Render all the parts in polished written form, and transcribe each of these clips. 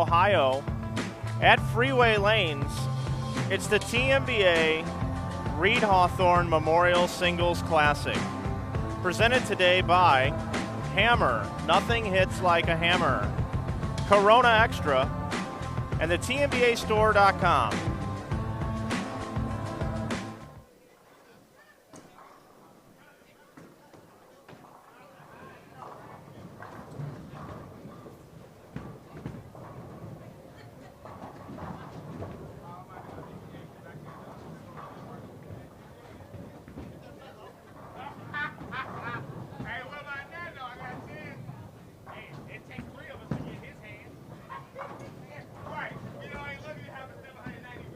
Ohio at Freeway Lanes. It's the TNBA Reed-Hawthorne Memorial Singles Classic. Presented today by Hammer. Nothing hits like a hammer. Corona Extra and the TNBAstore.com. Right. You know, I ain't looking to have a 790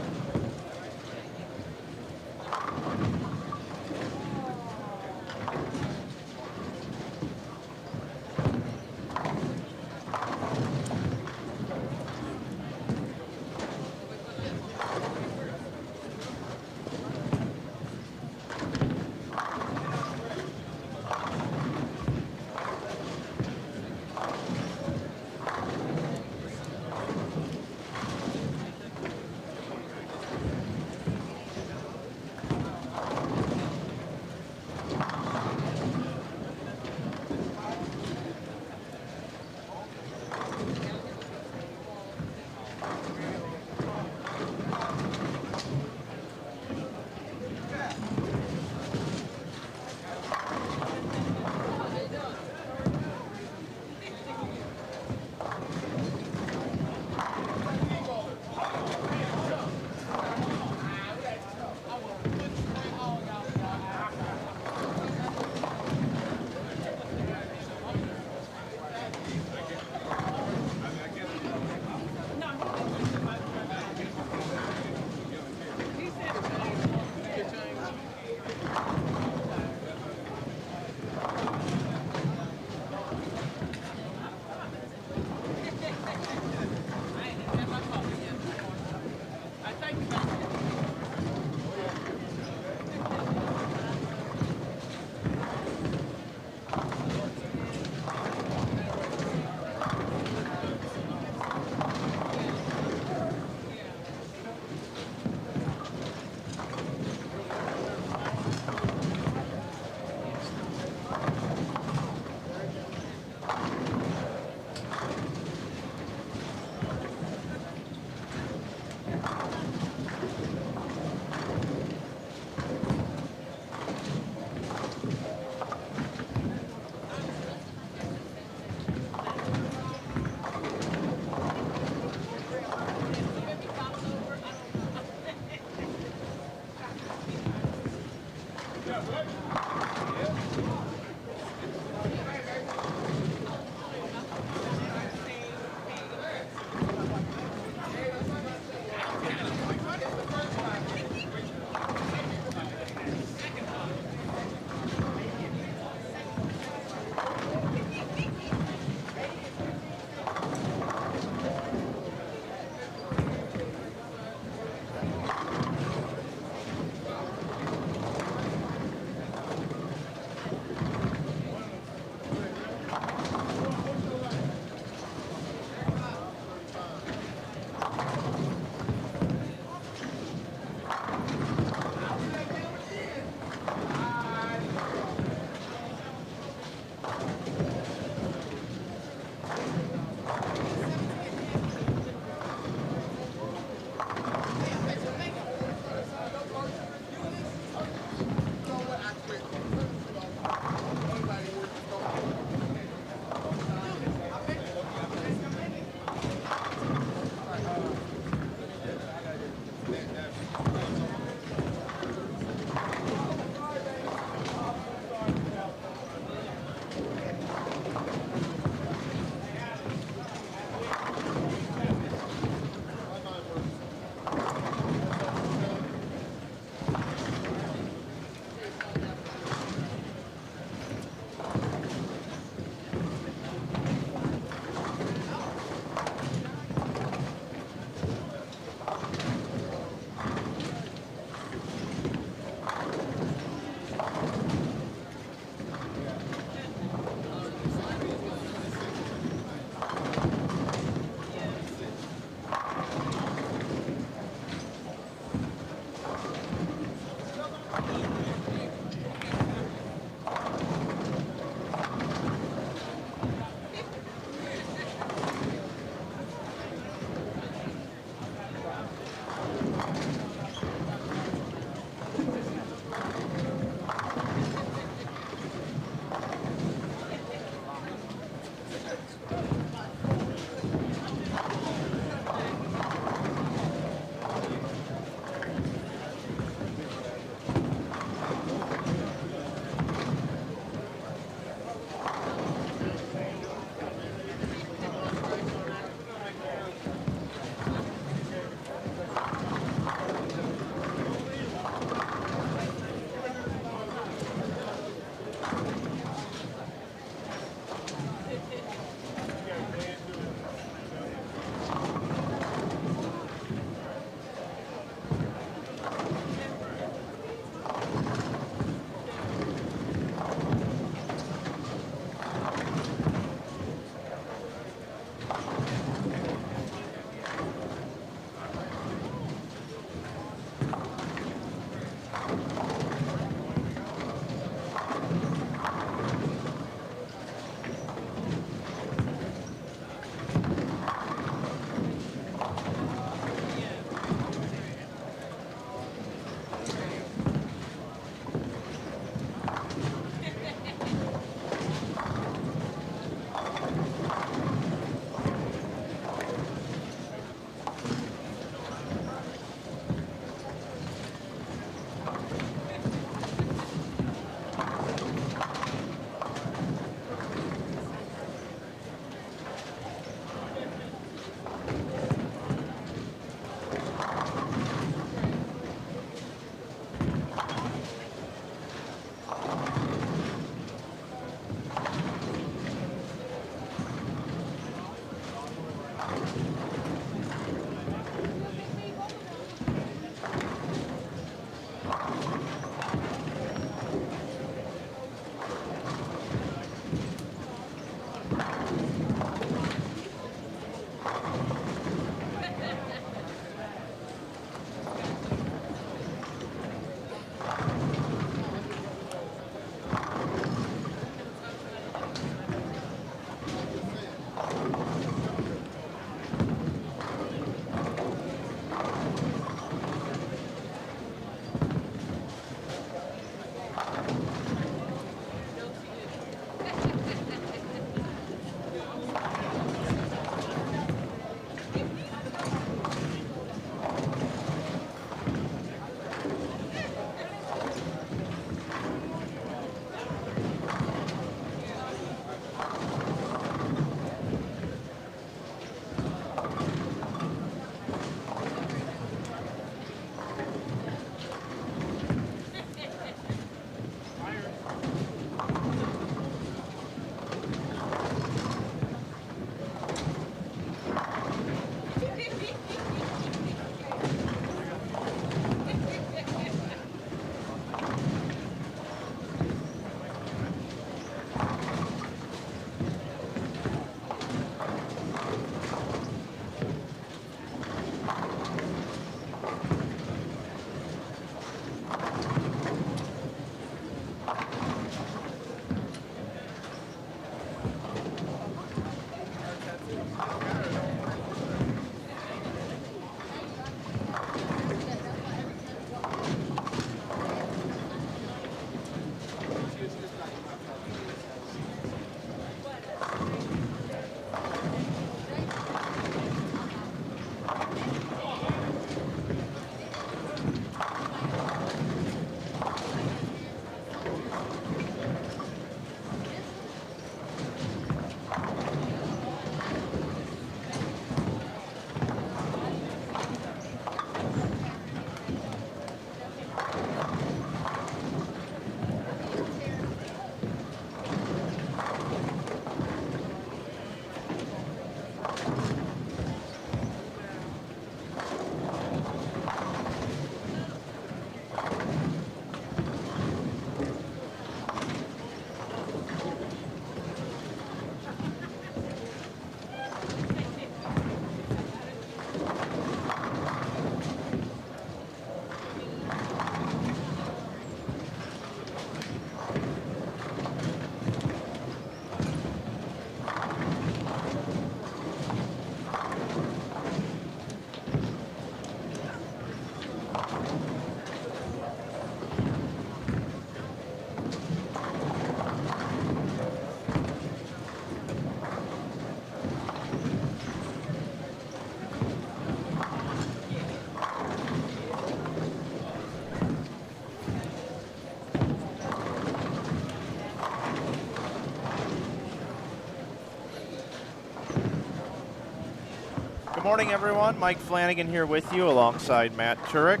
Good morning, everyone. Mike Flanagan here with you alongside Matt Turek.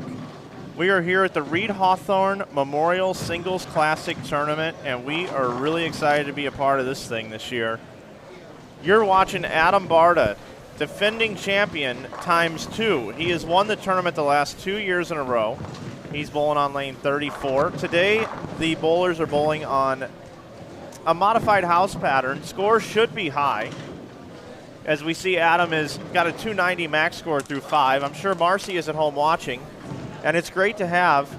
We are here at the Reed-Hawthorne Memorial Singles Classic Tournament, and we are really excited to be a part of this thing this year. You're watching Adam Barta, defending champion ×2. He has won the tournament the last 2 years in a row. He's bowling on lane 34. Today, the bowlers are bowling on a modified house pattern. Scores should be high. As we see, Adam has got a 290 max score through 5. I'm sure Marcy is at home watching. And it's great to have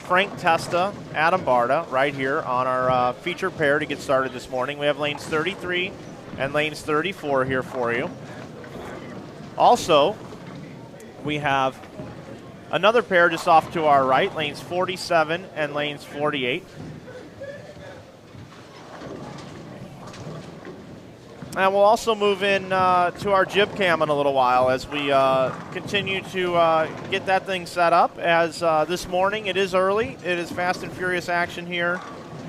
Frank Testa, Adam Barta right here on our feature pair to get started this morning. We have lanes 33 and lanes 34 here for you. Also, we have another pair just off to our right, lanes 47 and lanes 48. And we'll also move in to our jib cam in a little while as we continue to get that thing set up. As this morning, it is early. It is fast and furious action here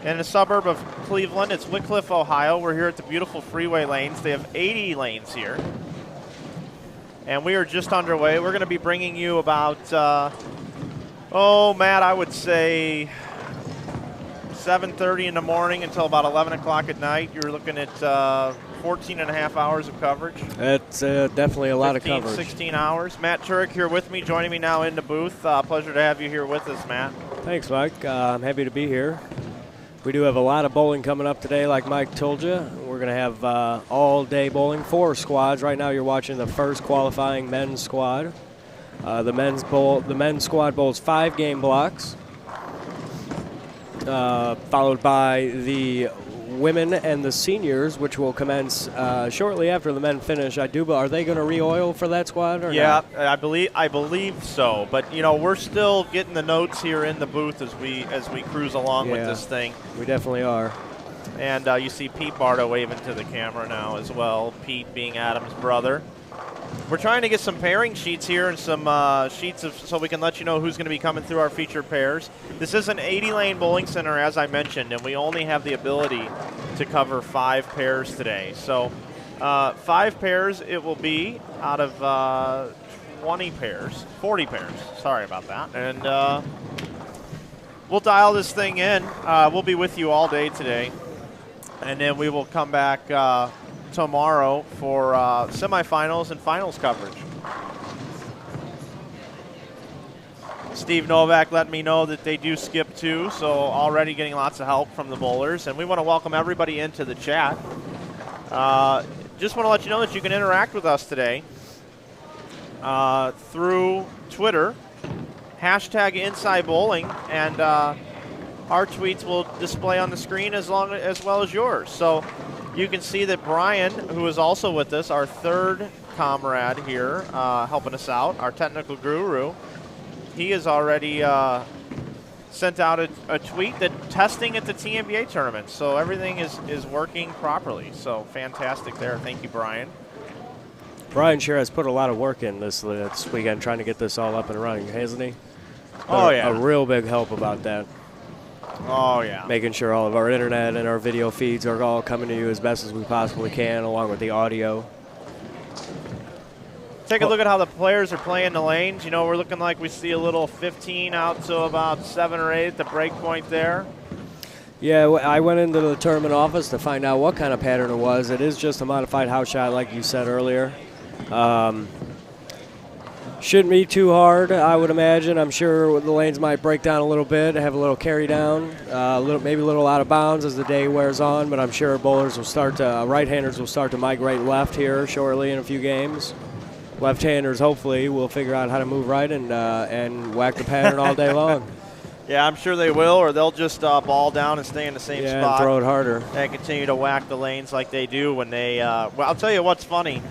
in a suburb of Cleveland. It's Wickliffe, Ohio. We're here at the beautiful Freeway Lanes. They have 80 lanes here. And we are just underway. We're going to be bringing you about, Matt, I would say 7:30 in the morning until about 11 o'clock at night. You're looking at 14 and a half hours of coverage. That's definitely a lot of coverage. 16 hours. Matt Turek here with me, joining me now in the booth. Pleasure to have you here with us, Matt. Thanks, Mike. I'm happy to be here. We do have a lot of bowling coming up today, like Mike told you. We're going to have all-day bowling, 4 squads. Right now you're watching the first qualifying men's squad. The men's squad bowls 5 game blocks, followed by the women and the seniors, which will commence shortly after the men finish. Are they going to re-oil for that squad or not? I believe so. But we're still getting the notes here in the booth as we cruise along with this thing. We definitely are. And you see Pete Barta waving to the camera now as well. Pete being Adam's brother. We're trying to get some pairing sheets here and some sheets so we can let you know who's going to be coming through our featured pairs. This is an 80-lane bowling center, as I mentioned, and we only have the ability to cover 5 pairs today. So 5 pairs it will be out of 40 pairs. Sorry about that. And we'll dial this thing in. We'll be with you all day today. And then we will come back tomorrow for semifinals and finals coverage. Steve Novak let me know that they do skip 2, so already getting lots of help from the bowlers. And we want to welcome everybody into the chat. Just want to let you know that you can interact with us today through Twitter, #InsideBowling, and our tweets will display on the screen as well as yours. So you can see that Brian, who is also with us, our third comrade here, helping us out, our technical guru, he has already sent out a tweet that testing at the TNBA tournament. So everything is working properly. So fantastic there. Thank you, Brian. Brian sure has put a lot of work in this weekend trying to get this all up and running, hasn't he? Yeah. A real big help about that. Oh, yeah. Making sure all of our internet and our video feeds are all coming to you as best as we possibly can, along with the audio. Take a look at how the players are playing the lanes. We're looking like we see a little 15 out to about 7 or 8 at the break point there. Yeah, I went into the tournament office to find out what kind of pattern it was. It is just a modified house shot, like you said earlier. Shouldn't be too hard, I would imagine. I'm sure the lanes might break down a little bit, have a little carry down, maybe a little out of bounds as the day wears on, but I'm sure bowlers will right-handers will start to migrate left here shortly in a few games. Left-handers, hopefully, will figure out how to move right and whack the pattern all day long. Yeah, I'm sure they will, or they'll just ball down and stay in the same spot. And throw it harder. And continue to whack the lanes like they do when they well, I'll tell you what's funny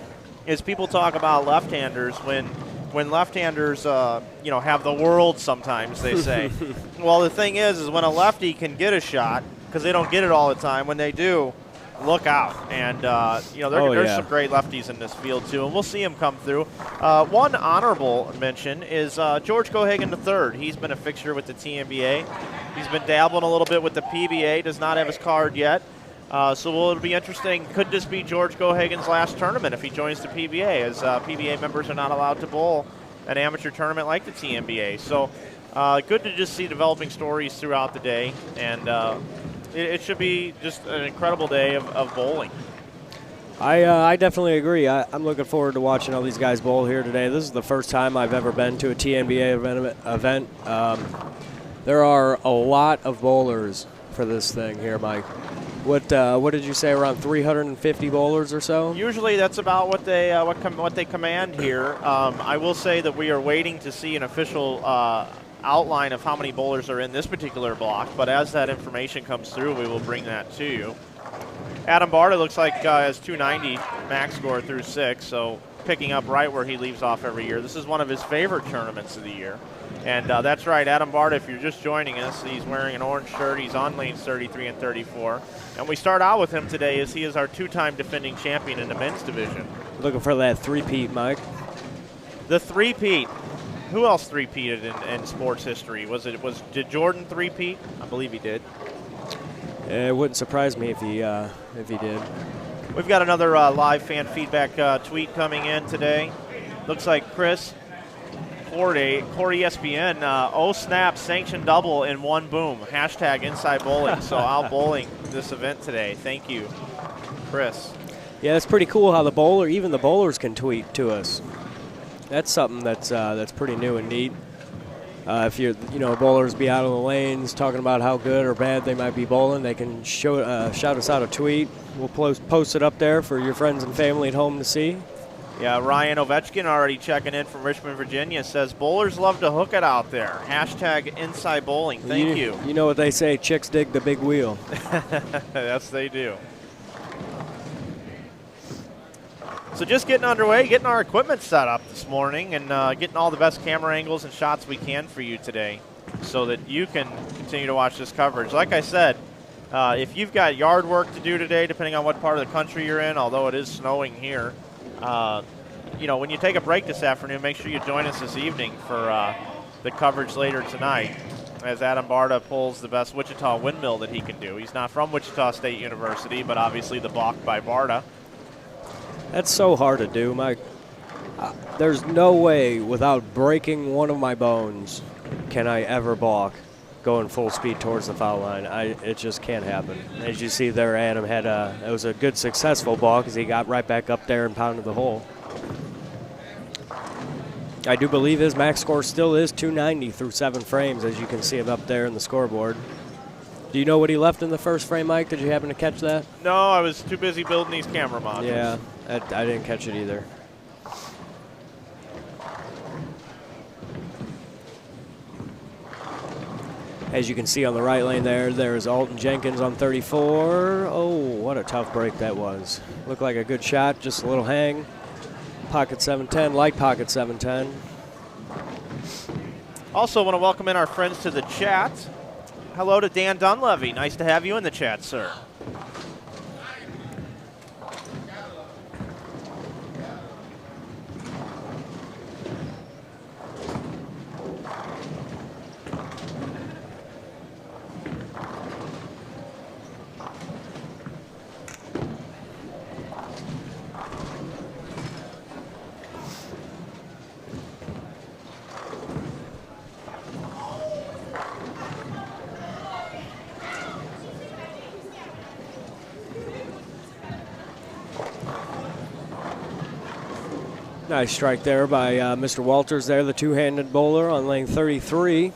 is people talk about left-handers when left-handers, have the world sometimes, they say. Well, the thing is when a lefty can get a shot, because they don't get it all the time, when they do, look out. And, there's some great lefties in this field, too, and we'll see them come through. One honorable mention is George Cohagen III. He's been a fixture with the TNBA. He's been dabbling a little bit with the PBA, does not have his card yet. So it'll be interesting. Could this be George Gohagen's last tournament if he joins the PBA, as PBA members are not allowed to bowl an amateur tournament like the TNBA. So good to just see developing stories throughout the day, and it should be just an incredible day of bowling. I definitely agree. I'm looking forward to watching all these guys bowl here today. This is the first time I've ever been to a TNBA event. There are a lot of bowlers for this thing here, Mike. What did you say? Around 350 bowlers or so? Usually that's about what they command here. I will say that we are waiting to see an official outline of how many bowlers are in this particular block, but as that information comes through, we will bring that to you. Adam Barta looks like has 290 max score through 6, so picking up right where he leaves off every year. This is one of his favorite tournaments of the year. And that's right, Adam Barta, if you're just joining us, he's wearing an orange shirt. He's on lanes 33 and 34. And we start out with him today as he is our 2-time defending champion in the men's division. Looking for that three-peat, Mike. The three-peat. Who else three-peated in sports history? Did Jordan three-peat? I believe he did. It wouldn't surprise me if he did. We've got another live fan feedback tweet coming in today. Looks like Chris Corey ESPN, oh snap, sanctioned double in one boom. Hashtag inside bowling. So out bowling this event today. Thank you, Chris. Yeah, it's pretty cool how even the bowlers can tweet to us. That's something that's pretty new and neat. If bowlers be out on the lanes talking about how good or bad they might be bowling, they can shout us out a tweet. We'll post it up there for your friends and family at home to see. Yeah, Ryan Ovechkin already checking in from Richmond, Virginia, says bowlers love to hook it out there. Hashtag inside bowling. Thank you. You know what they say, chicks dig the big wheel. Yes, they do. So just getting underway, getting our equipment set up this morning, and getting all the best camera angles and shots we can for you today so that you can continue to watch this coverage. Like I said, if you've got yard work to do today, depending on what part of the country you're in, although it is snowing here, when you take a break this afternoon, make sure you join us this evening for the coverage later tonight as Adam Barta pulls the best Wichita windmill that he can do. He's not from Wichita State University, but obviously the balk by Barta. That's so hard to do, Mike. There's no way without breaking one of my bones can I ever balk going full speed towards the foul line. It just can't happen. As you see there, Adam it was a good successful balk as he got right back up there and pounded the hole. I do believe his max score still is 290 through 7 frames, as you can see him up there in the scoreboard. Do you know what he left in the first frame, Mike? Did you happen to catch that? No, I was too busy building these camera modules. Yeah, I didn't catch it either. As you can see on the right lane there's Alton Jenkins on 34. Oh, what a tough break that was. Looked like a good shot, just a little hang. Pocket 710, like pocket 710. Also want to welcome in our friends to the chat. Hello to Dan Dunleavy. Nice to have you in the chat, sir. Nice strike there by Mr. Walters there, the two-handed bowler on lane 33.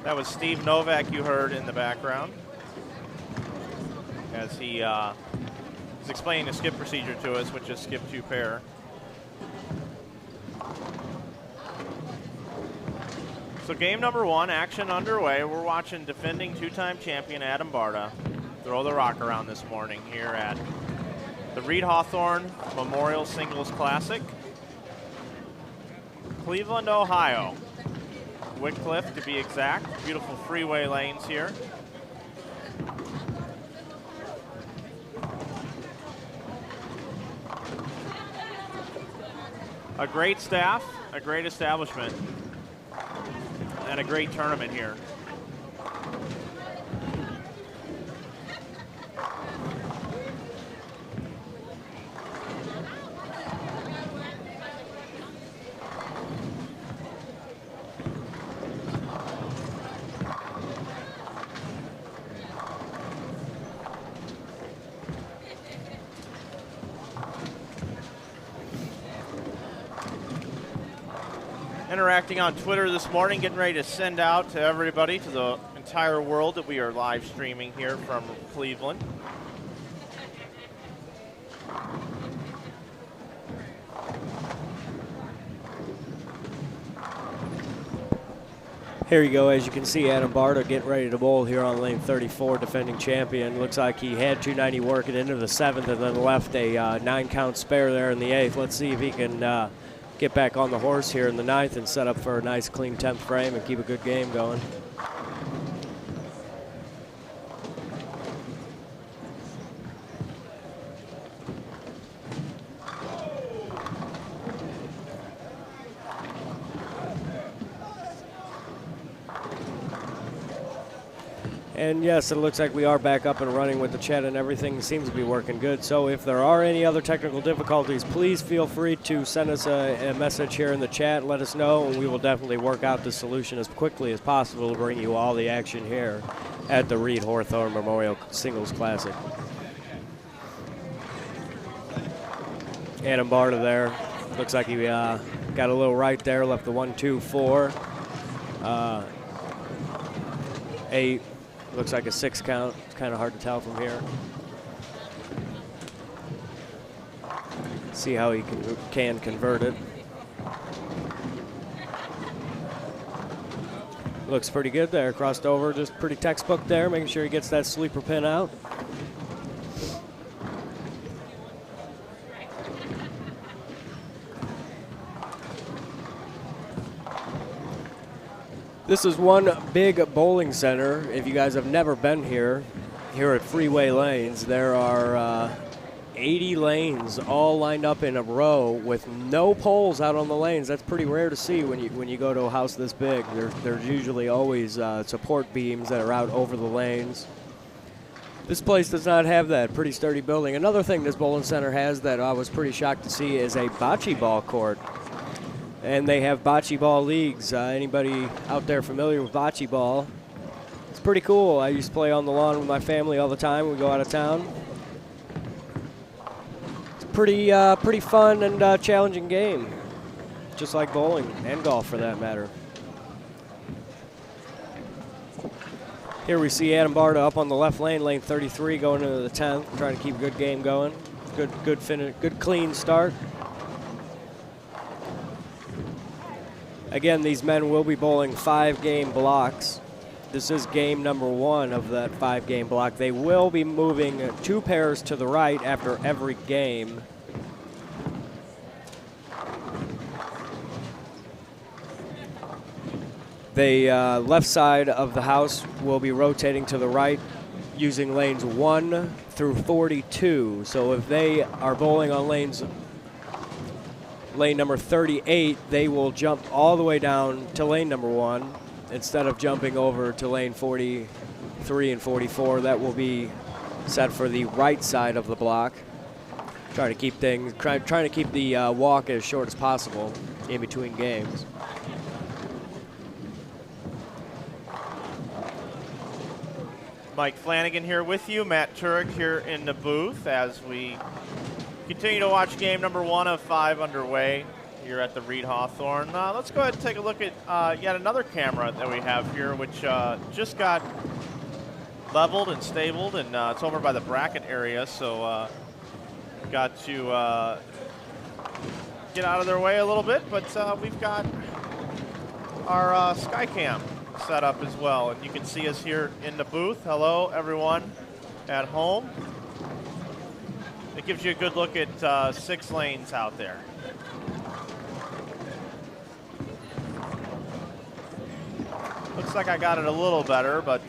That was Steve Novak you heard in the background as he is explaining the skip procedure to us, which is skip 2 pair. So game number 1, action underway. We're watching defending 2-time champion Adam Barta throw the rock around this morning here at the Reed-Hawthorne Memorial Singles Classic, Cleveland, Ohio. Wickliffe, to be exact. Beautiful freeway lanes here. A great staff, a great establishment, and a great tournament here. Interacting on Twitter this morning, getting ready to send out to everybody, to the entire world, that we are live streaming here from Cleveland. Here you go. As you can see, Adam Barta getting ready to bowl here on lane 34, defending champion. Looks like he had 290 working into the 7th and then left a 9-count spare there in the 8th. Let's see if he can get back on the horse here in the 9th and set up for a nice clean 10th frame and keep a good game going. And yes, it looks like we are back up and running with the chat, and everything seems to be working good. So if there are any other technical difficulties, please feel free to send us a message here in the chat. Let us know, and we will definitely work out the solution as quickly as possible to bring you all the action here at the Reed-Hawthorne Memorial Singles Classic. Adam Barta there. Looks like he got a little right there, left the 1, 2, 4. 8. Looks like a 6 count. It's kind of hard to tell from here. See how he can convert it. Looks pretty good there. Crossed over, just pretty textbook there, making sure he gets that sleeper pin out. This is one big bowling center. If you guys have never been here at Freeway Lanes, there are 80 lanes all lined up in a row with no poles out on the lanes. That's pretty rare to see when you go to a house this big. There's usually always support beams that are out over the lanes. This place does not have that. Pretty sturdy building. Another thing this bowling center has that I was pretty shocked to see is a bocce ball court. And they have bocce ball leagues. Anybody out there familiar with bocce ball? It's pretty cool. I used to play on the lawn with my family all the time when we go out of town. It's pretty fun and challenging game, just like bowling and golf for that matter. Here we see Adam Barta up on the left lane, lane 33, going into the 10th, trying to keep a good game going. Good finish, good clean start. Again, these men will be bowling 5-game blocks. This is game number 1 of that 5-game block. They will be moving 2 pairs to the right after every game. The left side of the house will be rotating to the right using lanes 1 through 42. So if they are bowling on lane number 38, they will jump all the way down to lane number 1 instead of jumping over to lane 43 and 44. That will be set for the right side of the block. Trying to keep the walk as short as possible in between games. Mike Flanagan here with you, Matt Turek here in the booth as we continue to watch game number 1 of 5 underway here at the Reed-Hawthorne. Let's go ahead and take a look at yet another camera that we have here, which just got leveled and stabled, and it's over by the bracket area, so got to get out of their way a little bit, but we've got our Skycam set up as well, and you can see us here in the booth. Hello, everyone at home. It gives you a good look at 6 lanes out there. Looks like I got it a little better, but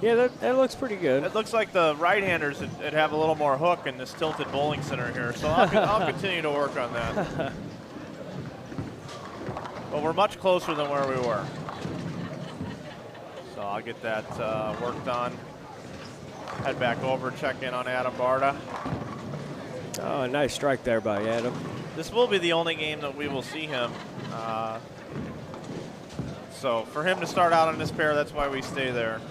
yeah, that looks pretty good. it looks like the right-handers would have a little more hook in this tilted bowling center here, so I'll continue to work on that. But we're much closer than where we were. So I'll get that worked on. Head back over, check in on Adam Barta. Oh, a nice strike there by Adam. This will be the only game that we will see him. So for him to start out on this pair, that's why we stay there.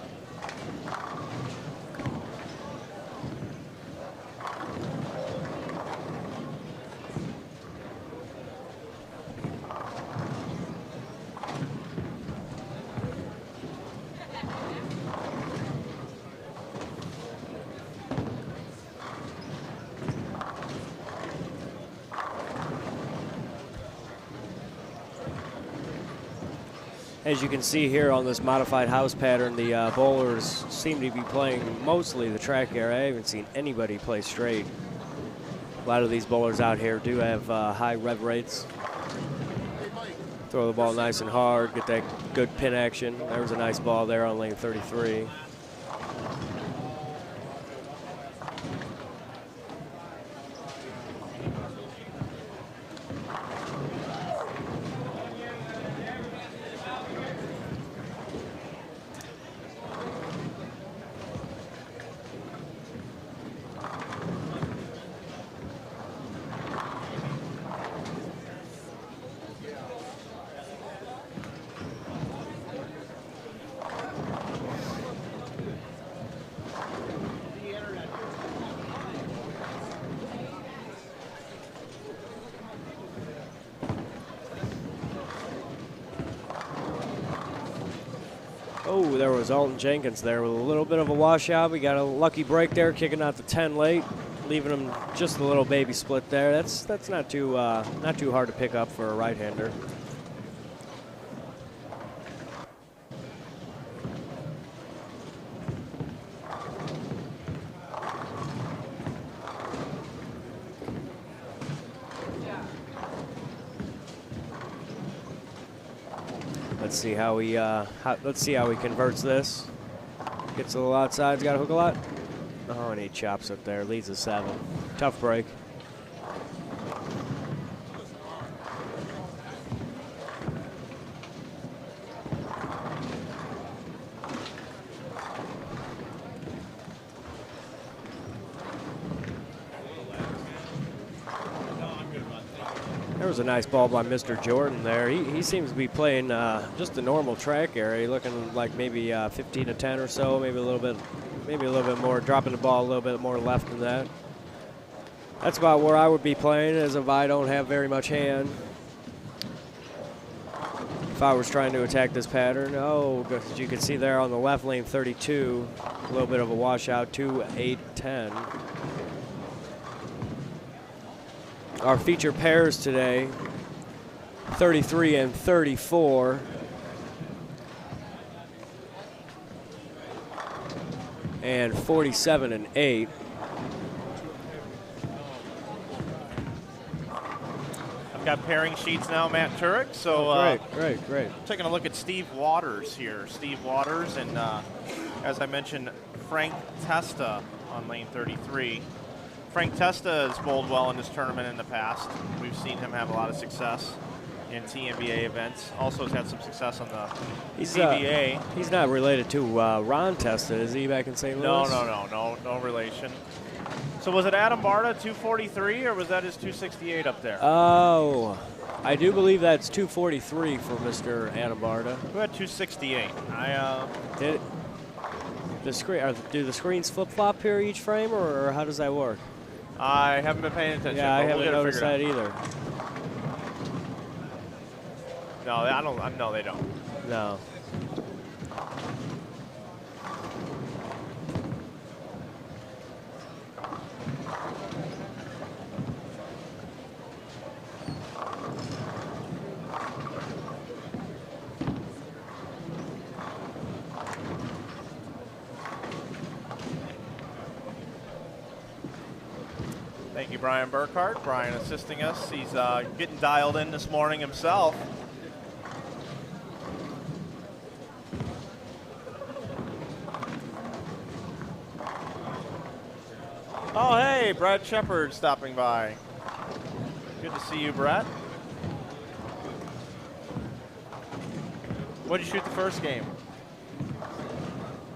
As you can see here on this modified house pattern, the bowlers seem to be playing mostly the track area. I haven't seen anybody play straight. A lot of these bowlers out here do have high rev rates. Throw the ball nice and hard, get that good pin action. There was a nice ball there on lane 33. Oh, there was Alton Jenkins there with a little bit of a washout. We got a lucky break there, kicking out the 10 late, leaving him just a little baby split there. That's not too hard to pick up for a right-hander. Let's see how he converts this. Gets a little outside. He's got a hook a lot. Oh, and he chops it there. Leads a 7. Tough break. There was a nice ball by Mr. Jordan there. He seems to be playing just the normal track area, looking like maybe 15 to 10 or so, maybe a little bit more, dropping the ball a little bit more left than that. That's about where I would be playing, as if I don't have very much hand. If I was trying to attack this pattern, as you can see there on the left lane 32, a little bit of a washout, 2, 8, 10. Our feature pairs today, 33 and 34. And 47 and 8. I've got pairing sheets now, Matt Turek. So great. Taking a look at Steve Waters here. Steve Waters and, as I mentioned, Frank Testa on lane 33. Frank Testa has bowled well in this tournament in the past. We've seen him have a lot of success in TNBA events. Also has had some success on the CBA. He's not related to Ron Testa, is he, back in St. Louis? No relation. So was it Adam Barta, 243, or was that his 268 up there? Oh, I do believe that's 243 for Mr. Adam Barta. Who had 268? Did the screen? Do the screens flip-flop here each frame, or how does that work? I haven't been paying attention. Yeah, I haven't noticed that either. No, I don't. No, they don't. No. Thank you, Brian Burkhart. Brian assisting us. He's getting dialed in this morning himself. Oh, hey, Brett Shepard stopping by. Good to see you, Brett. What did you shoot the first game?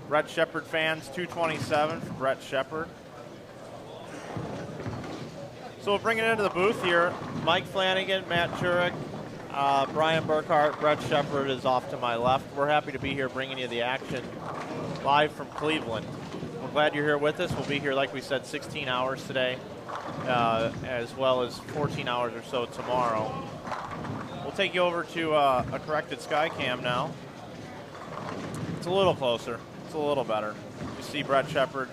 Brett Shepard fans, 227 for Brett Shepard. So we'll bring it into the booth here. Mike Flanagan, Matt Turek, Brian Burkhart, Brett Shepard is off to my left. We're happy to be here bringing you the action live from Cleveland. We're glad you're here with us. We'll be here, like we said, 16 hours today, as well as 14 hours or so tomorrow. We'll take you over to a corrected Skycam now. It's a little closer. It's a little better. You see Brett Shepard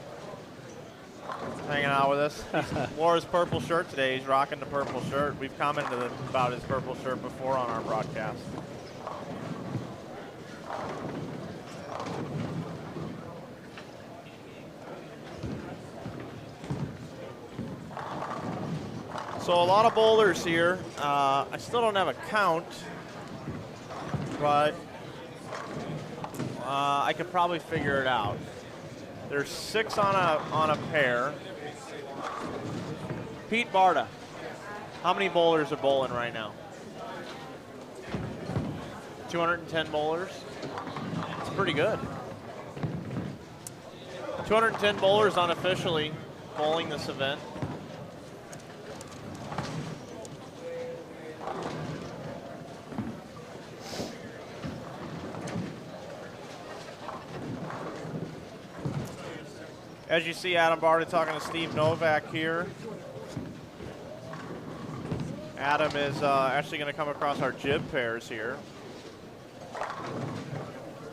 hanging out with us. He wore his purple shirt today. He's rocking the purple shirt. We've commented about his purple shirt before on our broadcast. So a lot of bowlers here. I still don't have a count, but I could probably figure it out. There's 6 on a pair. Pete Barta, how many bowlers are bowling right now? 210 bowlers. It's pretty good. 210 bowlers unofficially bowling this event. As you see, Adam Barta talking to Steve Novak here. Adam is actually going to come across our jib pairs here.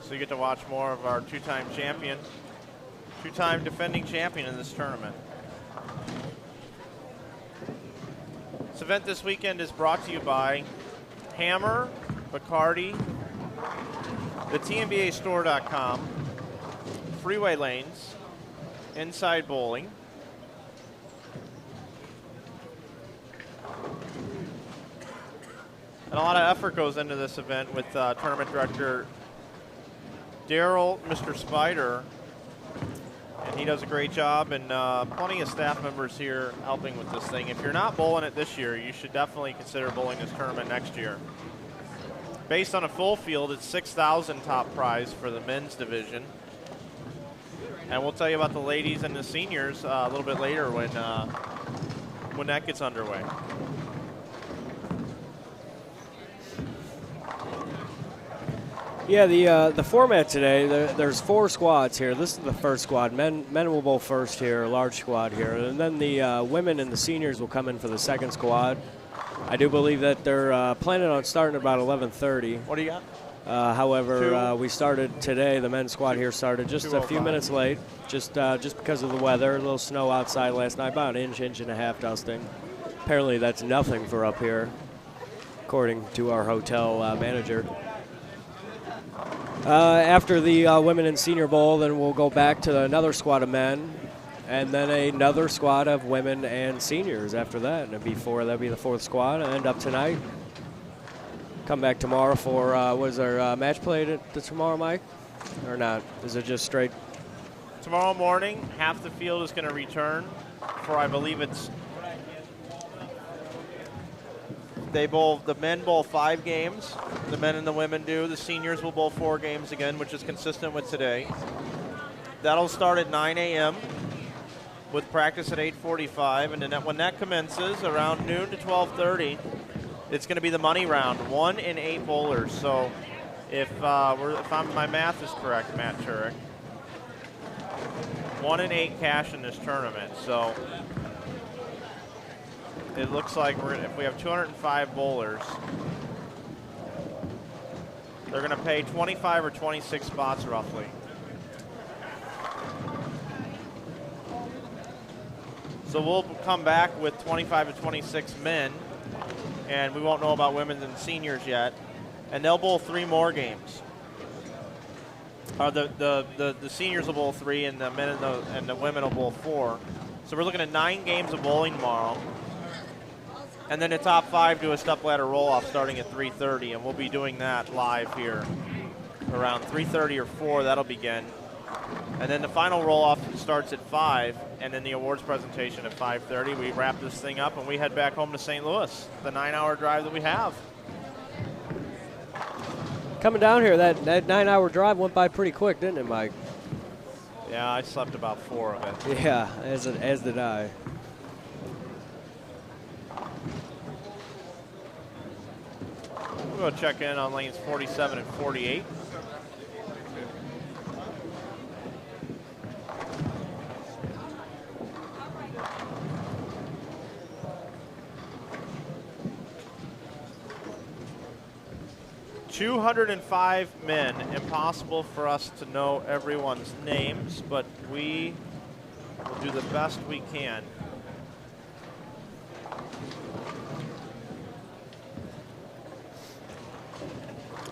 So you get to watch more of our two-time champion, two-time defending champion in this tournament. This event this weekend is brought to you by Hammer, Bacardi, the TNBA store.com, Freeway Lanes, Inside Bowling, and a lot of effort goes into this event with tournament director Daryl, Mr. Spider, and he does a great job, and plenty of staff members here helping with this thing. If you're not bowling it this year, you should definitely consider bowling this tournament next year. Based on a full field, it's $6,000 top prize for the men's division. And we'll tell you about the ladies and the seniors a little bit later when that gets underway. Yeah, the format today, there's 4 squads here. This is the first squad. Men will bowl first here, a large squad here. And then the women and the seniors will come in for the second squad. I do believe that they're planning on starting about 11:30. What do you got? However, we started today, the men's squad here started just a few minutes late, just because of the weather. A little snow outside last night, about an inch and a half dusting. Apparently that's nothing for up here, according to our hotel manager. After the women and senior bowl, then we'll go back to another squad of men, and then another squad of women and seniors after that. And that'd be the 4th squad. End up tonight. Come back tomorrow for, was there match played tomorrow, Mike? Or not? Is it just straight? Tomorrow morning, half the field is going to return for, I believe it's, the men bowl 5 games. The men and the women do. The seniors will bowl 4 games again, which is consistent with today. That'll start at 9 a.m. with practice at 8:45, and then when that commences around noon to 12:30, it's going to be the money round, 1 in 8 bowlers. So if my math is correct, Matt Turek, 1 in 8 cash in this tournament. So it looks like if we have 205 bowlers, They're going to pay 25 or 26 spots roughly. So we'll come back with 25 to 26 men, and we won't know about women and seniors yet. And they'll bowl 3 more games. The seniors will bowl 3, and the men and the women will bowl 4. So we're looking at 9 games of bowling tomorrow. And then the top 5 do a step-ladder roll-off starting at 3:30, and we'll be doing that live here around 3:30 or 4. That'll begin. And then the final roll-off starts at 5, and then the awards presentation at 5:30. We wrap this thing up, and we head back home to St. Louis, the 9-hour drive that we have. Coming down here, that 9-hour drive went by pretty quick, didn't it, Mike? Yeah, I slept about 4 of it. Yeah, as did I. We'll go check in on lanes 47 and 48. $205 men. Impossible for us to know everyone's names, but we will do the best we can.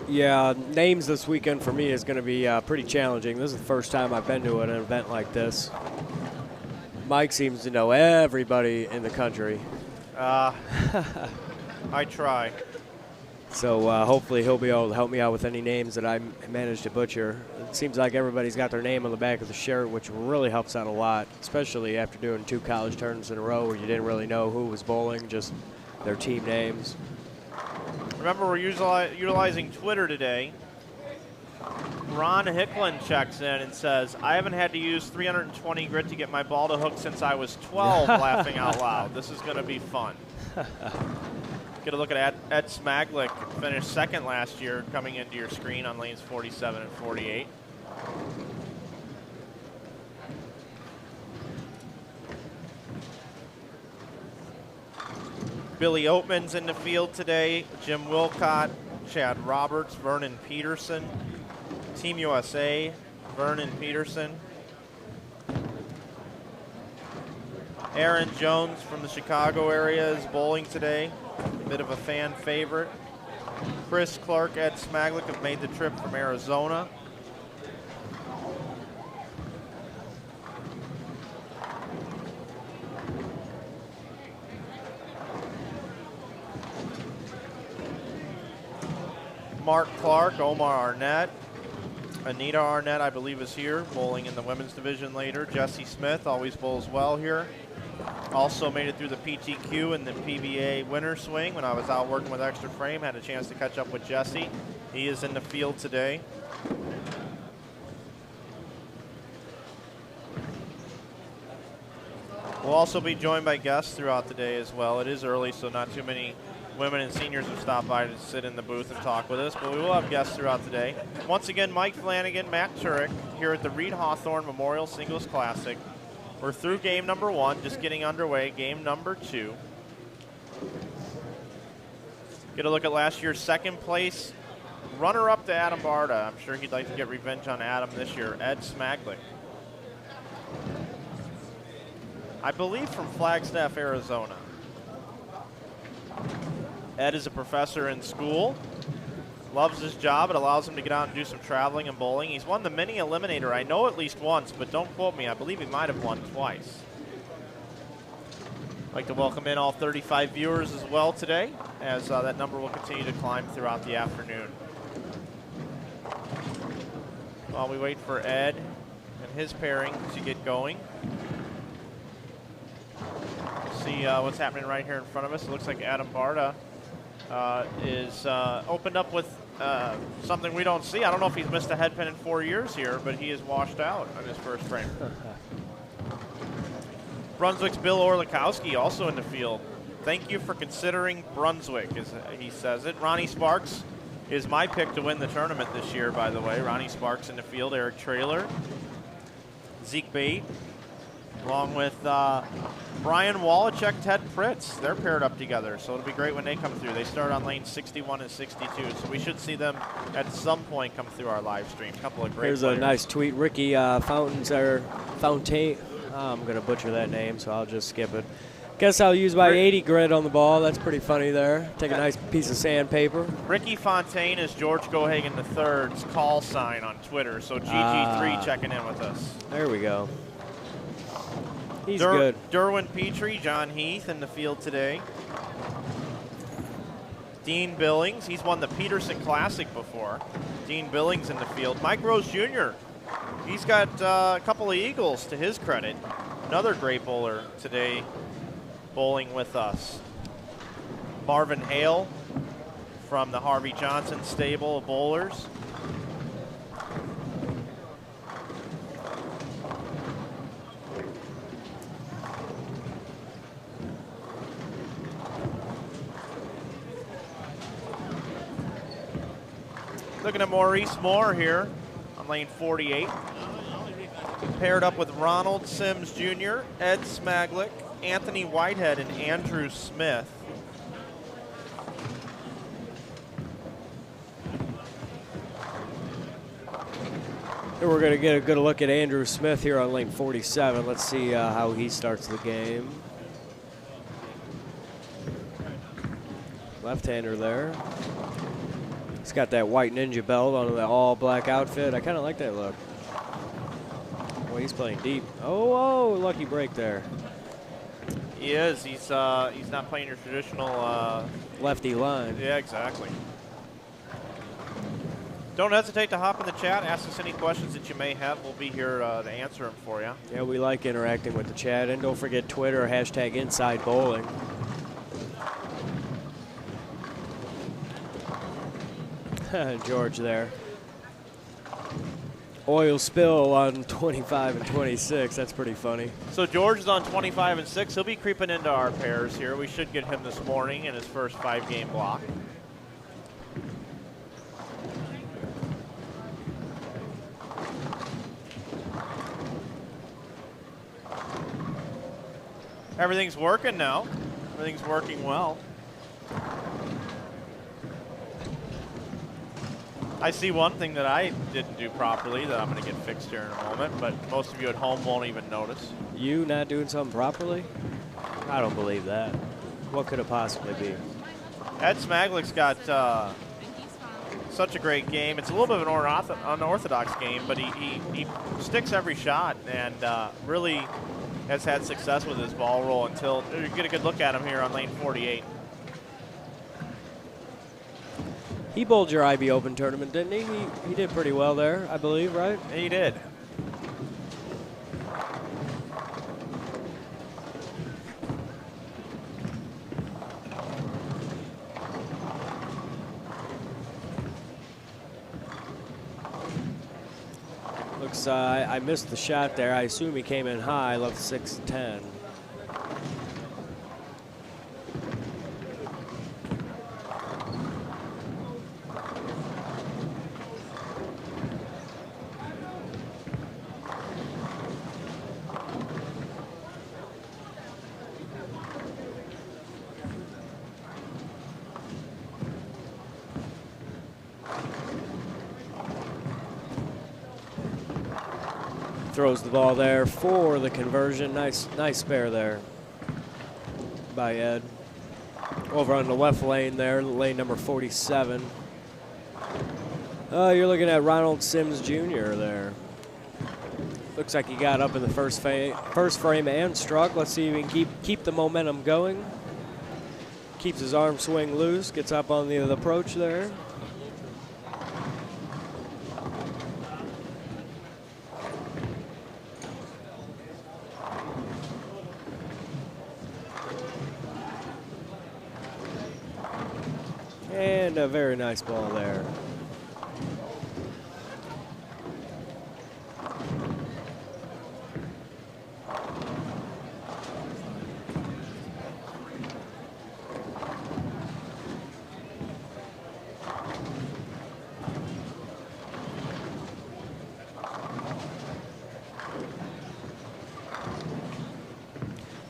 Yeah, names this weekend for me is going to be pretty challenging. This is the first time I've been to an event like this. Mike seems to know everybody in the country. I try. So hopefully he'll be able to help me out with any names that I manage to butcher. It seems like everybody's got their name on the back of the shirt, which really helps out a lot, especially after doing 2 college tournaments in a row where you didn't really know who was bowling, just their team names. Remember, we're utilizing Twitter today. Ron Hicklin checks in and says, I haven't had to use 320 grit to get my ball to hook since I was 12, laughing out loud. This is going to be fun. Get a look at Ed Smaglick, finished 2nd last year, coming into your screen on lanes 47 and 48. Billy Oatman's in the field today. Jim Wilcott, Chad Roberts, Vernon Peterson. Team USA, Vernon Peterson. Aaron Jones from the Chicago area is bowling today. A bit of a fan favorite. Chris Clark, Ed Smaglick have made the trip from Arizona. Mark Clark, Omar Arnett. Anita Arnett, I believe, is here, bowling in the women's division later. Jesse Smith always bowls well here. Also made it through the PTQ and the PBA winter swing when I was out working with Extra Frame. Had a chance to catch up with Jesse. He is in the field today. We'll also be joined by guests throughout the day as well. It is early, so not too many women and seniors have stopped by to sit in the booth and talk with us, but we will have guests throughout the day. Once again, Mike Flanagan, Matt Turek here at the Reed-Hawthorne Memorial Singles Classic. We're through game number 1, just getting underway. Game number 2. Get a look at last year's 2nd place runner-up to Adam Barta. I'm sure he'd like to get revenge on Adam this year, Ed Smaglick. I believe from Flagstaff, Arizona. Ed is a professor in school, loves his job. It allows him to get out and do some traveling and bowling. He's won the mini eliminator, I know, at least once, but don't quote me. I believe he might have won twice. I'd like to welcome in all 35 viewers as well today, as that number will continue to climb throughout the afternoon. While we wait for Ed and his pairing to get going, see what's happening right here in front of us. It looks like Adam Barta is opened up with something we don't see. I don't know if he's missed a head pin in 4 years here, but he is washed out on his first frame. Brunswick's Bill Orlikowski also in the field. Thank you for considering Brunswick, as he says it. Ronnie Sparks is my pick to win the tournament this year, by the way. Ronnie Sparks in the field, Eric Traylor, Zeke Bate, along with Brian Wallachek, Ted Pritz. They're paired up together, so it'll be great when they come through. They start on lane 61 and 62, so we should see them at some point come through our live stream. A couple of great Here's players. a nice tweet. Ricky Fountain. I'm going to butcher that name, so I'll just skip it. Guess I'll use my 80 grit on the ball. That's pretty funny there. Take a nice piece of sandpaper. Ricky Fontaine is George Gohagen III's call sign on Twitter, so GG3 checking in with us. There we go. He's good. Derwin Petrie, John Heath in the field today. Dean Billings, he's won the Peterson Classic before. Dean Billings in the field. Mike Rose Jr., he's got a couple of eagles to his credit. Another great bowler today bowling with us. Marvin Hale from the Harvey Johnson stable of bowlers. Looking at Maurice Moore here on lane 48. Paired up with Ronald Sims Jr., Ed Smaglick, Anthony Whitehead, and Andrew Smith. Here we're going to get a good look at Andrew Smith here on lane 47. Let's see how he starts the game. Left-hander there. He's got that white ninja belt on the all-black outfit. I kind of like that look. Boy, he's playing deep. Oh, lucky break there. He is. He's not playing your traditional lefty line. Yeah, exactly. Don't hesitate to hop in the chat. Ask us any questions that you may have. We'll be here to answer them for you. Yeah, we like interacting with the chat. And don't forget Twitter, #InsideBowling. George there. Oil spill on 25 and 26. That's pretty funny. So George is on 25 and 6. He'll be creeping into our pairs here. We should get him this morning in his first 5-game block. Everything's working now. Everything's working well. I see one thing that I didn't do properly that I'm going to get fixed here in a moment, but most of you at home won't even notice. You not doing something properly? I don't believe that. What could it possibly be? Ed Smaglick's got such a great game. It's a little bit of an unorthodox game, but he sticks every shot and really has had success with his ball roll until you get a good look at him here on lane 48. He bowled your IB Open tournament, didn't he? He did pretty well there, I believe, right? He did. Looks, I missed the shot there. I assume he came in high, left 6-10. Throws the ball there for the conversion. Nice spare there by Ed. Over on the left lane there, lane number 47. You're looking at Ronald Sims Jr. there. Looks like he got up in the first frame and struck. Let's see if he can keep the momentum going. Keeps his arm swing loose, gets up on the approach there. And a very nice ball there.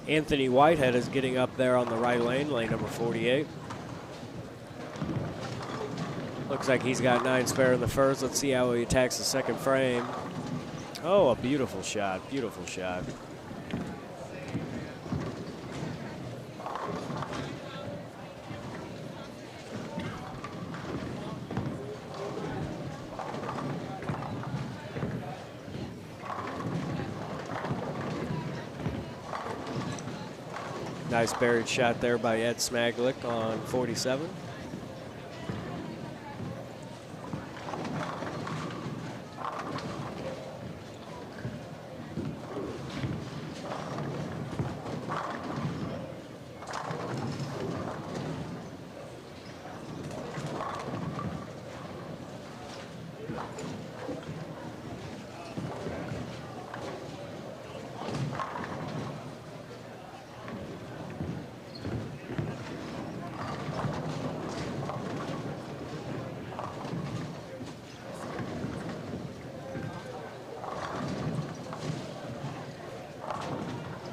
Anthony Whitehead is getting up there on the right lane, lane number 48. Looks like he's got 9 spare in the first. Let's see how he attacks the second frame. Oh, a beautiful shot, beautiful shot. Nice buried shot there by Ed Smaglick on 47.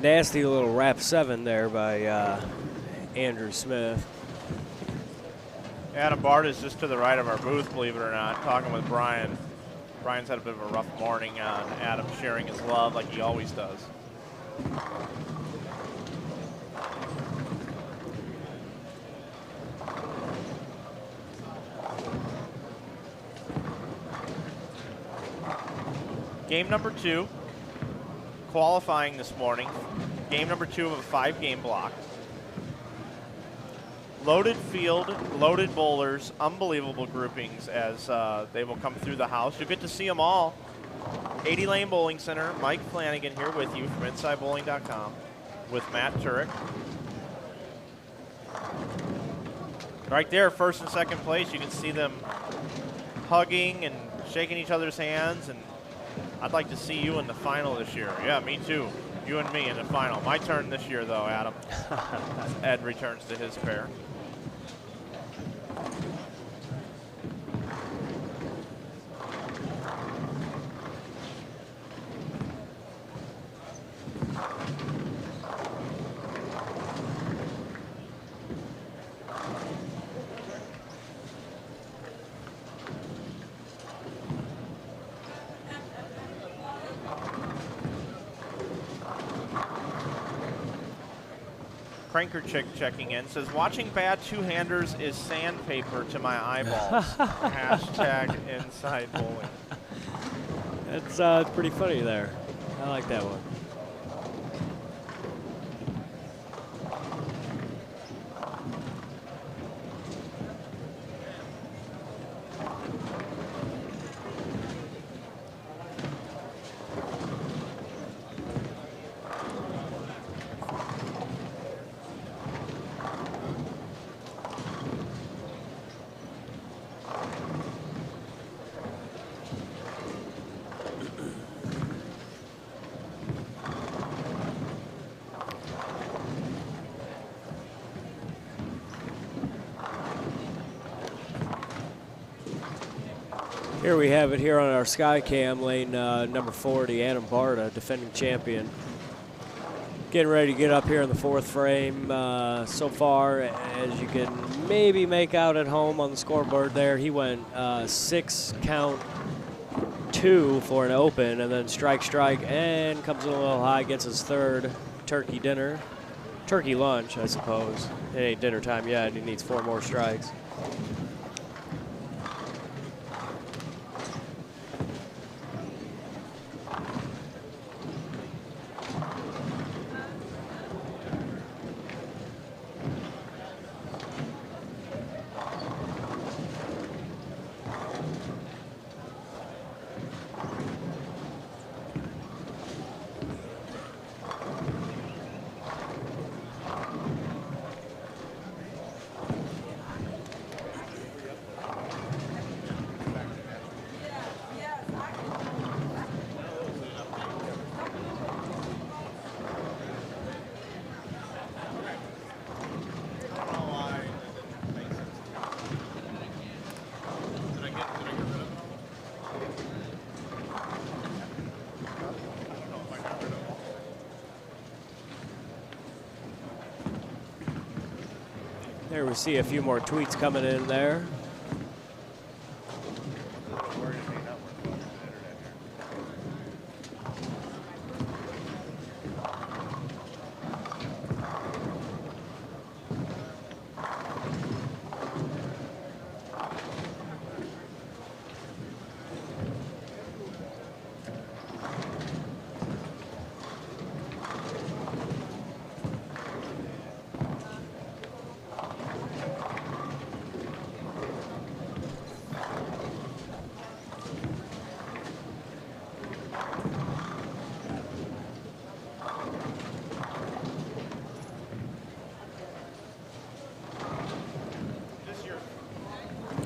Nasty little wrap 7 there by Andrew Smith. Adam Bart is just to the right of our booth, believe it or not, talking with Brian. Brian's had a bit of a rough morning on Adam sharing his love like he always does. Game number 2. Qualifying this morning, game number 2 of a 5-game block. Loaded field, loaded bowlers, unbelievable groupings as they will come through the house. You'll get to see them all. 80 Lane Bowling Center, Mike Flanagan here with you from InsideBowling.com with Matt Turek. Right there, first and second place, you can see them hugging and shaking each other's hands, and I'd like to see you in the final this year. Yeah, me too. You and me in the final. My turn this year, though, Adam. Ed returns to his pair. Cranker Chick checking in says, watching bad two-handers is sandpaper to my eyeballs. Hashtag inside bowling. That's pretty funny there. I like that one. Here we have it here on our Skycam, lane number 40, Adam Barta, defending champion. Getting ready to get up here in the 4th frame. So far, as you can maybe make out at home on the scoreboard there, he went 6 count 2 for an open, and then strike, and comes in a little high, gets his 3rd turkey dinner. Turkey lunch, I suppose. It ain't dinner time yet, and he needs 4 more strikes. There we see a few more tweets coming in there.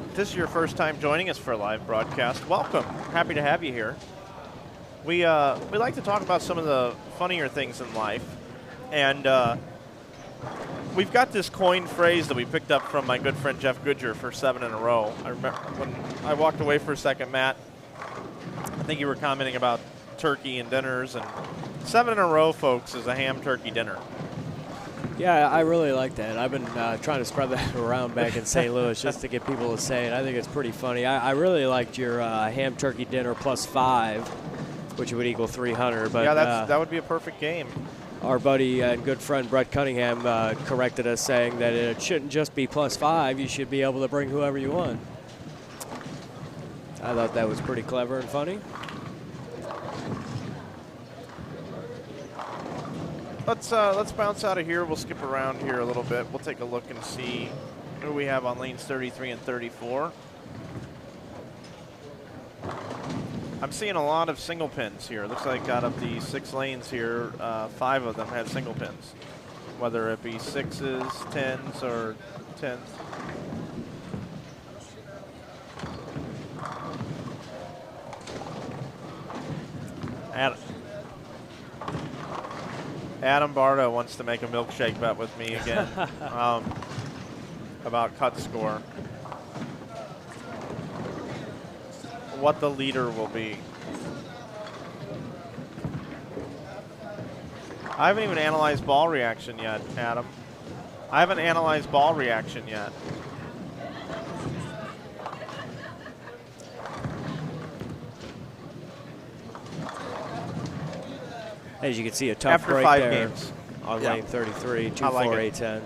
If this is your first time joining us for a live broadcast, welcome. Happy to have you here. We like to talk about some of the funnier things in life, and we've got this coined phrase that we picked up from my good friend Jeff Goodger for 7 in a row. I remember when I walked away for a second, Matt, I think you were commenting about turkey and dinners, and 7 in a row, folks, is a ham turkey dinner. Yeah, I really like that. I've been trying to spread that around back in St. Louis just to get people to say it. I think it's pretty funny. I really liked your ham turkey dinner +5, which would equal 300. But yeah, that would be a perfect game. Our buddy and good friend Brett Cunningham corrected us, saying that it shouldn't just be +5. You should be able to bring whoever you want. I thought that was pretty clever and funny. Let's bounce out of here. We'll skip around here a little bit. We'll take a look and see who we have on lanes 33 and 34. I'm seeing a lot of single pins here. Looks like out of the 6 lanes here, 5 of them had single pins, whether it be 6s, 10s, or 10s. Adam Bardo wants to make a milkshake bet with me again about cut score. What the leader will be. I haven't even analyzed ball reaction yet, Adam. I haven't analyzed ball reaction yet. As you can see, a tough After break 5 there games. on lane 33, 2, I like 4, it. 8, 10.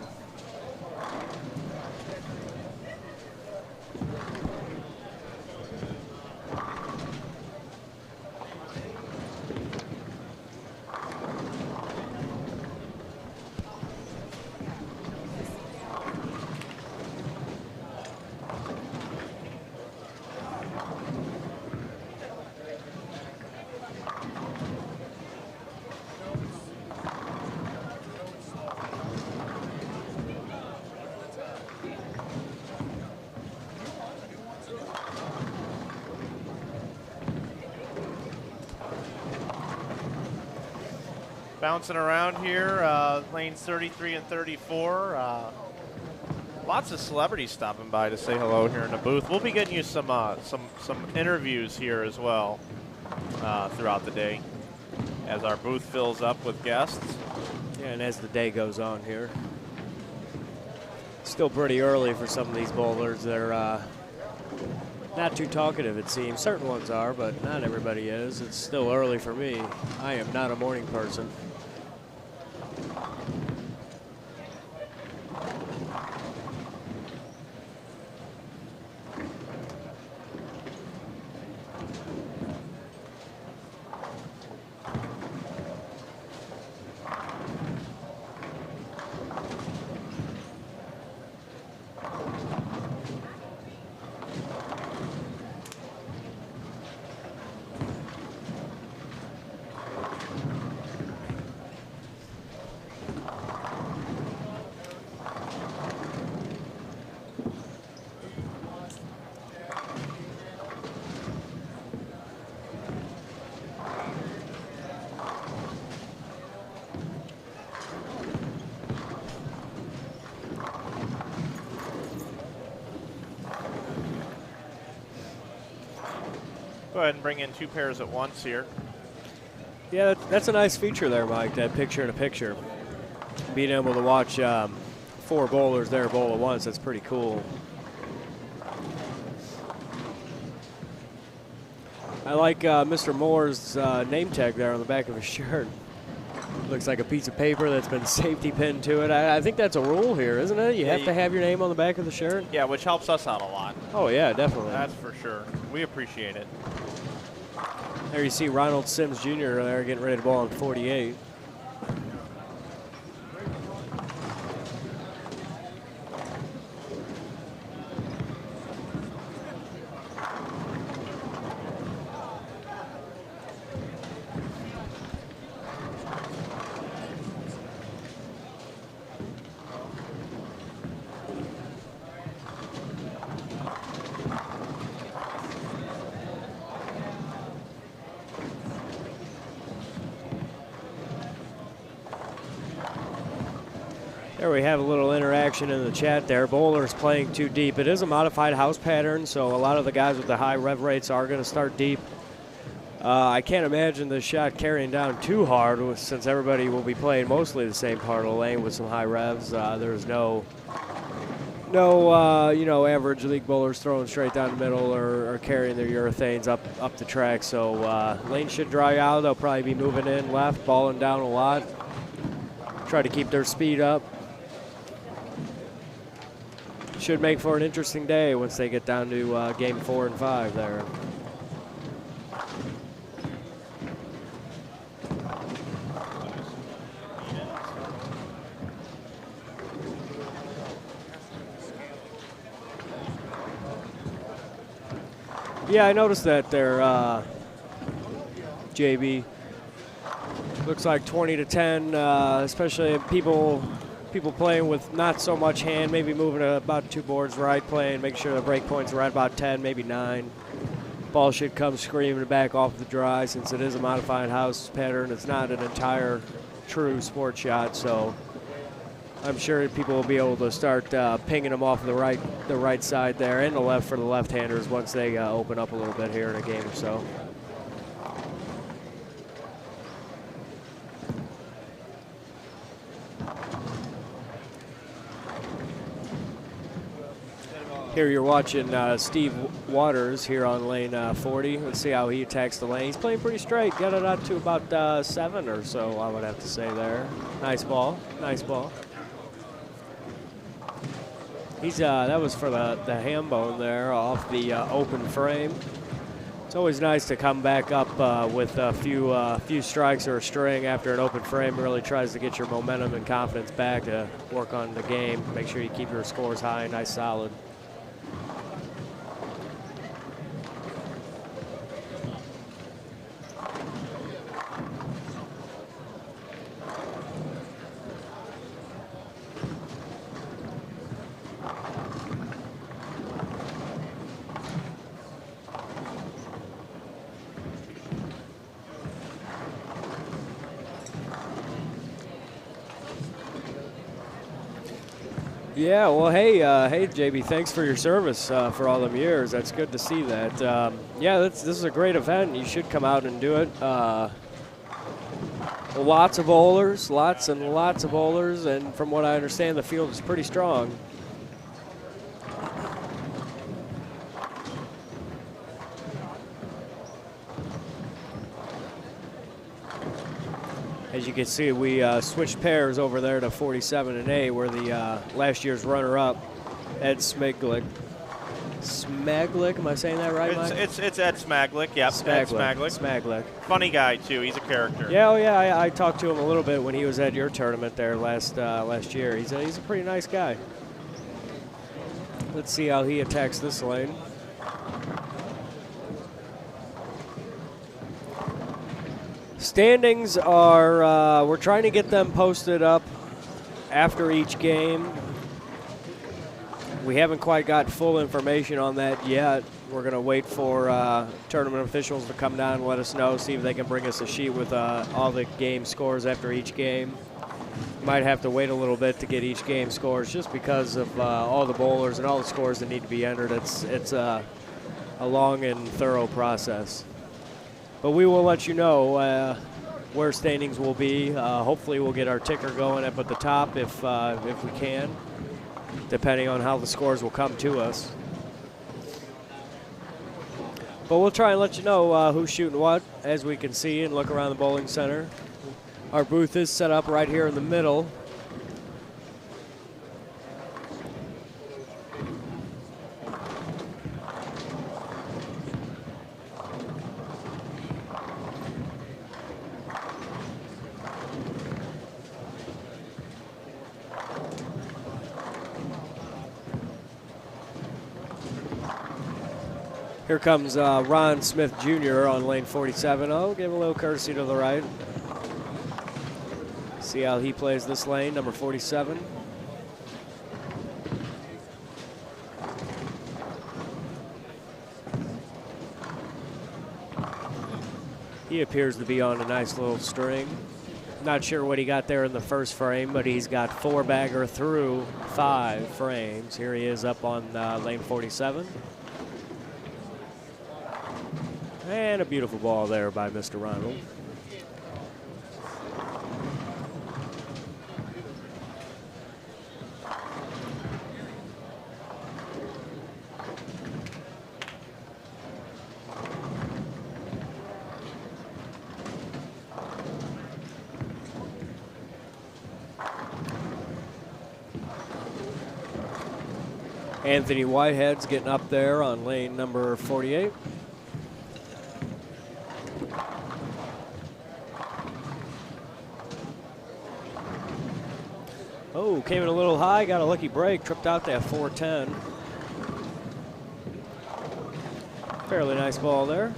Bouncing around here, lanes 33 and 34. Lots of celebrities stopping by to say hello here in the booth. We'll be getting you some interviews here as well throughout the day as our booth fills up with guests. Yeah, and as the day goes on here. Still pretty early for some of these bowlers. They're not too talkative, it seems. Certain ones are, but not everybody is. It's still early for me. I am not a morning person. Go ahead and bring in 2 pairs at once here. Yeah, that's a nice feature there, Mike, that picture-in-a-picture. Being able to watch 4 bowlers there bowl at once. That's pretty cool. I like Mr. Moore's name tag there on the back of his shirt. Looks like a piece of paper that's been safety pinned to it. I think that's a rule here, isn't it? You have to have your name on the back of the shirt? Yeah, which helps us out a lot. Oh, yeah, definitely. That's for sure. We appreciate it. There you see Ronald Sims Jr. there getting ready to bowl on 48. There we have a little interaction in the chat there. Bowlers playing too deep. It is a modified house pattern, so a lot of the guys with the high rev rates are going to start deep. I can't imagine the shot carrying down too hard since everybody will be playing mostly the same part of the lane with some high revs. There's no average league bowlers throwing straight down the middle or carrying their urethanes up the track. So lane should dry out. They'll probably be moving in left, balling down a lot. Try to keep their speed up. Should make for an interesting day once they get down to game 4 and 5 there. Yeah, I noticed that there, JB. Looks like 20 to 10, especially people playing with not so much hand, maybe moving about 2 boards right, playing, make sure the break points are right about 10, maybe 9. Ball should come screaming back off the dry since it is a modified house pattern. It's not an entire true sport shot, so I'm sure people will be able to start pinging them off the right side there and the left for the left-handers once they open up a little bit here in a game or so. Here you're watching Steve Waters here on lane 40. Let's see how he attacks the lane. He's playing pretty straight. Got it out to about 7 or so, I would have to say there. Nice ball. Nice ball. He's that was for the ham bone there off the open frame. It's always nice to come back up with a few strikes or a string after an open frame. It really tries to get your momentum and confidence back to work on the game. Make sure you keep your scores high, nice solid. Yeah, well, hey, JB, thanks for your service for all them years. That's good to see that. Yeah, this is a great event. You should come out and do it. Lots of bowlers, lots and lots of bowlers, and from what I understand, the field is pretty strong. As you can see, we switched pairs over there to 47 and 8, where the last year's runner-up, Ed Smaglick. Smaglick, am I saying that right, Mike? It's Ed Smaglick, yep. Ed Smaglick. Smaglick. Funny guy, too. He's a character. Yeah, oh yeah, I talked to him a little bit when he was at your tournament there last year. He's a pretty nice guy. Let's see how he attacks this lane. Standings are, we're trying to get them posted up after each game. We haven't quite got full information on that yet. We're going to wait for tournament officials to come down and let us know, see if they can bring us a sheet with all the game scores after each game. Might have to wait a little bit to get each game scores just because of all the bowlers and all the scores that need to be entered. It's a long and thorough process. But we will let you know where standings will be. Hopefully we'll get our ticker going up at the top if we can, depending on how the scores will come to us. But we'll try and let you know who's shooting what as we can see and look around the bowling center. Our booth is set up right here in the middle. Here comes Ron Smith Jr. on lane 47. Oh, give him a little courtesy to the right. See how he plays this lane, number 47. He appears to be on a nice little string. Not sure what he got there in the first frame, but he's got 4-bagger through 5 frames. Here he is up on lane 47. And a beautiful ball there by Mr. Ronald. Anthony Whitehead's getting up there on lane number 48. Oh, came in a little high, got a lucky break, tripped out that 410. Fairly nice ball there.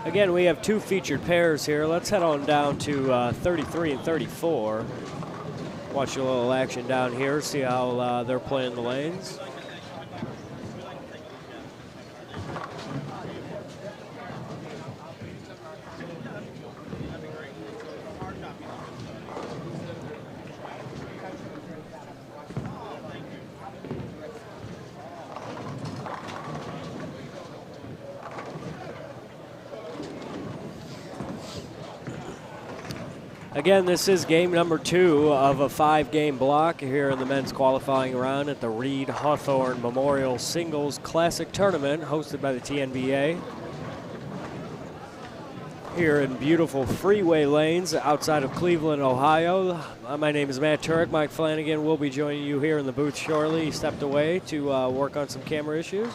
Again, we have 2 featured pairs here. Let's head on down to 33 and 34. Watch a little action down here, see how they're playing the lanes. Again, this is game number 2 of a 5-game block here in the men's qualifying round at the Reed-Hawthorne Memorial Singles Classic Tournament hosted by the TNBA. Here in beautiful Freeway Lanes outside of Cleveland, Ohio. My name is Matt Turek. Mike Flanagan will be joining you here in the booth shortly. He stepped away to work on some camera issues.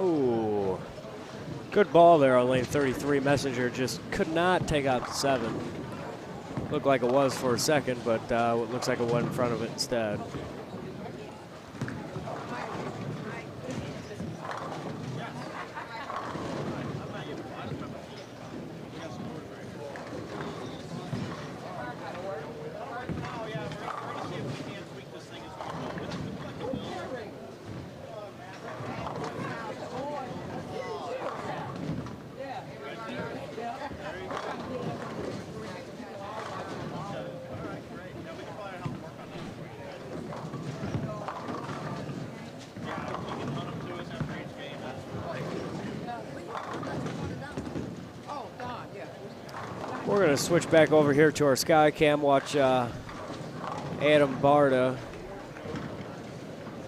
Oh, good ball there on lane 33. Messenger just could not take out the 7. Looked like it was for a second, but it looks like it went in front of it instead. We're going to switch back over here to our sky cam. Watch Adam Barta,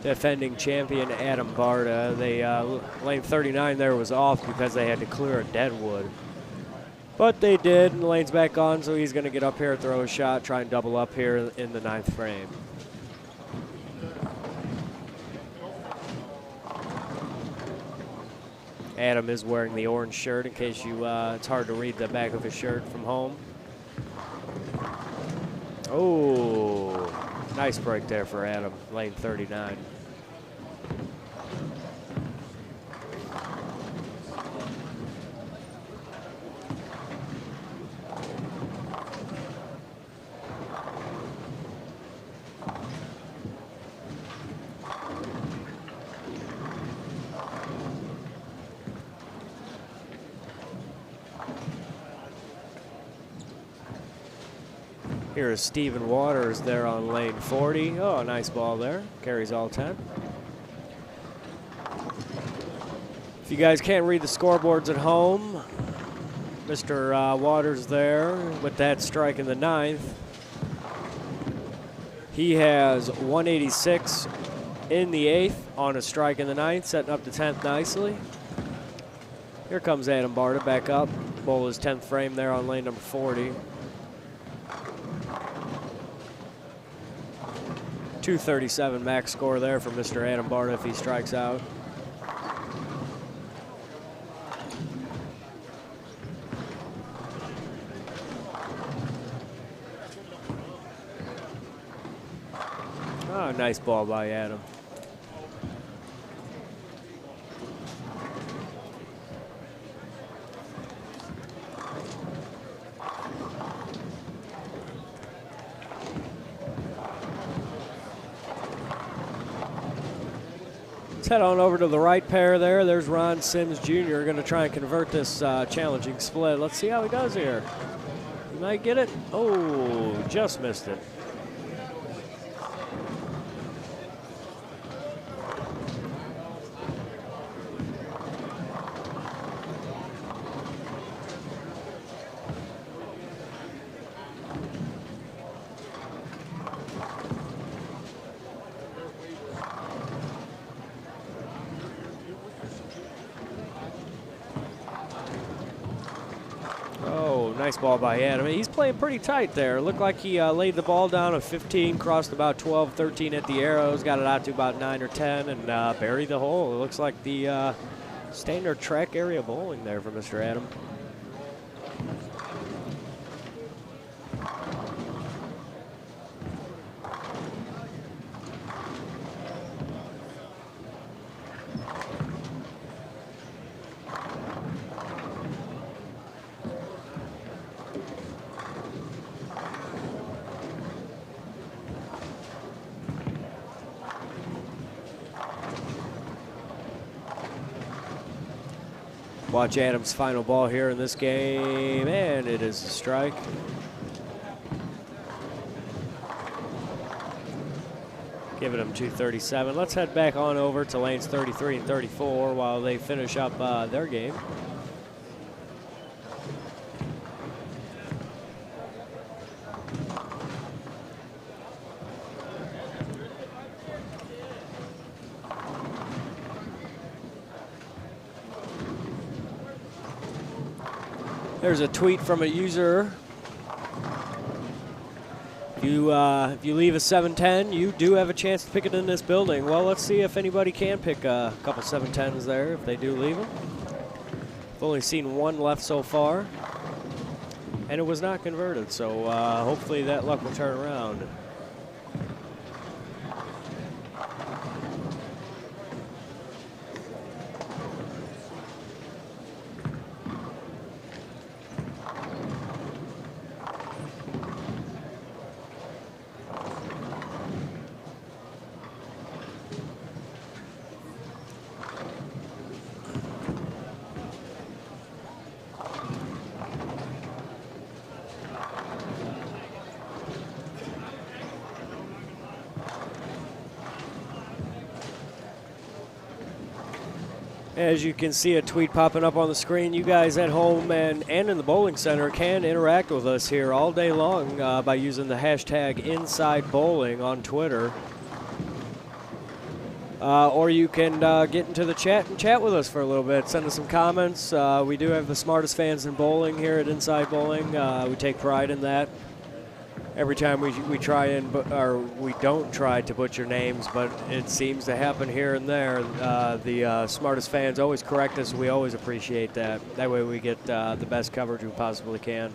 defending champion Adam Barta. They lane 39 there was off because they had to clear a dead wood. But they did, and the lane's back on, so he's going to get up here, throw a shot, try and double up here in the 9th frame. Adam is wearing the orange shirt in case you, it's hard to read the back of his shirt from home. Oh, nice break there for Adam, lane 39. Here is Stephen Waters there on lane 40. Oh, nice ball there. Carries all 10. If you guys can't read the scoreboards at home, Mr. Waters there with that strike in the 9th. He has 186 in the 8th on a strike in the 9th, setting up the 10th nicely. Here comes Adam Barta back up. Bowl his 10th frame there on lane number 40. 237 max score there for Mr. Adam Barta if he strikes out. Oh, nice ball by Adam. Head on over to the right pair there. There's Ron Sims Jr. going to try and convert this challenging split. Let's see how he does here. He might get it. Oh, just missed it. Nice ball by Adam. He's playing pretty tight there. Looked like he laid the ball down at 15, crossed about 12, 13 at the arrows, got it out to about 9 or 10, and buried the hole. It looks like the standard track area bowling there for Mr. Adam. Watch Adams' final ball here in this game, and it is a strike. Giving him 237. Let's head back on over to lanes 33 and 34 while they finish up their game. There's a tweet from a user. If you leave a 710, you do have a chance to pick it in this building. Well, let's see if anybody can pick a couple 710s there if they do leave them. I've only seen one left so far, and it was not converted, so hopefully that luck will turn around. As you can see a tweet popping up on the screen, you guys at home and in the bowling center can interact with us here all day long by using the hashtag InsideBowling on Twitter. Or you can get into the chat and chat with us for a little bit. Send us some comments. We do have the smartest fans in bowling here at Inside Bowling. We take pride in that. every time we try and or we don't try to butcher names, but it seems to happen here and there. The smartest fans always correct us. We always appreciate that. That way we get the best coverage we possibly can.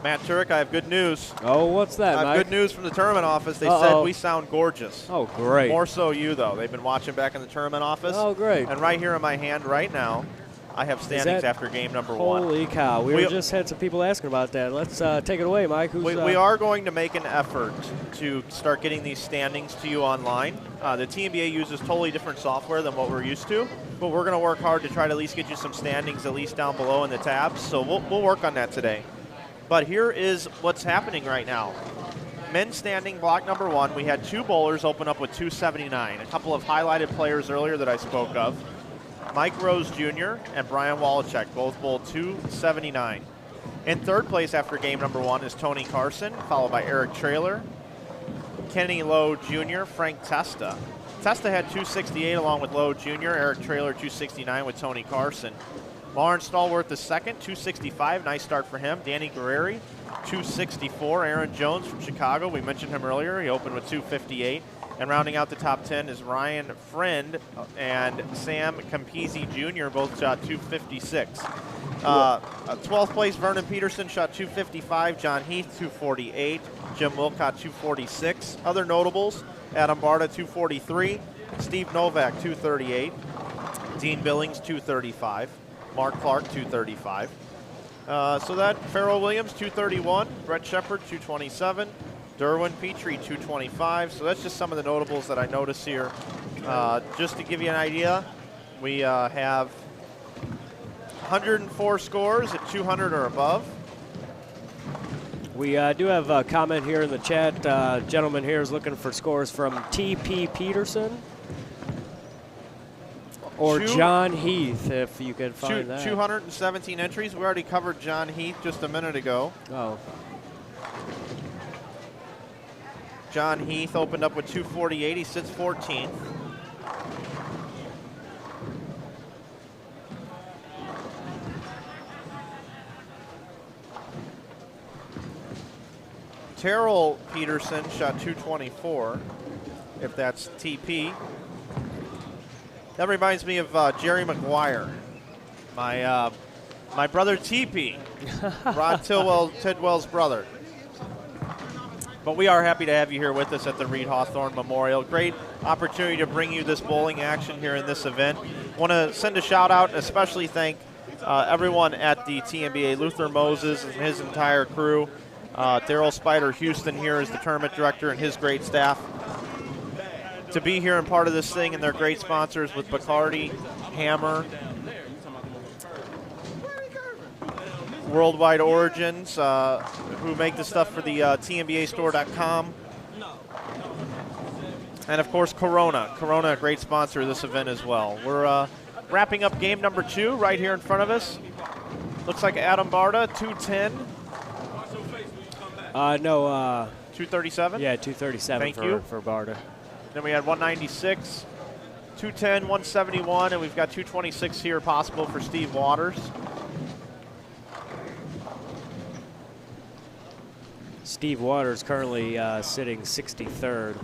Matt Turek, I have good news. Oh, what's that, I have Mike? good news from the tournament office. They said we sound gorgeous. Oh, great. More so you, though. They've been watching back in the tournament office. Oh, great. And right here in my hand right now, I have standings after game number 1. Holy cow. We just had some people asking about that. Let's take it away, Mike. We are going to make an effort to start getting these standings to you online. The TNBA uses totally different software than what we're used to, but we're going to work hard to try to at least get you some standings at least down below in the tabs. So we'll work on that today. But here is what's happening right now. Men's standing block number 1, we had 2 bowlers open up with 279. A couple of highlighted players earlier that I spoke of. Mike Rose Jr. and Brian Wallachek both bowled 279. In third place after game number 1 is Tony Carson, followed by Eric Traylor, Kenny Lowe Jr., Frank Testa. Testa had 268 along with Lowe Jr., Eric Traylor 269 with Tony Carson. Lawrence Stallworth the second, 265, nice start for him. Danny Guerreri, 264. Aaron Jones from Chicago, we mentioned him earlier, he opened with 258. And rounding out the top 10 is Ryan Friend and Sam Campisi Jr., both shot 256. 12th place, Vernon Peterson shot 255, John Heath 248, Jim Wilcott 246. Other notables, Adam Barta 243, Steve Novak 238, Dean Billings 235. Mark Clark, 235. So that, Farrell Williams, 231. Brett Shepard, 227. Derwin Petrie, 225. So that's just some of the notables that I notice here. Just to give you an idea, we have 104 scores at 200 or above. We do have a comment here in the chat. Gentleman here is looking for scores from T.P. Peterson. Or John Heath, if you could find that. 217 entries. We already covered John Heath just a minute ago. Oh. John Heath opened up with 248. He sits 14th. Terrell Peterson shot 224, if that's TP. That reminds me of Jerry Maguire, my brother TP, Rod Tidwell's brother. But we are happy to have you here with us at the Reed-Hawthorne Memorial. Great opportunity to bring you this bowling action here in this event. Want to send a shout out, especially thank everyone at the TNBA, Luther Moses and his entire crew. Daryl Spider Houston here is the tournament director and his great staff. To be here and part of this thing, and their great sponsors with Bacardi, Hammer, Worldwide Origins, who make the stuff for the TNBAstore.com, and of course Corona. Corona, a great sponsor of this event as well. We're wrapping up game number 2 right here in front of us. Looks like Adam Barta, 210. No. 237? Yeah, 237 for Barta. Then we had 196, 210, 171, and we've got 226 here possible for Steve Waters. Steve Waters currently sitting 63rd.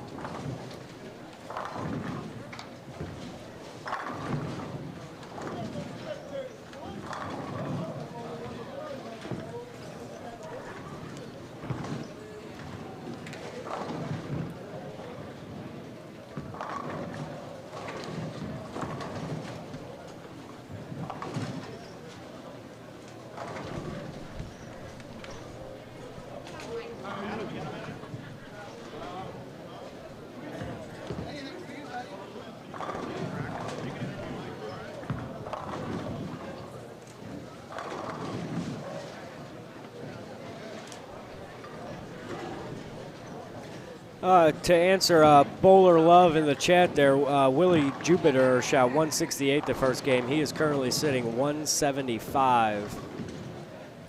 To answer Bowler Love in the chat there, Willie Jupiter shot 168 the first game. He is currently sitting 175.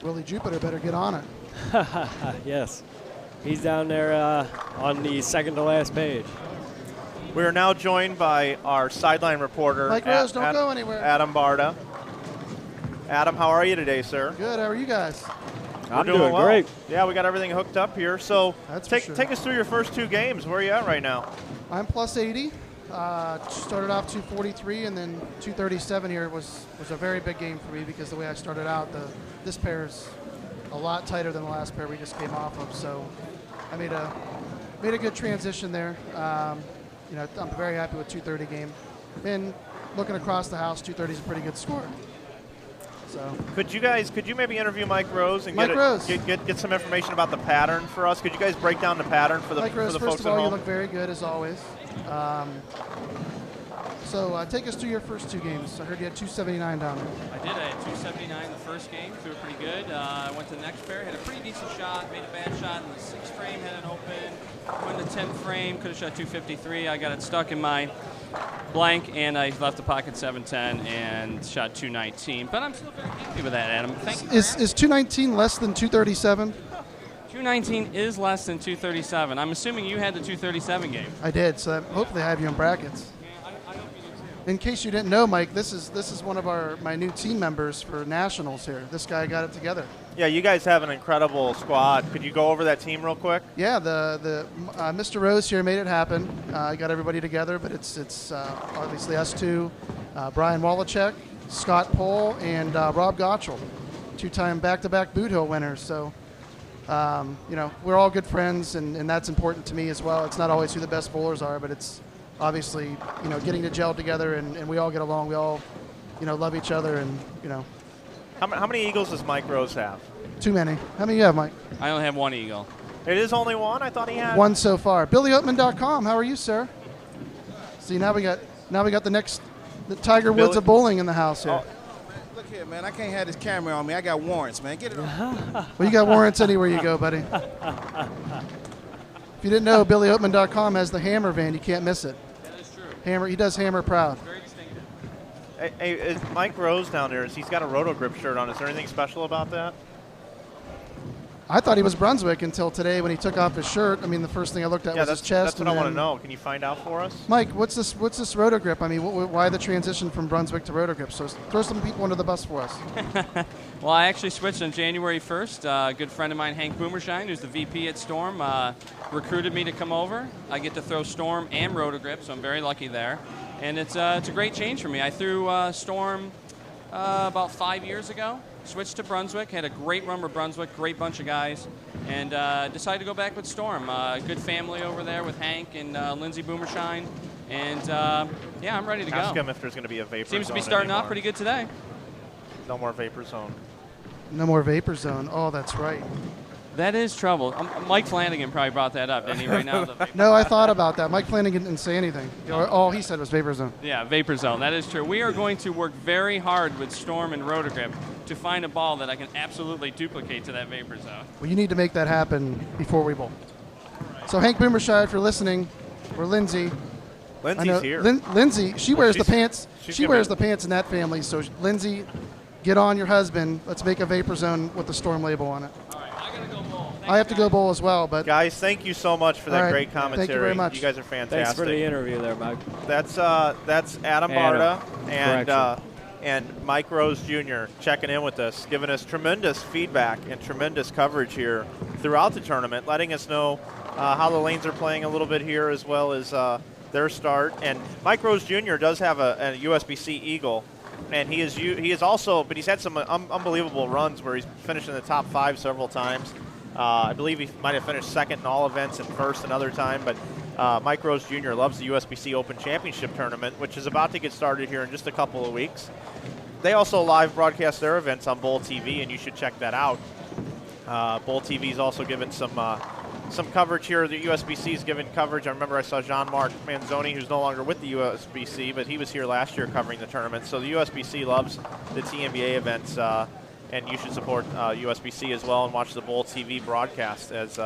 Willie Jupiter better get on it. Yes. He's down there on the second to last page. We are now joined by our sideline reporter, Mike Rose, don't go anywhere. Adam Barta. Adam, how are you today, sir? Good. How are you guys? I'm doing well. great. Yeah, we got everything hooked up here. So take us through your first two games. Where are you at right now? I'm plus 80. Started off 243, and then 237 here was a very big game for me because the way I started out, this pair is a lot tighter than the last pair we just came off of. So I made a good transition there. I'm very happy with 230 game. And looking across the house, 230 is a pretty good score. So could you maybe interview Mike Rose and get some information about the pattern for us? Could you guys break down the pattern for the Mike Rose, for the folks first of all, at home? you look very good as always. So take us through your first two games. I heard you had 279 down there. I did. I had 279 the first game. Threw it pretty good. I went to the next pair. Had a pretty decent shot. Made a bad shot in the 6th frame. Had it open. Went to the 10th frame. Could have shot 253. I got it stuck in my blank, and I left the pocket 710 and shot 219. But I'm still very happy with that, Adam. Thank you. Is 219 less than 237? 219 is less than 237. I'm assuming you had the 237 game. I did. So hopefully I have you in brackets. Yeah, I hope you do too. In case you didn't know, Mike, this is one of my new team members for nationals here. This guy got it together. Yeah, you guys have an incredible squad. Could you go over that team real quick? Yeah, the Mr. Rose here made it happen. I got everybody together, but it's obviously us two, Brian Wallachek, Scott Pohl, and Rob Gottschall, 2-time back-to-back Boot Hill winners. So, we're all good friends, and that's important to me as well. It's not always who the best bowlers are, but it's obviously, getting to gel together, and we all get along. We all, love each other, and, How many eagles does Mike Rose have? Too many. How many you have, Mike? I only have one eagle. It is only one? I thought he had One so far. BillyOatman.com. How are you, sir? See, now we got the Tiger Woods of bowling in the house here. Oh, look here, man. I can't have this camera on me. I got warrants, man. Get it on. Well, you got warrants anywhere you go, buddy. If you didn't know, BillyOatman.com has the Hammer van. You can't miss it. That is true. Hammer. He does Hammer proud. Very distinctive. Hey, is Mike Rose down there? He's got a Roto Grip shirt on. Is there anything special about that? I thought he was Brunswick until today when he took off his shirt. I mean, the first thing I looked at was his chest. That's what I want to know. Can you find out for us? Mike, what's this Roto Grip? I mean, why the transition from Brunswick to Roto Grip? So throw some people under the bus for us. Well, I actually switched on January 1st. A good friend of mine, Hank Boomershine, who's the VP at Storm, recruited me to come over. I get to throw Storm and Roto Grip, so I'm very lucky there. And it's a great change for me. I threw Storm about 5 years ago. Switched to Brunswick, had a great run with Brunswick, great bunch of guys, and decided to go back with Storm. Good family over there with Hank and Lindsey Boomershine, and yeah, I'm ready to Ask go. him if there's going to be a vapor Seems zone to be starting anymore. off pretty good today. No more vapor zone. No more vapor zone. Oh, that's right. That is trouble. Mike Flanagan probably brought that up, didn't he, right now? No, I thought about that. Mike Flanagan didn't say anything. All he said was vapor zone. Yeah, vapor zone. That is true. We are going to work very hard with Storm and Roto Grip to find a ball that I can absolutely duplicate to that vapor zone. Well, you need to make that happen before we bowl. So Hank Boomershire, if you're listening, or Lindsay. Lindsay's here. Lindsay, she wears the she's- pants. she's She gonna wears be- the pants in that family. So Lindsay, get on your husband. Let's make a vapor zone with the Storm label on it. All right, I got to go bowl. I have to go bowl as well, but Guys, thank you so much for that All right. great commentary. Thank you very much. You guys are fantastic. Thanks for the interview there, Mike. That's Adam Barta and Correction. and Mike Rose Jr. checking in with us, giving us tremendous feedback and tremendous coverage here throughout the tournament, letting us know how the lanes are playing a little bit here as well as their start. And Mike Rose Jr. does have a USBC Eagle, and he is also, but he's had some unbelievable runs where he's finished in the top 5 several times. I believe he might have finished second in all events and first another time, but Mike Rose Jr. loves the USBC Open Championship Tournament, which is about to get started here in just a couple of weeks. They also live broadcast their events on Bowl TV, and you should check that out. Bowl TV is also given some coverage here. The USBC is giving coverage. I remember I saw Jean-Marc Manzoni, who's no longer with the USBC, but he was here last year covering the tournament. So the USBC loves the TNBA events, and you should support USBC as well and watch the Bowl TV broadcast as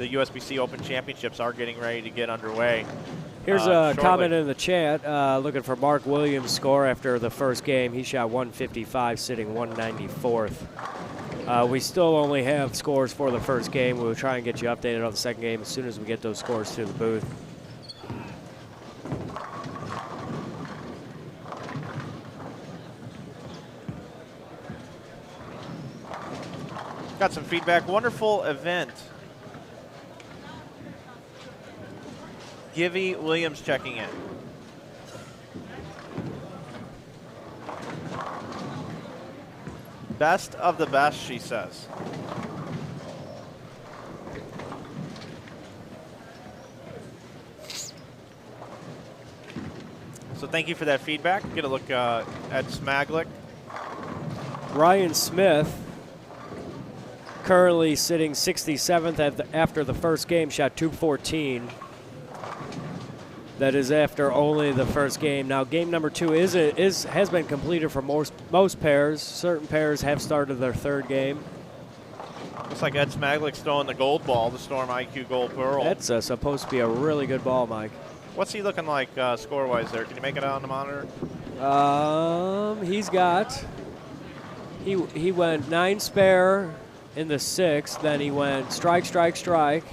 the USBC Open Championships are getting ready to get underway. Here's a shortly. comment in the chat looking for Mark Williams' score after the first game. He shot 155, sitting 194th. We still only have scores for the first game. We'll try and get you updated on the second game as soon as we get those scores to the booth. Got some feedback. Wonderful event. Givy Williams checking in. Best of the best, she says. So thank you for that feedback. Get a look at Smaglick. Ryan Smith, currently sitting 67th after the first game, shot 214. That is after only the first game. Now, game number 2 has been completed for most pairs. Certain pairs have started their third game. Looks like Ed Smaglick's throwing the gold ball, the Storm IQ Gold Pearl. That's supposed to be a really good ball, Mike. What's he looking like score-wise there? Can you make it out on the monitor? He went 9 spare in the 6th. Then he went strike, strike, strike.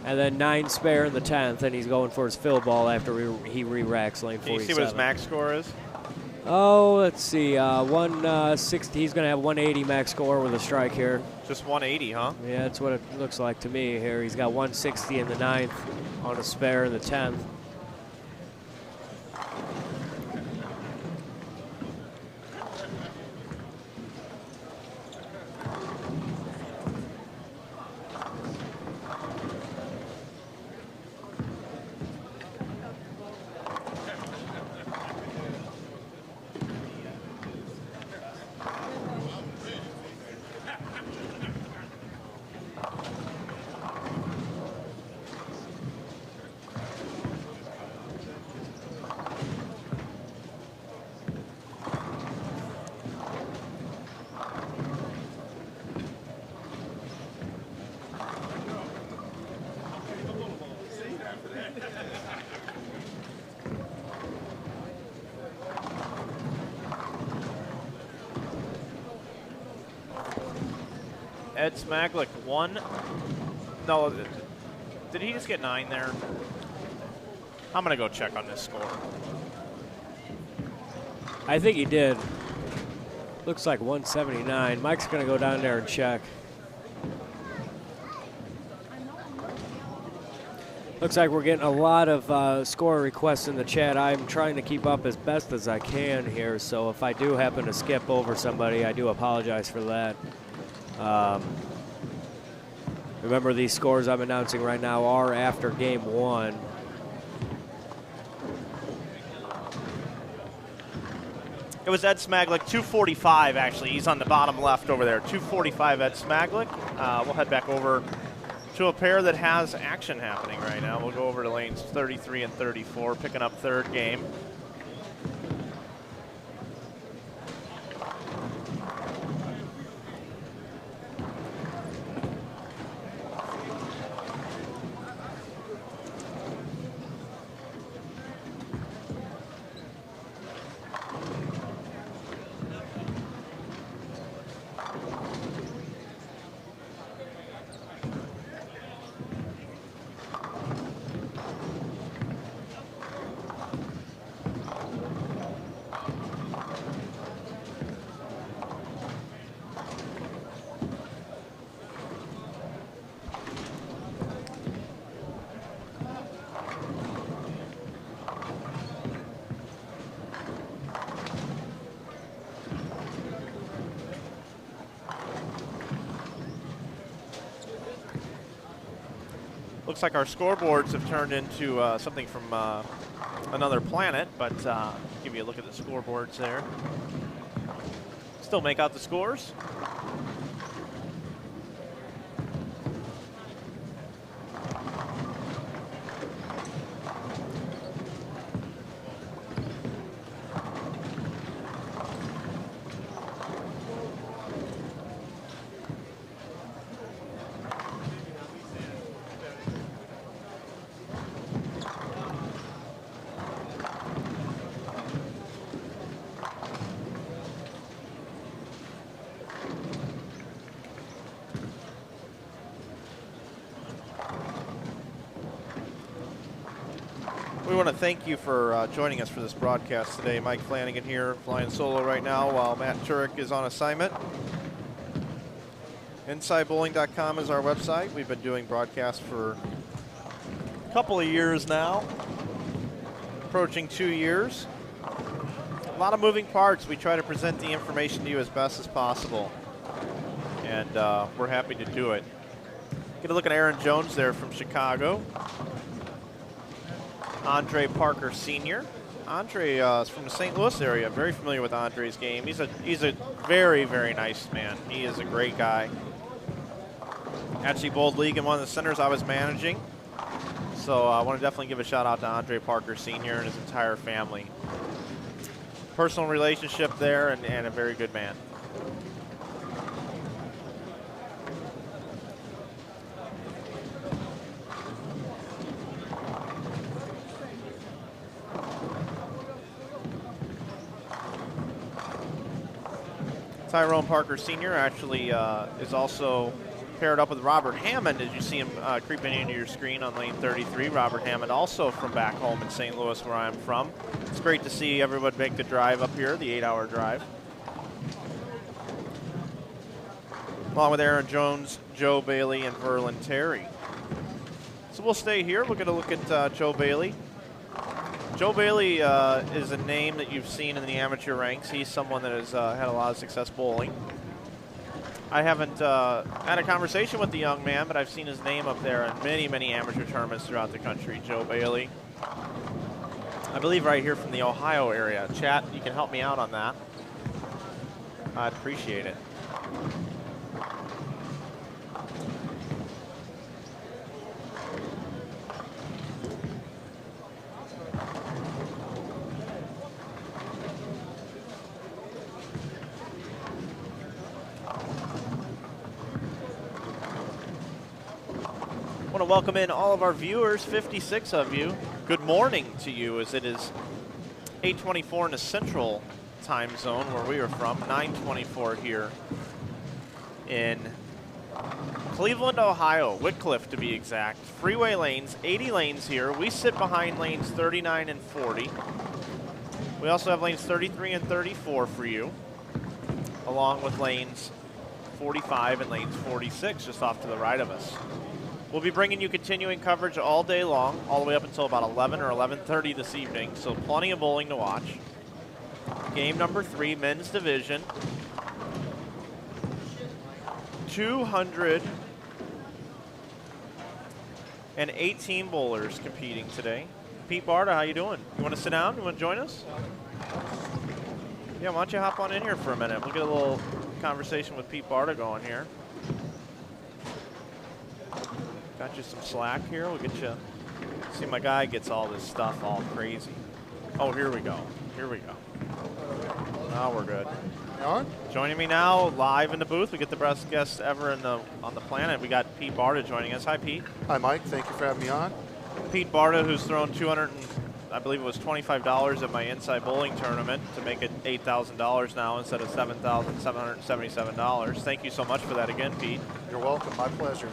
And then 9 spare in the 10th, and he's going for his fill ball after he re-racks lane 47. Can you see what his max score is? Oh, let's see. 160. He's going to have 180 max score with a strike here. Just 180, huh? Yeah, that's what it looks like to me here. He's got 160 in the 9th on a spare in the 10th. Ed Smaglick, 1. No, did he just get 9 there? I'm going to go check on this score. I think he did. Looks like 179. Mike's going to go down there and check. Looks like we're getting a lot of score requests in the chat. I'm trying to keep up as best as I can here, so if I do happen to skip over somebody, I do apologize for that. Remember, these scores I'm announcing right now are after game 1. It was Ed Smaglick, 245 actually. He's on the bottom left over there. 245 Ed Smaglick. We'll head back over to a pair that has action happening right now. We'll go over to lanes 33 and 34, picking up third game. Looks like our scoreboards have turned into something from another planet, but give you a look at the scoreboards there. Still make out the scores. We want to thank you for joining us for this broadcast today. Mike Flanagan here, flying solo right now while Matt Turek is on assignment. InsideBowling.com is our website. We've been doing broadcasts for a couple of years now, approaching 2 years. A lot of moving parts. We try to present the information to you as best as possible, and we're happy to do it. Get a look at Aaron Jones there from Chicago. Andre Parker Sr. Andre is from the St. Louis area. Very familiar with Andre's game. He's a very, very nice man. He is a great guy. Actually bowled league in one of the centers I was managing. So I want to definitely give a shout out to Andre Parker Sr. and his entire family. Personal relationship there and a very good man. Tyrone Parker Sr. actually is also paired up with Robert Hammond, as you see him creeping into your screen on lane 33. Robert Hammond, also from back home in St. Louis, where I'm from. It's great to see everyone make the drive up here, the 8-hour drive. Along with Aaron Jones, Joe Bailey, and Verlin Terry. So we'll stay here. We're going to look at Joe Bailey. Joe Bailey is a name that you've seen in the amateur ranks. He's someone that has had a lot of success bowling. I haven't had a conversation with the young man, but I've seen his name up there in many, many amateur tournaments throughout the country. Joe Bailey. I believe right here from the Ohio area. Chat, you can help me out on that. I'd appreciate it. I want to welcome in all of our viewers, 56 of you. Good morning to you, as it is 8:24 in the central time zone where we are from, 9:24 here in Cleveland, Ohio, Wickliffe to be exact. Freeway Lanes, 80 lanes here. We sit behind lanes 39 and 40. We also have lanes 33 and 34 for you, along with lanes 45 and lanes 46 just off to the right of us. We'll be bringing you continuing coverage all day long, all the way up until about 11 or 11:30 this evening, so plenty of bowling to watch. Game number 3, men's division. 218 bowlers competing today. Pete Barta, how you doing? You want to sit down? You want to join us? Yeah, why don't you hop on in here for a minute? We'll get a little conversation with Pete Barta going here. Got you some slack here. We'll get you. See, my guy gets all this stuff all crazy. Oh, here we go. Here we go. Now we're good. On? Joining me now, live in the booth, we get the best guest ever on the planet. We got Pete Barta joining us. Hi, Pete. Hi, Mike. Thank you for having me on. Pete Barta, who's thrown I believe it was $25 at my Inside Bowling tournament to make it $8,000 now instead of $7,777. Thank you so much for that again, Pete. You're welcome. My pleasure.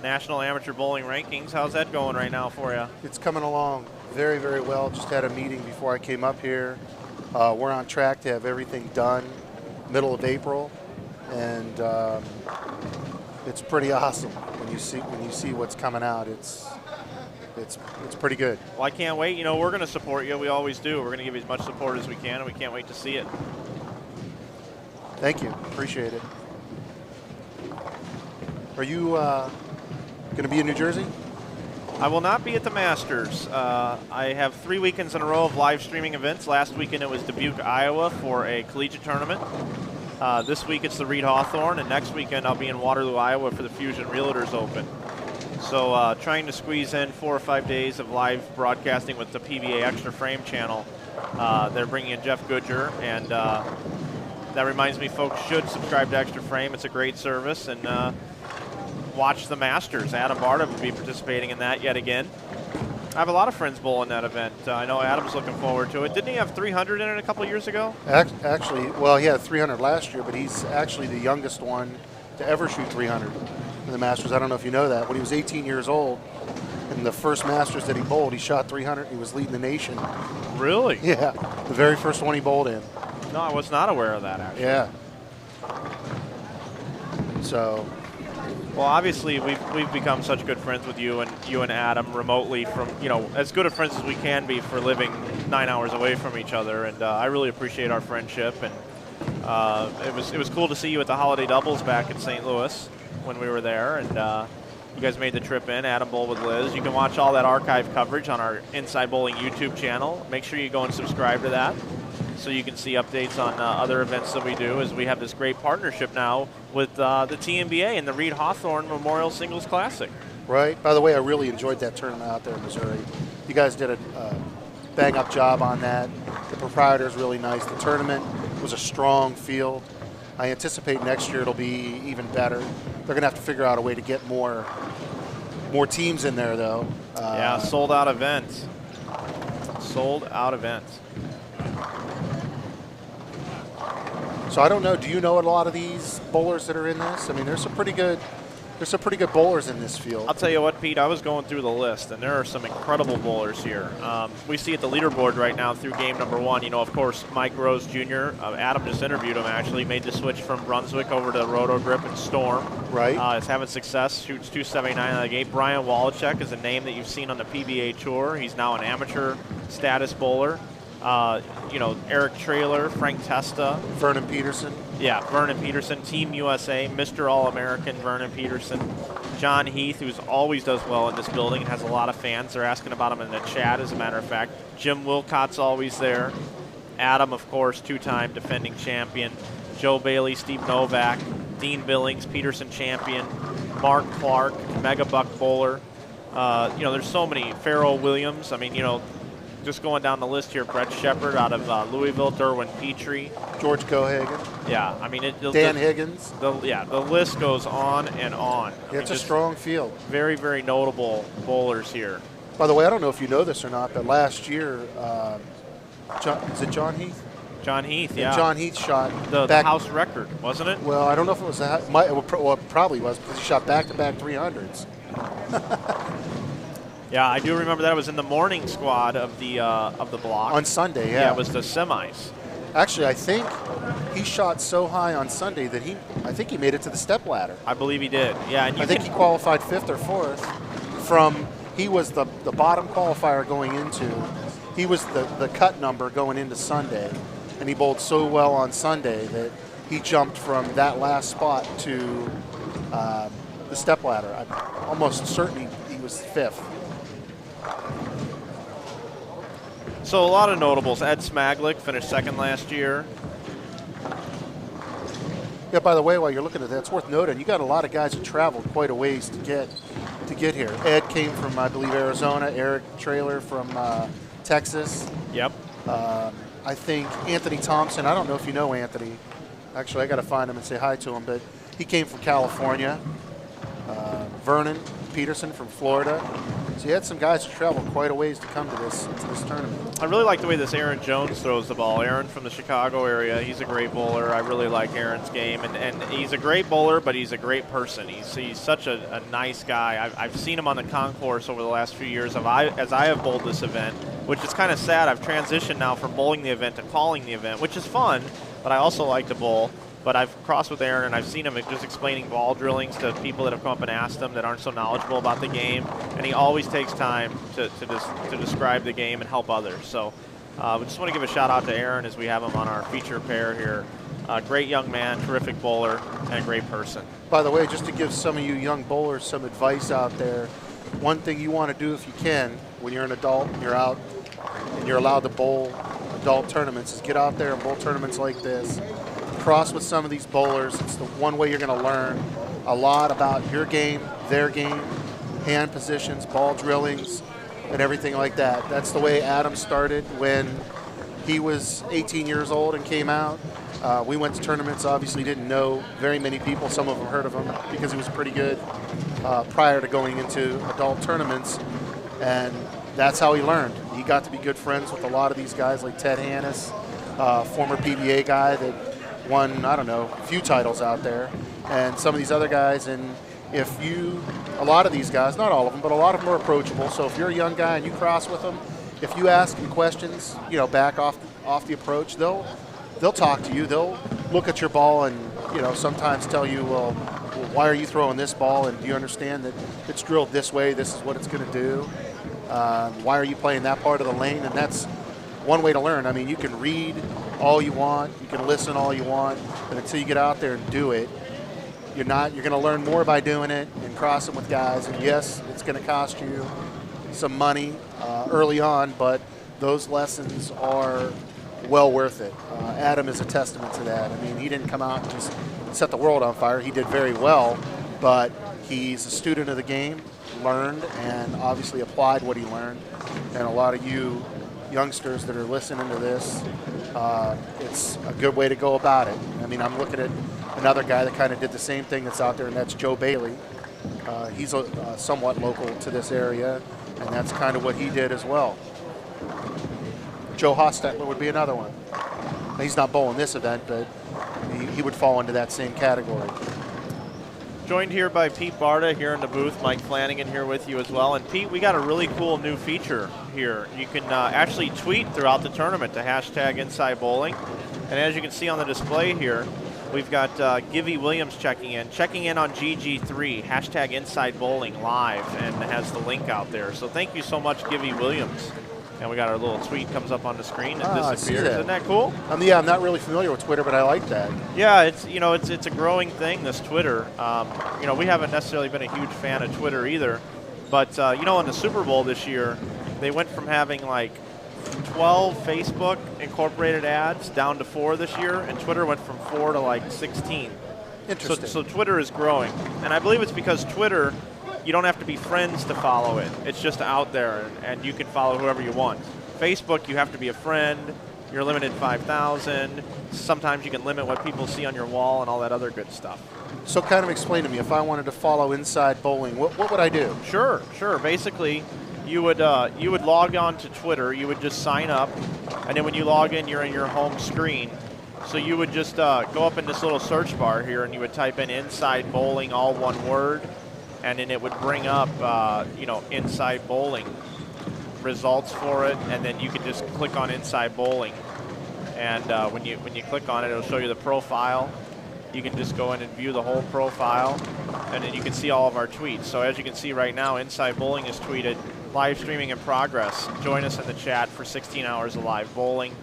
National Amateur Bowling Rankings. How's that going right now for you? It's coming along very, very well. Just had a meeting before I came up here. We're on track to have everything done middle of April, and it's pretty awesome when you see what's coming out. It's pretty good. Well, I can't wait. You know, we're going to support you. We always do. We're going to give you as much support as we can, and we can't wait to see it. Thank you. Appreciate it. Are you going to be in New Jersey? I will not be at the Masters. I have 3 weekends in a row of live streaming events. Last weekend it was Dubuque, Iowa for a collegiate tournament. This week it's the Reed-Hawthorne, and next weekend I'll be in Waterloo, Iowa for the Fusion Realtors Open. So trying to squeeze in 4 or 5 days of live broadcasting with the PBA Extra Frame channel. They're bringing in Jeff Goodger, and that reminds me, folks should subscribe to Extra Frame. It's a great service, and watch the Masters. Adam Barta will be participating in that yet again. I have a lot of friends bowling that event. I know Adam's looking forward to it. Didn't he have 300 in it a couple years ago? Actually, well, he had 300 last year, but he's actually the youngest one to ever shoot 300 in the Masters. I don't know if you know that. When he was 18 years old in And the first Masters that he bowled, he shot 300. He was leading the nation. Really? Yeah, the very first one he bowled in. No, I was not aware of that, actually. Yeah. So, Well, obviously, we've become such good friends with you and Adam remotely from, as good of friends as we can be for living 9 hours away from each other. And I really appreciate our friendship. And it was cool to see you at the holiday doubles back in St. Louis when we were there. And you guys made the trip in, Adam Bowl with Liz. You can watch all that archive coverage on our Inside Bowling YouTube channel. Make sure you go and subscribe to that so you can see updates on other events that we do, as we have this great partnership now with the TNBA and the Reed-Hawthorne Memorial Singles Classic. right. By the way, I really enjoyed that tournament out there in Missouri. You guys did a bang-up job on that. The proprietor is really nice. The tournament was a strong field. I anticipate next year it'll be even better. They're going to have to figure out a way to get more teams in there, though. Yeah, sold out events. Sold out events. So I don't know. Do you know a lot of these bowlers that are in this? I mean, there's some pretty good bowlers in this field. I'll tell you what, Pete, I was going through the list, and there are some incredible bowlers here. We see at the leaderboard right now through game number 1, of course, Mike Rose Jr., Adam just interviewed him, actually, made the switch from Brunswick over to Roto Grip and Storm. Right. Is having success, shoots 279 out of the gate. Brian Wallachek is a name that you've seen on the PBA Tour. He's now an amateur status bowler. Eric Trailer, Frank Testa. Vernon Peterson. Yeah, Vernon Peterson, Team USA, Mr. All-American Vernon Peterson. John Heath, who always does well in this building and has a lot of fans. They're asking about him in the chat, as a matter of fact. Jim Wilcott's always there. Adam, of course, 2-time defending champion. Joe Bailey, Steve Novak, Dean Billings, Peterson champion. Mark Clark, Mega Buck bowler. There's so many. Farrell Williams. I mean, just going down the list here, Brett Shepard out of Louisville, Derwin Petrie. George Cohagen. Yeah, I mean, Dan Higgins. The list goes on and on. It's a strong field. Very, very notable bowlers here. By the way, I don't know if you know this or not, but last year, is it John Heath? John Heath, yeah. John Heath shot the back, house record, wasn't it? Well, I don't know if it was it probably was, because he shot back-to-back 300s. Yeah, I do remember that. It was in the morning squad of the block. On Sunday, yeah. Yeah, it was the semis. Actually, I think he shot so high on Sunday that he made it to the step ladder. I believe he did. Yeah, and I think he qualified 5th or 4th he was the bottom qualifier going into, he was the cut number going into Sunday, and he bowled so well on Sunday that he jumped from that last spot to the step ladder. I'm almost certain he was 5th. So a lot of notables. Ed Smaglick finished 2nd last year. Yeah, by the way, while you're looking at that, it's worth noting, you got a lot of guys who traveled quite a ways to get here. Ed came from, I believe, Arizona. Eric Trailer from Texas. Yep. I think Anthony Thompson, I don't know if you know Anthony. Actually, I got to find him and say hi to him, but he came from California. Vernon Peterson from Florida. So you had some guys who traveled quite a ways to come to this tournament. I really like the way this Aaron Jones throws the ball. Aaron from the Chicago area, he's a great bowler. I really like Aaron's game, and he's a great bowler, but he's a great person. He's such a nice guy. I've seen him on the concourse over the last few years as I have bowled this event, which is kind of sad. I've transitioned now from bowling the event to calling the event, which is fun, but I also like to bowl. But I've crossed with Aaron, and I've seen him just explaining ball drillings to people that have come up and asked him that aren't so knowledgeable about the game. And he always takes time to describe the game and help others. So we just want to give a shout-out to Aaron as we have him on our feature pair here. Great young man, terrific bowler, and a great person. By the way, just to give some of you young bowlers some advice out there, one thing you want to do if you can when you're an adult and you're out and you're allowed to bowl adult tournaments is get out there and bowl tournaments like this. Cross with some of these bowlers. It's the one way you're going to learn a lot about your game, their game, hand positions, ball drillings, and everything like that. That's the way Adam started when he was 18 years old and came out. We went to tournaments, obviously didn't know very many people. Some of them heard of him because he was pretty good prior to going into adult tournaments, and that's how he learned. He got to be good friends with a lot of these guys like Ted Hannes, former PBA guy that won, I don't know, a few titles out there, and some of these other guys, and a lot of these guys, not all of them, but a lot of them are approachable. So if you're a young guy and you cross with them, if you ask them questions, back off the approach, they'll talk to you. They'll look at your ball and, sometimes tell you, well, why are you throwing this ball? And do you understand that it's drilled this way? This is what it's going to do. Why are you playing that part of the lane? And that's one way to learn. I mean, you can read all you want, you can listen all you want, but until you get out there and do it, you're going to learn more by doing it and crossing with guys. And yes, it's going to cost you some money early on, but those lessons are well worth it. Adam is a testament to that. I mean, he didn't come out and just set the world on fire. He did very well, but he's a student of the game, learned, and obviously applied what he learned. And a lot of you youngsters that are listening to this, it's a good way to go about it. I mean, I'm looking at another guy that kind of did the same thing that's out there, and that's Joe Bailey. He's somewhat local to this area, and that's kind of what he did as well. Joe Hostetler would be another one. He's not bowling this event, but he would fall into that same category. Joined here by Pete Barta here in the booth. Mike Flanagan here with you as well. And Pete, we got a really cool new feature here. You can actually tweet throughout the tournament to hashtag Inside Bowling. And as you can see on the display here, we've got Givy Williams checking in on GG3, hashtag Inside Bowling live, and has the link out there. So thank you so much, Givy Williams. And we got our little tweet comes up on the screen and disappears. Isn't that cool? Yeah, I'm not really familiar with Twitter, but I like that. Yeah, it's a growing thing, this Twitter. We haven't necessarily been a huge fan of Twitter either, but in the Super Bowl this year, they went from having like 12 Facebook incorporated ads down to 4 this year, and Twitter went from 4 to like 16. Interesting. So Twitter is growing, and I believe it's because Twitter, you don't have to be friends to follow it. It's just out there, and you can follow whoever you want. Facebook, you have to be a friend. You're limited 5,000. Sometimes you can limit what people see on your wall and all that other good stuff. So kind of explain to me, if I wanted to follow Inside Bowling, what would I do? Sure. Basically, you would log on to Twitter. You would just sign up, and then when you log in, you're in your home screen. So you would just go up in this little search bar here, and you would type in Inside Bowling, all one word, and then it would bring up, Inside Bowling results for it, and then you could just click on Inside Bowling, and when you click on it, it'll show you the profile. You can just go in and view the whole profile, and then you can see all of our tweets. So as you can see right now, Inside Bowling is tweeted, live streaming in progress. Join us in the chat for 16 hours of live bowling.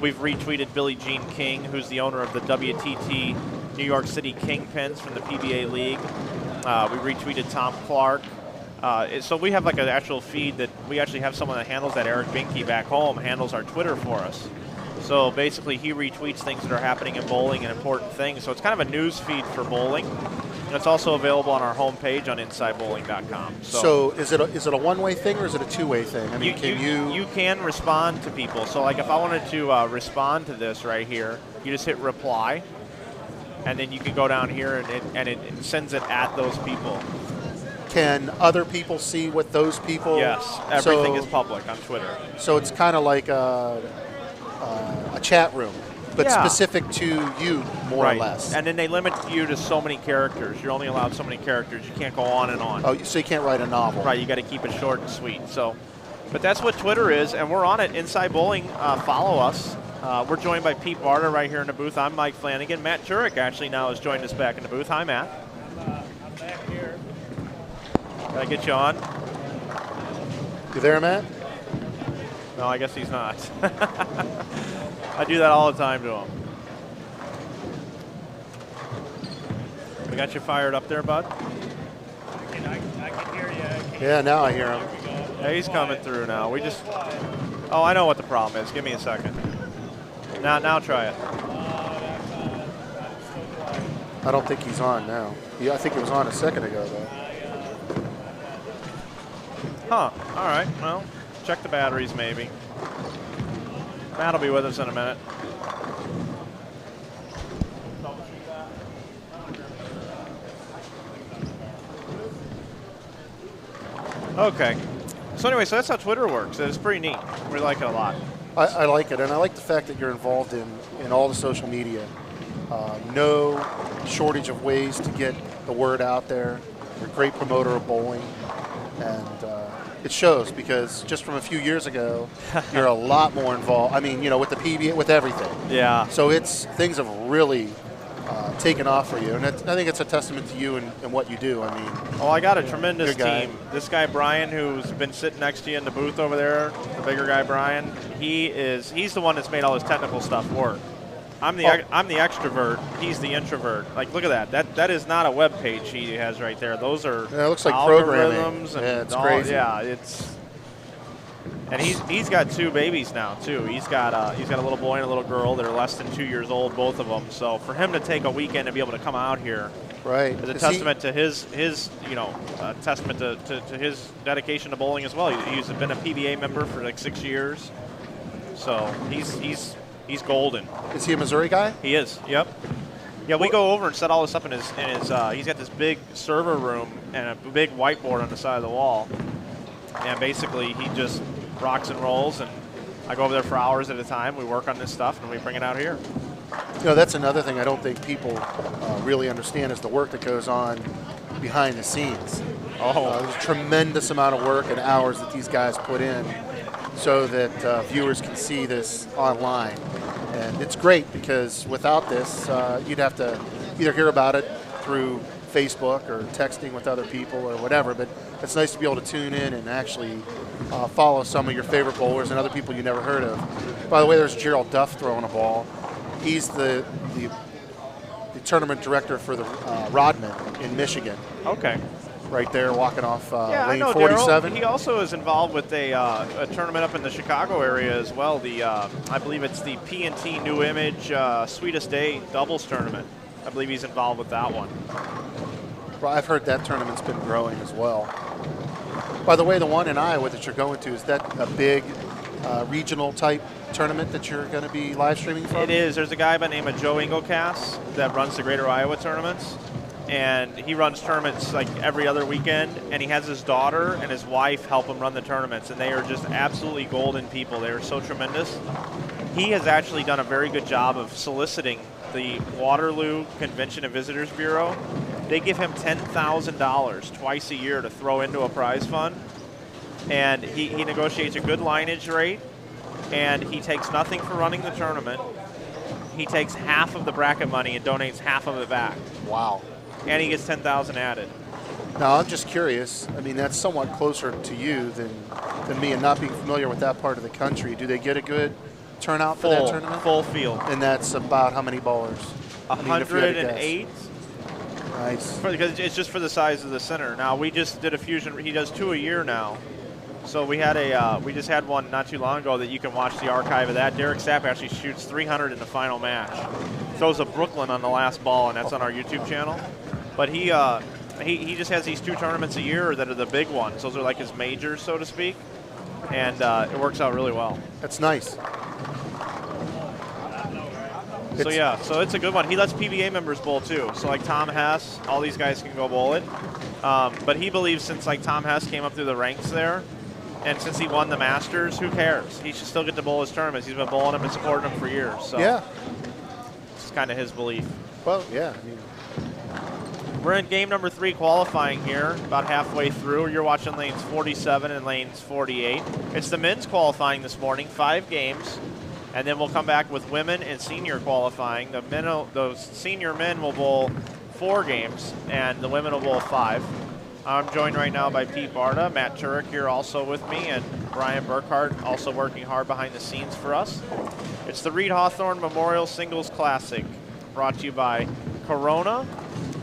We've retweeted Billie Jean King, who's the owner of the WTT New York City Kingpins from the PBA League. We retweeted Tom Clark. So we have like an actual feed that we actually have someone that handles that. Eric Binky back home handles our Twitter for us. So basically he retweets things that are happening in bowling and important things. So it's kind of a news feed for bowling. And it's also available on our homepage on InsideBowling.com. So is it a one-way thing or is it a two-way thing? I mean, you can respond to people. So like if I wanted to respond to this right here, you just hit reply. And then you can go down here and it sends it at those people. Can other people see what those people? Yes, everything is public on Twitter. So it's kind of like a chat room, but specific to you more or less. And then they limit you to so many characters. You're only allowed so many characters. You can't go on and on. Oh, so you can't write a novel. Right, you got to keep it short and sweet. So, but that's what Twitter is, and we're on it. Inside Bowling, follow us. We're joined by Pete Barta right here in the booth. I'm Mike Flanagan. Matt Turek actually now has joined us back in the booth. Hi, Matt. I'm back here. Can I get you on? You there, Matt? No, I guess he's not. I do that all the time to him. We got you fired up there, bud? I can hear you. Yeah, now I hear him. Yeah, he's coming through now. Oh, I know what the problem is. Give me a second. Now try it. I don't think he's on now. Yeah, I think he was on a second ago, though. Huh. All right. Well, check the batteries maybe. Matt will be with us in a minute. Okay. So anyway, so that's how Twitter works. It's pretty neat. We like it a lot. I like it, and I like the fact that you're involved in all the social media. No shortage of ways to get the word out there. You're a great promoter of bowling, and it shows because just from a few years ago, you're a lot more involved. I mean, with the PBA, with everything. Yeah. So things have really taken off for you, and I think it's a testament to you and what you do. I mean, well, I got a tremendous good guy. team. This guy Brian, who's been sitting next to you in the booth over there, the bigger guy Brian, he's the one that's made all this technical stuff work. I'm the extrovert. He's the introvert. Like, look at that. That is not a web page he has right there. Those are it looks like algorithms programming. and It's crazy. Yeah, it's. And he's got 2 babies now too. He's got a little boy and a little girl. They're less than 2 years old, both of them. So for him to take a weekend and be able to come out here, right, is a testament to his testament to his dedication to bowling as well. He's been a PBA member for like 6 years. So he's golden. Is he a Missouri guy? He is. Yep. Yeah, we go over and set all this up in his. He's got this big server room and a big whiteboard on the side of the wall, and basically he just rocks and rolls, and I go over there for hours at a time. We work on this stuff, and we bring it out here. That's another thing I don't think people really understand is the work that goes on behind the scenes. There's a tremendous amount of work and hours that these guys put in so that viewers can see this online. And it's great because without this, you'd have to either hear about it through Facebook or texting with other people or whatever, but it's nice to be able to tune in and actually follow some of your favorite bowlers and other people you never heard of. By the way, there's Gerald Duff throwing a ball. He's the tournament director for the Rodman in Michigan. Okay. Right there, walking off yeah, lane I know 47. Darryl. He also is involved with a tournament up in the Chicago area as well. I believe it's the P&T New Image Sweetest Day doubles tournament. I believe he's involved with that one. Well, I've heard that tournament's been growing as well. By the way, the one in Iowa that you're going to, is that a big regional type tournament that you're going to be live streaming from? It is. There's a guy by the name of Joe Engelcass that runs the Greater Iowa tournaments, and he runs tournaments like every other weekend, and he has his daughter and his wife help him run the tournaments, and they are just absolutely golden people. They are so tremendous. He has actually done a very good job of soliciting the Waterloo Convention and Visitors Bureau. They give him $10,000 twice a year to throw into a prize fund, and he negotiates a good lineage rate, and he takes nothing for running the tournament. He takes half of the bracket money and donates half of it back. Wow. And he gets $10,000 added. Now, I'm just curious. I mean, that's somewhat closer to you than me, and not being familiar with that part of the country. Do they get a good turnout for that tournament? Full field. And that's about how many bowlers? 108. Nice. Because it's just for the size of the center. Now, we just did a fusion. He does 2 a year now. So we just had one not too long ago that you can watch the archive of that. Derek Sapp actually shoots 300 in the final match. Throws a Brooklyn on the last ball, and that's on our YouTube channel. But he just has these 2 tournaments a year that are the big ones. Those are like his majors, so to speak. And it works out really well. That's nice. So it's a good one. He lets PBA members bowl too. So like Tom Hess, all these guys can go bowl it. But he believes since like Tom Hess came up through the ranks there, and since he won the Masters, who cares? He should still get to bowl his tournaments. He's been bowling them and supporting them for years. So yeah, it's kind of his belief. Well, yeah. I mean, we're in game number 3 qualifying here, about halfway through. You're watching lanes 47 and lanes 48. It's the men's qualifying this morning, 5 games. And then we'll come back with women and senior qualifying. Those senior men will bowl 4 games, and the women will bowl 5. I'm joined right now by Pete Barta, Matt Turek here also with me, and Brian Burkhart also working hard behind the scenes for us. It's the Reed-Hawthorne Memorial Singles Classic, brought to you by Corona,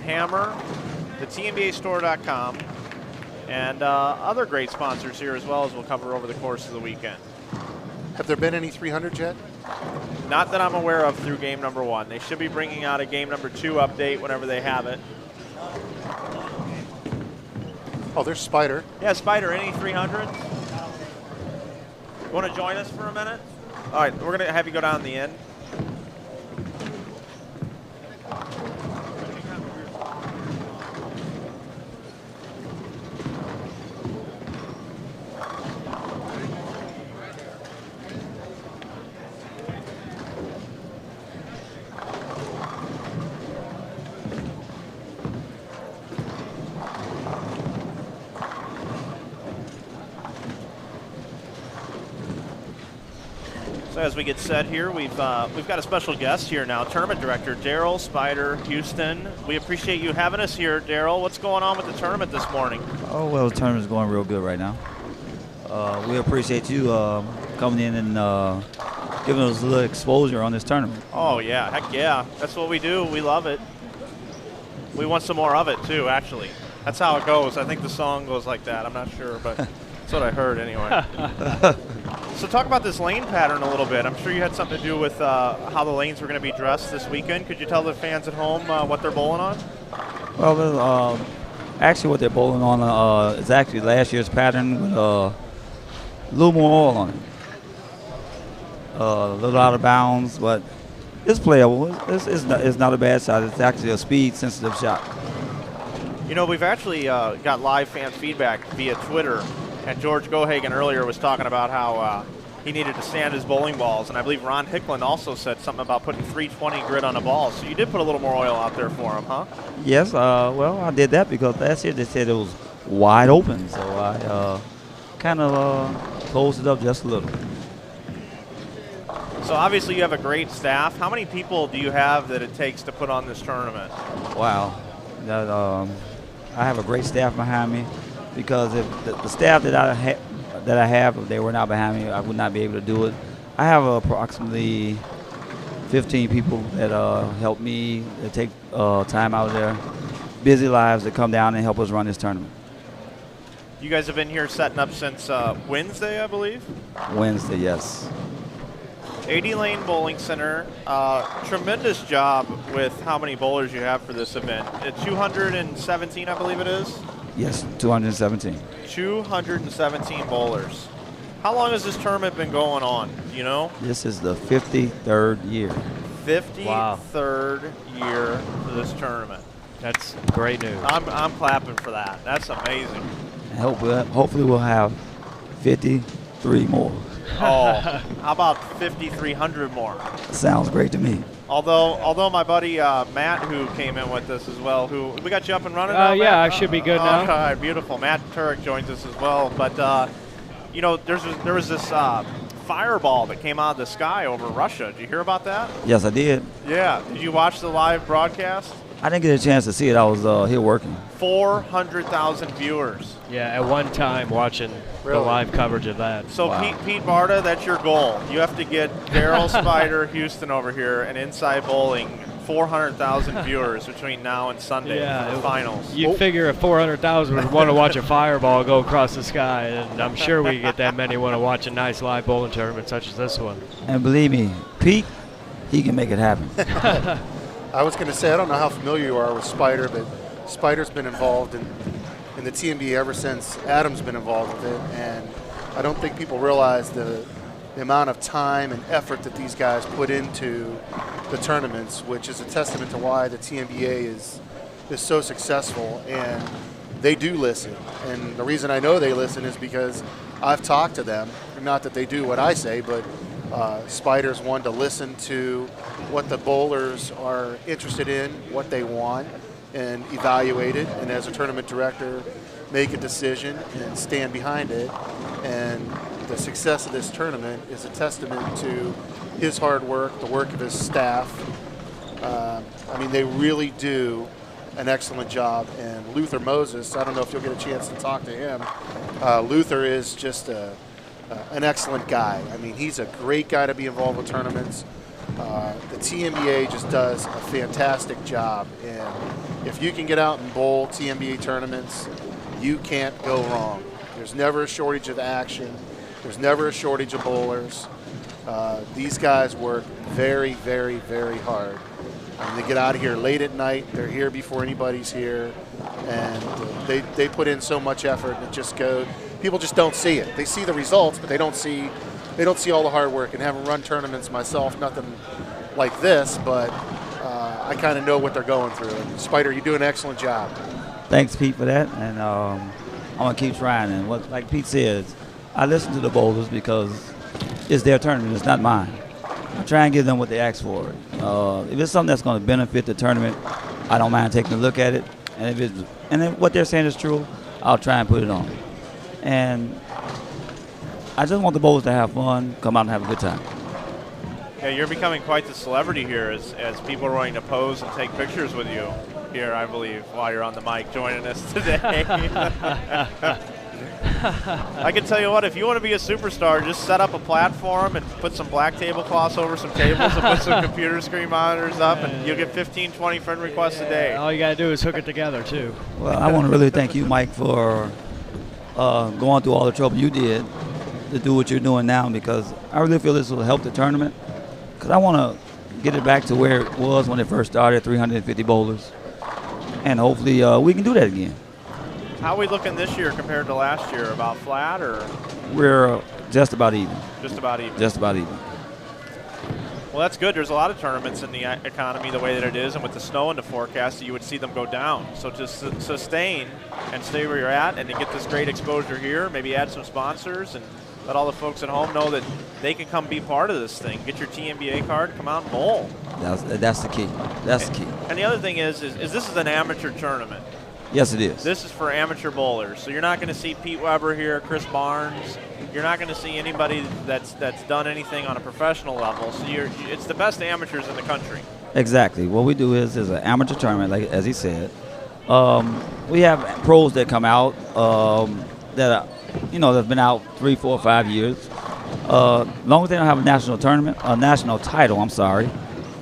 Hammer, the TNBAstore.com, and other great sponsors here as well, as we'll cover over the course of the weekend. Have there been any 300 yet? Not that I'm aware of through game number 1. They should be bringing out a game number 2 update whenever they have it. Oh, there's Spider. Yeah, Spider, any 300? You want to join us for a minute? All right, we're going to have you go down the end. as we get set here, we've got a special guest here now, tournament director Daryl Spider Houston. We appreciate you having us here, Daryl. What's going on with the tournament this morning? Oh, well, the tournament's going real good right now. We appreciate you coming in and giving us a little exposure on this tournament. Oh, yeah. Heck yeah. That's what we do. We love it. We want some more of it, too, actually. That's how it goes. I think the song goes like that. I'm not sure, but that's what I heard anyway. So talk about this lane pattern a little bit. I'm sure you had something to do with how the lanes were going to be dressed this weekend. Could you tell the fans at home what they're bowling on? Well, actually what they're bowling on is actually last year's pattern with a little more oil on it. A little out of bounds, but it's playable. It's not a bad shot. It's actually a speed-sensitive shot. You know, we've actually got live fan feedback via Twitter, and George Gohagan earlier was talking about how he needed to sand his bowling balls, and I believe Ron Hicklin also said something about putting 320 grit on a ball. So you did put a little more oil out there for him, huh? Yes, well, I did that because last year they said it was wide open, so I kind of closed it up just a little. So obviously you have a great staff. How many people do you have that it takes to put on this tournament? Wow. I have a great staff behind me because if the staff that I have, if they were not behind me, I would not be able to do it. I have approximately 15 people that help me, that take time out of their busy lives to come down and help us run this tournament. You guys have been here setting up since Wednesday, I believe? Wednesday, yes. 80 Lane Bowling Center, tremendous job with how many bowlers you have for this event. 217, I believe it is? Yes, 217. 217 bowlers. How long has this tournament been going on, do you know? This is the 53rd year. 53rd year for this tournament. That's great news. I'm clapping for that. That's amazing. And hopefully we'll have 53 more. Oh, how about 5,300 more? Sounds great to me. Although my buddy Matt, who came in with us as well, who we got you up and running now, yeah, Matt? I should be good now. All right, beautiful. Matt Turek joins us as well. But, you know, there was this fireball that came out of the sky over Russia. Did you hear about that? Yes, I did. Yeah. Did you watch the live broadcast? I didn't get a chance to see it. I was here working. 400,000 viewers. Yeah, at one time watching the live coverage of that. So Wow. Pete Barta, that's your goal. You have to get Daryl Spider Houston over here and Inside Bowling 400,000 viewers between now and Sunday for the finals. You'd figure if 400,000 would want to watch a fireball go across the sky, and I'm sure we get that many want to watch a nice live bowling tournament such as this one. And believe me, Pete, he can make it happen. I was going to say, I don't know how familiar you are with Spider, but Spider's been involved in the TNBA ever since Adam's been involved with it, and I don't think people realize the amount of time and effort that these guys put into the tournaments, which is a testament to why the TNBA is so successful. And they do listen, and the reason I know they listen is because I've talked to them. Not that they do what I say, but Spider's one to listen to what the bowlers are interested in, what they want, and evaluate it, and as a tournament director, make a decision and stand behind it. And the success of this tournament is a testament to his hard work, the work of his staff. I mean, they really do an excellent job. And Luther Moses, I don't know if you'll get a chance to talk to him. Luther is just an excellent guy. I mean, he's a great guy to be involved with tournaments. The TNBA just does a fantastic job, and if you can get out and bowl TNBA tournaments, you can't go wrong. There's never a shortage of action. There's never a shortage of bowlers. These guys work very, very, very hard. They get out of here late at night. They're here before anybody's here, and they put in so much effort. And it just goes. People just don't see it. They see the results, but they don't see all the hard work. And having run tournaments myself, nothing like this, but I kind of know what they're going through. And Spider, you do an excellent job. Thanks, Pete, for that. And I'm going to keep trying. And like Pete says, I listen to the bowlers because it's their tournament. It's not mine. I try and give them what they ask for. If it's something that's going to benefit the tournament, I don't mind taking a look at it. And if what they're saying is true, I'll try and put it on. And I just want the bowlers to have fun, come out and have a good time. Yeah, you're becoming quite the celebrity here as people are willing to pose and take pictures with you here, I believe, while you're on the mic joining us today. I can tell you what, if you want to be a superstar, just set up a platform and put some black tablecloths over some tables and put some computer screen monitors up, and you'll get 15, 20 friend requests a day. All you got to do is hook it together, too. Well, I want to really thank you, Mike, for going through all the trouble you did to do what you're doing now, because I really feel this will help the tournament, because I want to get it back to where it was when it first started, 350 bowlers, and hopefully we can do that again. How are we looking this year compared to last year? About flat, or? We're just about even. Just about even. Just about even. Well, that's good. There's a lot of tournaments in the economy the way that it is, and with the snow in the forecast, you would see them go down. So to sustain and stay where you're at and to get this great exposure here, maybe add some sponsors and let all the folks at home know that they can come be part of this thing. Get your TNBA card, come out and bowl. That's the key. That's the key. And the other thing is this is an amateur tournament. Yes, it is. This is for amateur bowlers. So you're not going to see Pete Weber here, Chris Barnes. You're not going to see anybody that's done anything on a professional level. So it's the best amateurs in the country. Exactly. What we do is an amateur tournament, like as he said. We have pros that come out that have been out 3, 4, 5 years. Long as they don't have a national title,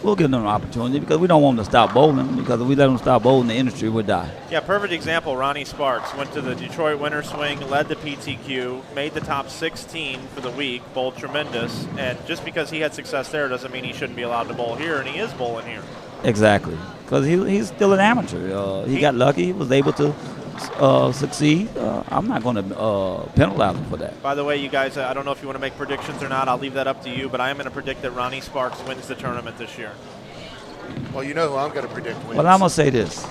we'll give them an opportunity, because we don't want them to stop bowling, because if we let them stop bowling, the industry would die. Yeah, perfect example, Ronnie Sparks went to the Detroit Winter Swing, led the PTQ, made the top 16 for the week, bowled tremendous, and just because he had success there doesn't mean he shouldn't be allowed to bowl here, and he is bowling here. Exactly, because he's still an amateur. He got lucky, he was able to succeed. I'm not going to penalize him for that. By the way, you guys, I don't know if you want to make predictions or not. I'll leave that up to you, but I am going to predict that Ronnie Sparks wins the tournament this year. Well, you know who I'm going to predict wins. Well, I'm going to say this.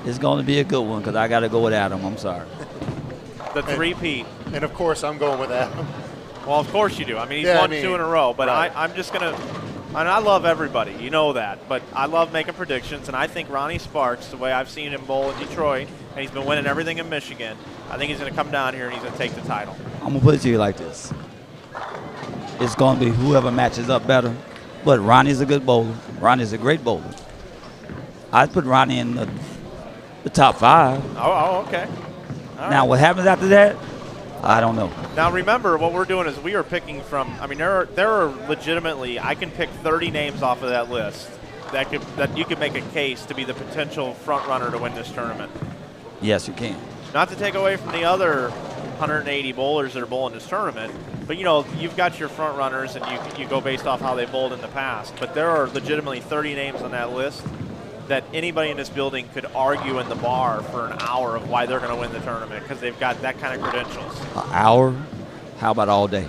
It's going to be a good one, because I got to go with Adam. I'm sorry. The three-peat. And, of course, I'm going with Adam. Well, of course you do. I mean, he's won 2 in a row, but right. I'm just going to – and I love everybody, you know that, but I love making predictions, and I think Ronnie Sparks, the way I've seen him bowl in Detroit, and he's been winning everything in Michigan, I think he's going to come down here and he's going to take the title. I'm going to put it to you like this. It's going to be whoever matches up better, but Ronnie's a good bowler. Ronnie's a great bowler. I'd put Ronnie in the top 5. Oh, okay. All now, right. What happens after that, I don't know. Now, remember, what we're doing is we are picking from, I mean, there are legitimately, I can pick 30 names off of that list that you could make a case to be the potential front runner to win this tournament. Yes, you can. Not to take away from the other 180 bowlers that are bowling this tournament, but, you've got your front runners and you go based off how they bowled in the past. But there are legitimately 30 names on that list that anybody in this building could argue in the bar for an hour of why they're going to win the tournament, because they've got that kind of credentials. An hour? How about all day?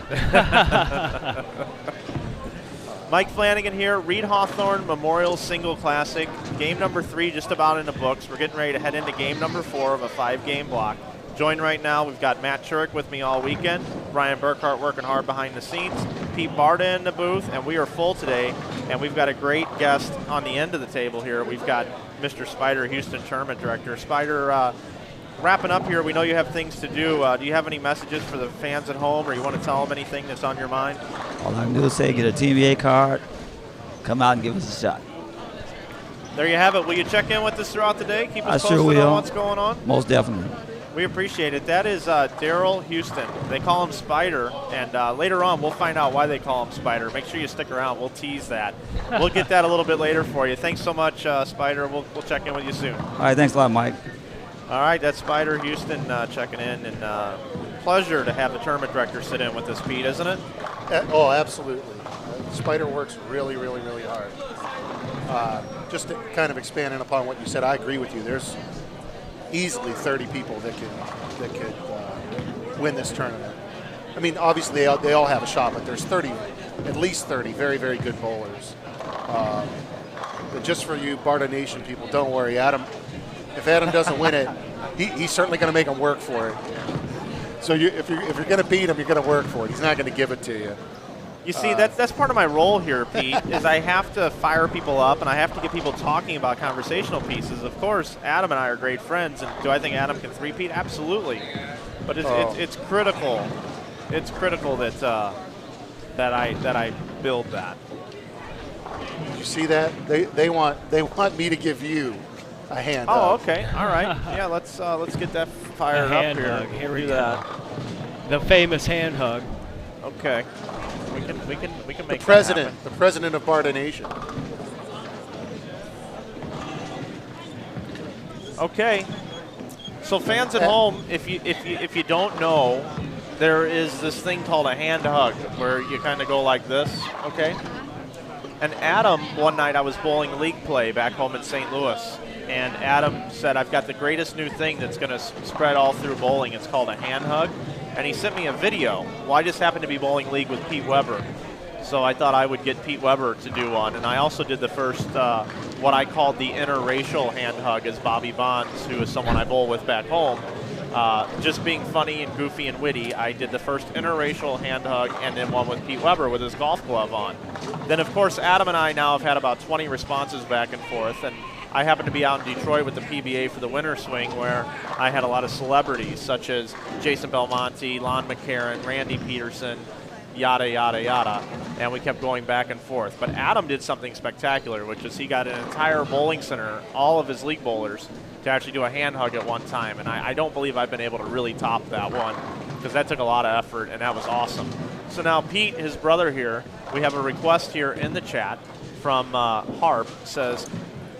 Mike Flanagan here, Reed-Hawthorne Memorial Single Classic. Game number 3 just about in the books. We're getting ready to head into game number 4 of a 5-game block. Joined right now, we've got Matt Turek with me all weekend, Brian Burkhart working hard behind the scenes, Pete Barda in the booth, and we are full today, and we've got a great guest on the end of the table here. We've got Mr. Spider Houston, Tournament Director. Spider, wrapping up here, we know you have things to do. Do you have any messages for the fans at home, or you want to tell them anything that's on your mind? All I can do is say get a TNBA card, come out and give us a shot. There you have it. Will you check in with us throughout the day? Keep us posted sure will. on what's going on? Most definitely. We appreciate it. That is Daryl Houston. They call him Spider, and later on we'll find out why they call him Spider. Make sure you stick around. We'll tease that. We'll get that a little bit later for you. Thanks so much, Spider. We'll check in with you soon. All right, thanks a lot, Mike. All right, that's Spider Houston checking in, and pleasure to have the tournament director sit in with us, Pete, isn't it? Oh, absolutely. Spider works really, really, really hard. Just to kind of expanding upon what you said, I agree with you. There's easily 30 people that could win this tournament. I mean, obviously they all have a shot, but there's at least 30 very, very good bowlers. But just for you Barda Nation people, don't worry, Adam. If Adam doesn't win it, he's certainly going to make him work for it. So if you're going to beat him, you're going to work for it. He's not going to give it to you. You see, that's part of my role here, Pete, is I have to fire people up and I have to get people talking about conversational pieces. Of course, Adam and I are great friends, and do I think Adam can three-peat? Absolutely. But it's critical. It's critical that that I build that. Did you see that? They want me to give you a hand Oh, hug. okay. All right. Yeah, let's get that fired up hand here. hug. Here we Do go. that. The famous hand hug. Okay. We can make The that president of Barda Nation. happen. Okay. So fans at home, if you don't know, there is this thing called a hand hug where you kind of go like this, okay? And Adam, one night I was bowling league play back home in St. Louis, and Adam said, I've got the greatest new thing that's going to spread all through bowling. It's called a hand hug. And he sent me a video. Well, I just happened to be bowling league with Pete Weber, so I thought I would get Pete Weber to do one. And I also did the first, what I called the interracial hand hug, as Bobby Bonds, who is someone I bowl with back home. Just being funny and goofy and witty, I did the first interracial hand hug and then one with Pete Weber with his golf glove on. Then, of course, Adam and I now have had about 20 responses back and forth, and I happened to be out in Detroit with the PBA for the winter swing, where I had a lot of celebrities such as Jason Belmonte, Lon McCarron, Randy Peterson, yada, yada, yada, and we kept going back and forth. But Adam did something spectacular, which is he got an entire bowling center, all of his league bowlers, to actually do a hand hug at one time, and I don't believe I've been able to really top that one, because that took a lot of effort, and that was awesome. So now Pete, his brother here, we have a request here in the chat from Harp, says,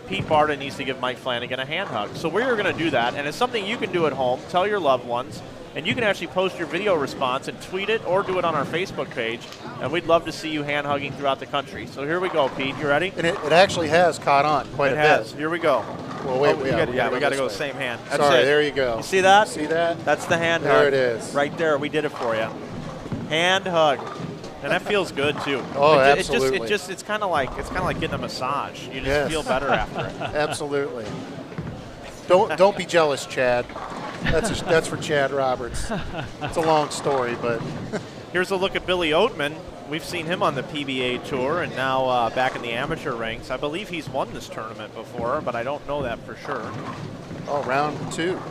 Pete Barda needs to give Mike Flanagan a hand hug. So we're going to do that, and it's something you can do at home. Tell your loved ones, and you can actually post your video response and tweet it or do it on our Facebook page, and we'd love to see you hand hugging throughout the country. So here we go, Pete. You ready? And it actually has caught on quite a bit. It has. Here we go. Well, wait, we got to go same hand. That's Sorry, it. there you go. You see that? See that? That's the hand hug. There it is. Right there. We did it for you. Hand hug. And that feels good too. Oh, absolutely. It's kind of like getting a massage. You just feel better after it. Absolutely. Don't be jealous, Chad. That's for Chad Roberts. It's a long story, but here's a look at Billy Oatman. We've seen him on the PBA tour and now back in the amateur ranks. I believe he's won this tournament before, but I don't know that for sure. Oh, round 2.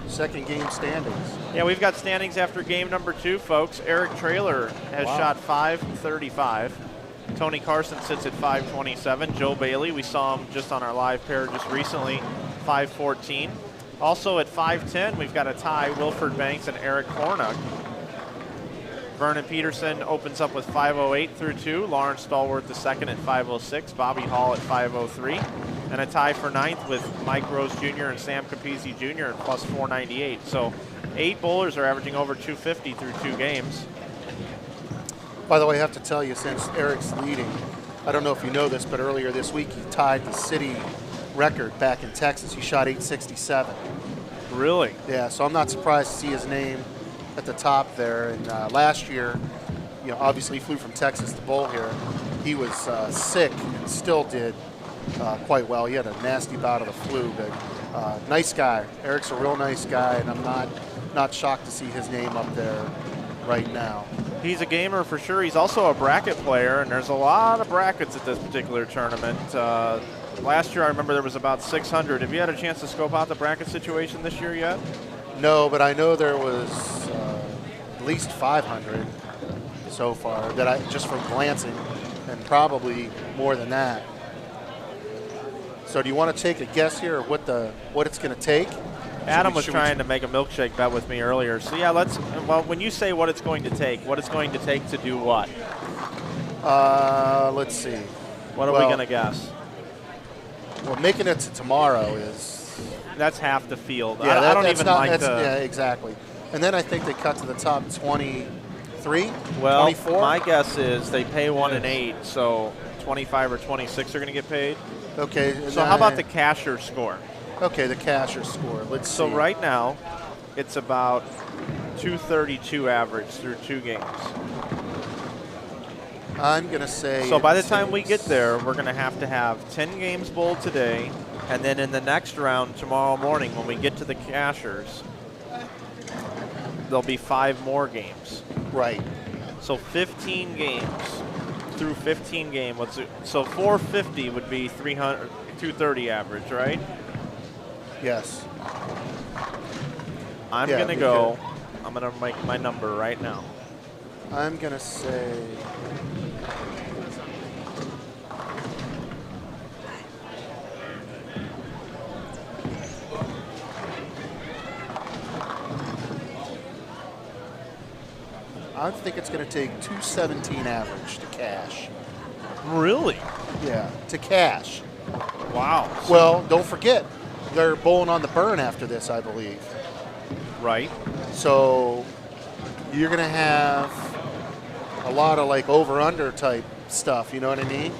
Second game standings. Yeah, we've got standings after game number 2, folks. Eric Traylor has shot 535. Tony Carson sits at 527. Joe Bailey, we saw him just on our live pair just recently, 514. Also at 510, we've got a tie, Wilford Banks and Eric Hornuck. Vernon Peterson opens up with 508 through 2. Lawrence Stallworth the second at 506. Bobby Hall at 503. And a tie for 9th with Mike Rose Jr. and Sam Capizzi Jr. at plus 498. So 8 bowlers are averaging over 250 through 2 games. By the way, I have to tell you, since Eric's leading, I don't know if you know this, but earlier this week he tied the city record back in Texas. He shot 867. Really? Yeah, so I'm not surprised to see his name at the top there. And last year, obviously he flew from Texas to bowl here. He was sick and still did quite well. He had a nasty bout of the flu, but nice guy. Eric's a real nice guy, and I'm not shocked to see his name up there right now. He's a gamer for sure. He's also a bracket player, and there's a lot of brackets at this particular tournament. Last year, I remember there was about 600. Have you had a chance to scope out the bracket situation this year yet? No, but I know there was at least 500 so far that I just from glancing, and probably more than that. So do you want to take a guess here of what it's going to take? Adam was trying to make a milkshake bet with me earlier. So yeah, when you say what it's going to take to do what? Let's see. What are we going to guess? Well, making it to tomorrow is... That's half the field. Yeah, I don't even like the... Yeah, exactly. And then I think they cut to the top 23, well, 24? My guess is they pay 1 and 8, so 25 or 26 are going to get paid. Okay. So how about the cashier score? Okay, the cashier score. Let's see. So right now, it's about 232 average through 2 games. I'm going to say... So by the time we get there, we're going to have 10 games bowled today, and then in the next round tomorrow morning when we get to the cashers, there'll be 5 more games. Right. So 15 games through 15 games. So 450 would be 230 average, right? Yes. I'm going to make my number right now. I'm going to say I think it's going to take 217 average to cash. Really? Yeah, to cash. Wow. Well, don't forget, they're bowling on the burn after this, I believe. Right. So you're going to have a lot of like over-under type stuff, you know what I mean?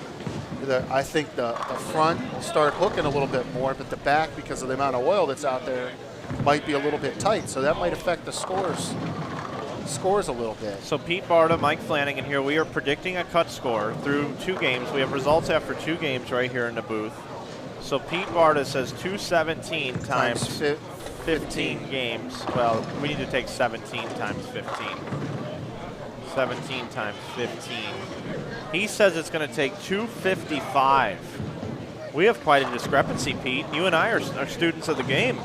I think the front will start hooking a little bit more, but the back, because of the amount of oil that's out there, might be a little bit tight. So that might affect the scores a little bit. So Pete Barta, Mike Flanagan here. We are predicting a cut score through 2 games. We have results after 2 games right here in the booth. So Pete Barta says 217 times 15 games. Well, we need to take 17 times 15. 17 times 15. He says it's going to take 255. We have quite a discrepancy, Pete. You and I are students of the game.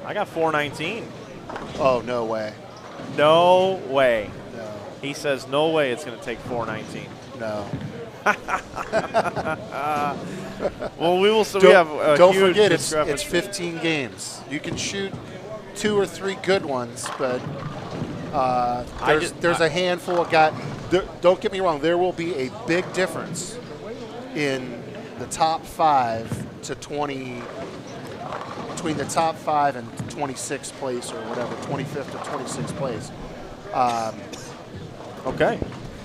I got 419. Oh, no way. No way. No. He says no way it's going to take 419. No. Well, we will. So we have a don't huge forget, it's discrepancy. 15 games. You can shoot 2 or 3 good ones, but there's a handful of guys. Don't get me wrong. There will be a big difference in the top 5 to 20. Between the top 5 and 26th place or whatever, 25th to 26th place. Okay.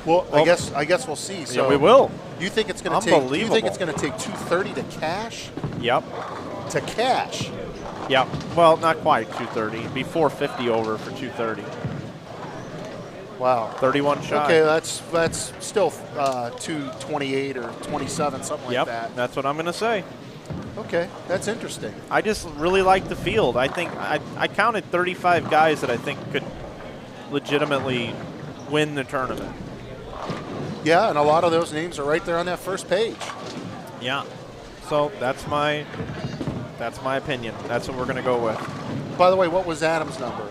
Well, I guess we'll see. So yeah, we will. You think it's going to take? You think it's going to take 230 to cash? Yep. To cash? Yep. Well, not quite 230. It'd be 450 over for 230. Wow. 31 shot. Okay, that's still 228 or 27, something like that. Yep. That's what I'm going to say. Okay, that's interesting. I just really like the field. I think I counted 35 guys that I think could legitimately win the tournament. Yeah, and a lot of those names are right there on that first page. Yeah. So that's my opinion. That's what we're going to go with. By the way, what was Adam's number?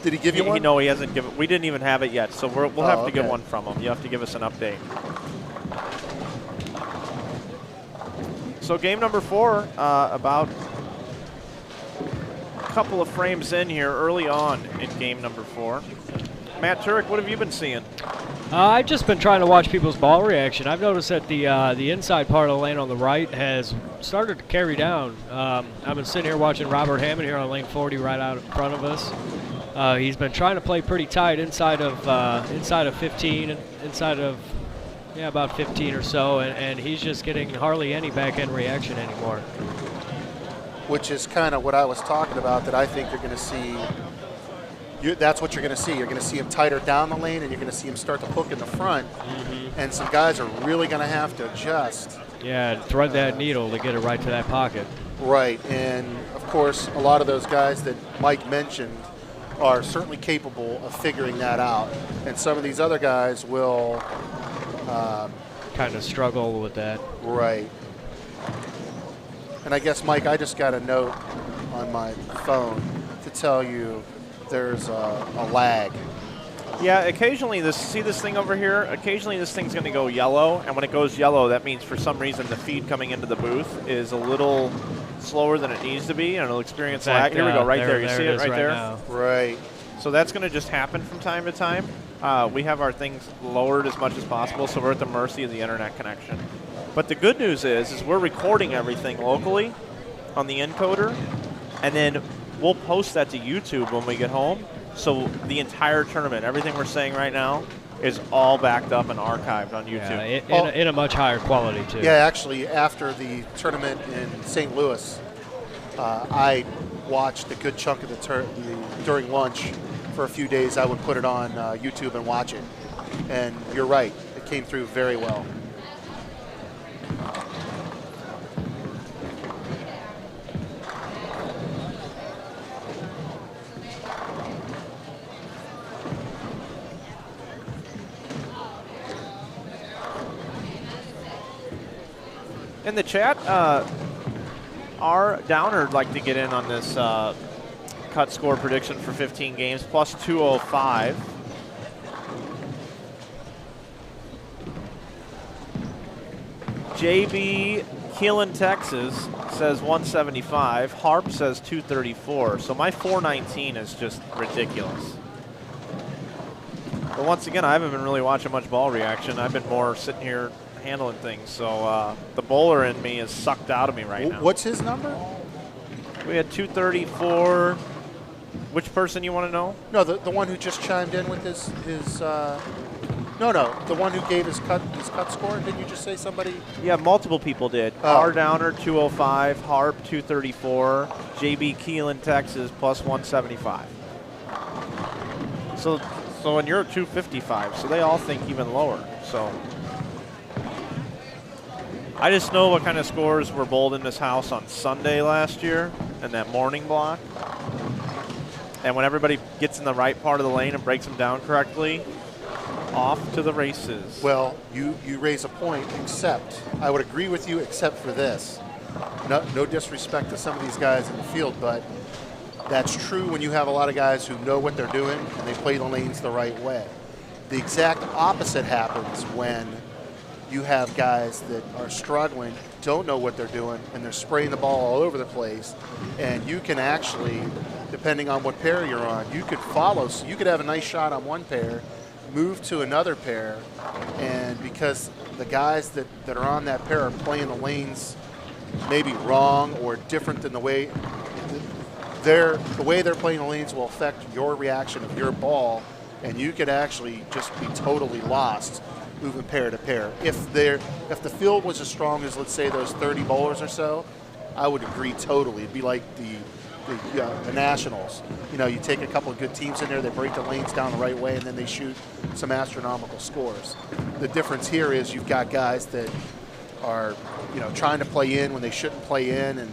Did he give you one? No, he hasn't given. We didn't even have it yet, so we'll have to get one from him. You have to give us an update. So game number 4, about a couple of frames in here early on in game number 4. Matt Turek, what have you been seeing? I've just been trying to watch people's ball reaction. I've noticed that the inside part of the lane on the right has started to carry down. I've been sitting here watching Robert Hammond here on lane 40 right out in front of us. He's been trying to play pretty tight inside of 15, inside of about 15 or so, and he's just getting hardly any back-end reaction anymore. Which is kind of what I was talking about, that I think you're going to see. That's what you're going to see. You're going to see him tighter down the lane, and you're going to see him start to hook in the front. Mm-hmm. And some guys are really going to have to adjust. Yeah, thread that needle to get it right to that pocket. Right, and of course, a lot of those guys that Mike mentioned are certainly capable of figuring that out. And some of these other guys will kind of struggle with that. Right. And I guess, Mike, I just got a note on my phone to tell you there's a lag. Yeah, occasionally see this thing over here? Occasionally this thing's going to go yellow, and when it goes yellow, that means for some reason the feed coming into the booth is a little slower than it needs to be, and it'll experience lag. Here we go, right there. You see it right there? Now. Right. So that's going to just happen from time to time. We have our things lowered as much as possible, so we're at the mercy of the internet connection. But the good news is we're recording everything locally on the encoder, and then we'll post that to YouTube when we get home. So the entire tournament, everything we're saying right now, is all backed up and archived on YouTube. Yeah, in a much higher quality, too. Yeah, actually, after the tournament in St. Louis, I watched a good chunk of during lunch for a few days. I would put it on YouTube and watch it. And you're right, it came through very well. In the chat, R. Downer would like to get in on this cut score prediction for 15 games, plus 205. JB Keelan, Texas says 175. Harp says 234. So my 419 is just ridiculous. But once again, I haven't been really watching much ball reaction. I've been more sitting here handling things. So the bowler in me is sucked out of me right now. What's his number? We had 234. Which person you want to know? No, the one who just chimed in with his no, the one who gave his cut score. Didn't you just say somebody? Yeah, multiple people did. Oh. R Downer 205, Harp 234, JB Keelan, Texas plus 175. So and you're at 255. So they all think even lower. So I just know what kind of scores were bowled in this house on Sunday last year in that morning block. And when everybody gets in the right part of the lane and breaks them down correctly, off to the races. Well, you raise a point, except I would agree with you except for this. No disrespect to some of these guys in the field, but that's true when you have a lot of guys who know what they're doing and they play the lanes the right way. The exact opposite happens when you have guys that are struggling, don't know what they're doing, and they're spraying the ball all over the place. And you can actually, depending on what pair you're on, you could follow. So you could have a nice shot on one pair, move to another pair, and because the guys that are on that pair are playing the lanes maybe wrong or different than the way they're playing the lanes will affect your reaction of your ball, and you could actually just be totally lost moving pair to pair. If the field was as strong as, let's say, those 30 bowlers or so, I would agree totally. It'd be like the Nationals. You know, you take a couple of good teams in there, they break the lanes down the right way, and then they shoot some astronomical scores. The difference here is you've got guys that are, you know, trying to play in when they shouldn't play in, and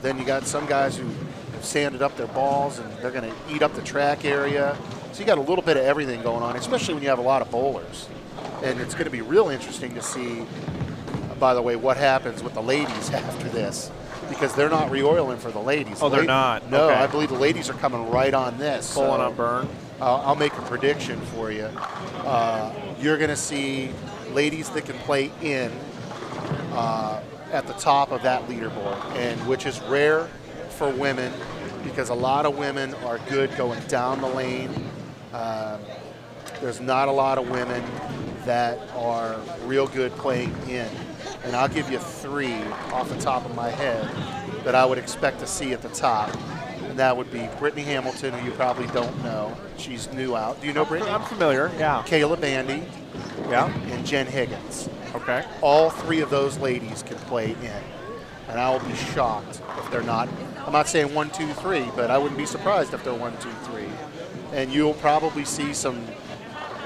then you got some guys who have sanded up their balls and they're going to eat up the track area. So you got a little bit of everything going on, especially when you have a lot of bowlers. And it's going to be real interesting to see, by the way, what happens with the ladies after this, because they're not re-oiling for the ladies. Oh, they're not? No, Okay. I believe the ladies are coming right on this. Pulling on burn. I'll make a prediction for you. You're going to see ladies that can play in at the top of that leaderboard, and which is rare for women because a lot of women are good going down the lane. There's not a lot of women that are real good playing in. And I'll give you 3 off the top of my head that I would expect to see at the top. And that would be Brittany Hamilton, who you probably don't know. She's new out. Do you know Brittany? I'm familiar, yeah. Kayla Bandy. Yeah. And Jen Higgins. Okay. All 3 of those ladies can play in. And I will be shocked if they're not. I'm not saying 1, 2, 3, but I wouldn't be surprised if they're 1, 2, 3. And you'll probably see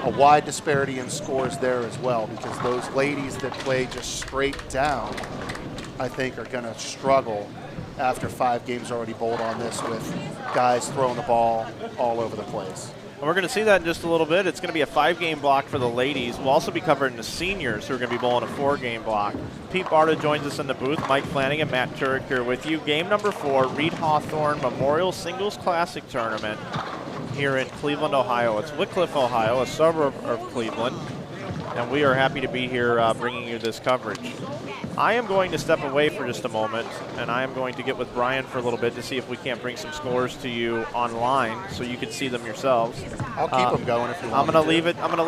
a wide disparity in scores there as well, because those ladies that play just straight down, I think, are going to struggle after 5 games already bowled on this with guys throwing the ball all over the place. And we're going to see that in just a little bit. It's going to be a 5-game block for the ladies. We'll also be covering the seniors who are going to be bowling a 4-game block. Pete Barta joins us in the booth. Mike Flanagan, Matt Turek here with you. Game number 4, Reed-Hawthorne Memorial Singles Classic Tournament here in Cleveland, Ohio. It's Wickliffe, Ohio, a suburb of Cleveland, and we are happy to be here bringing you this coverage. I am going to step away for just a moment, and I am going to get with Brian for a little bit to see if we can't bring some scores to you online so you can see them yourselves. I'll keep them going if you want. I'm going to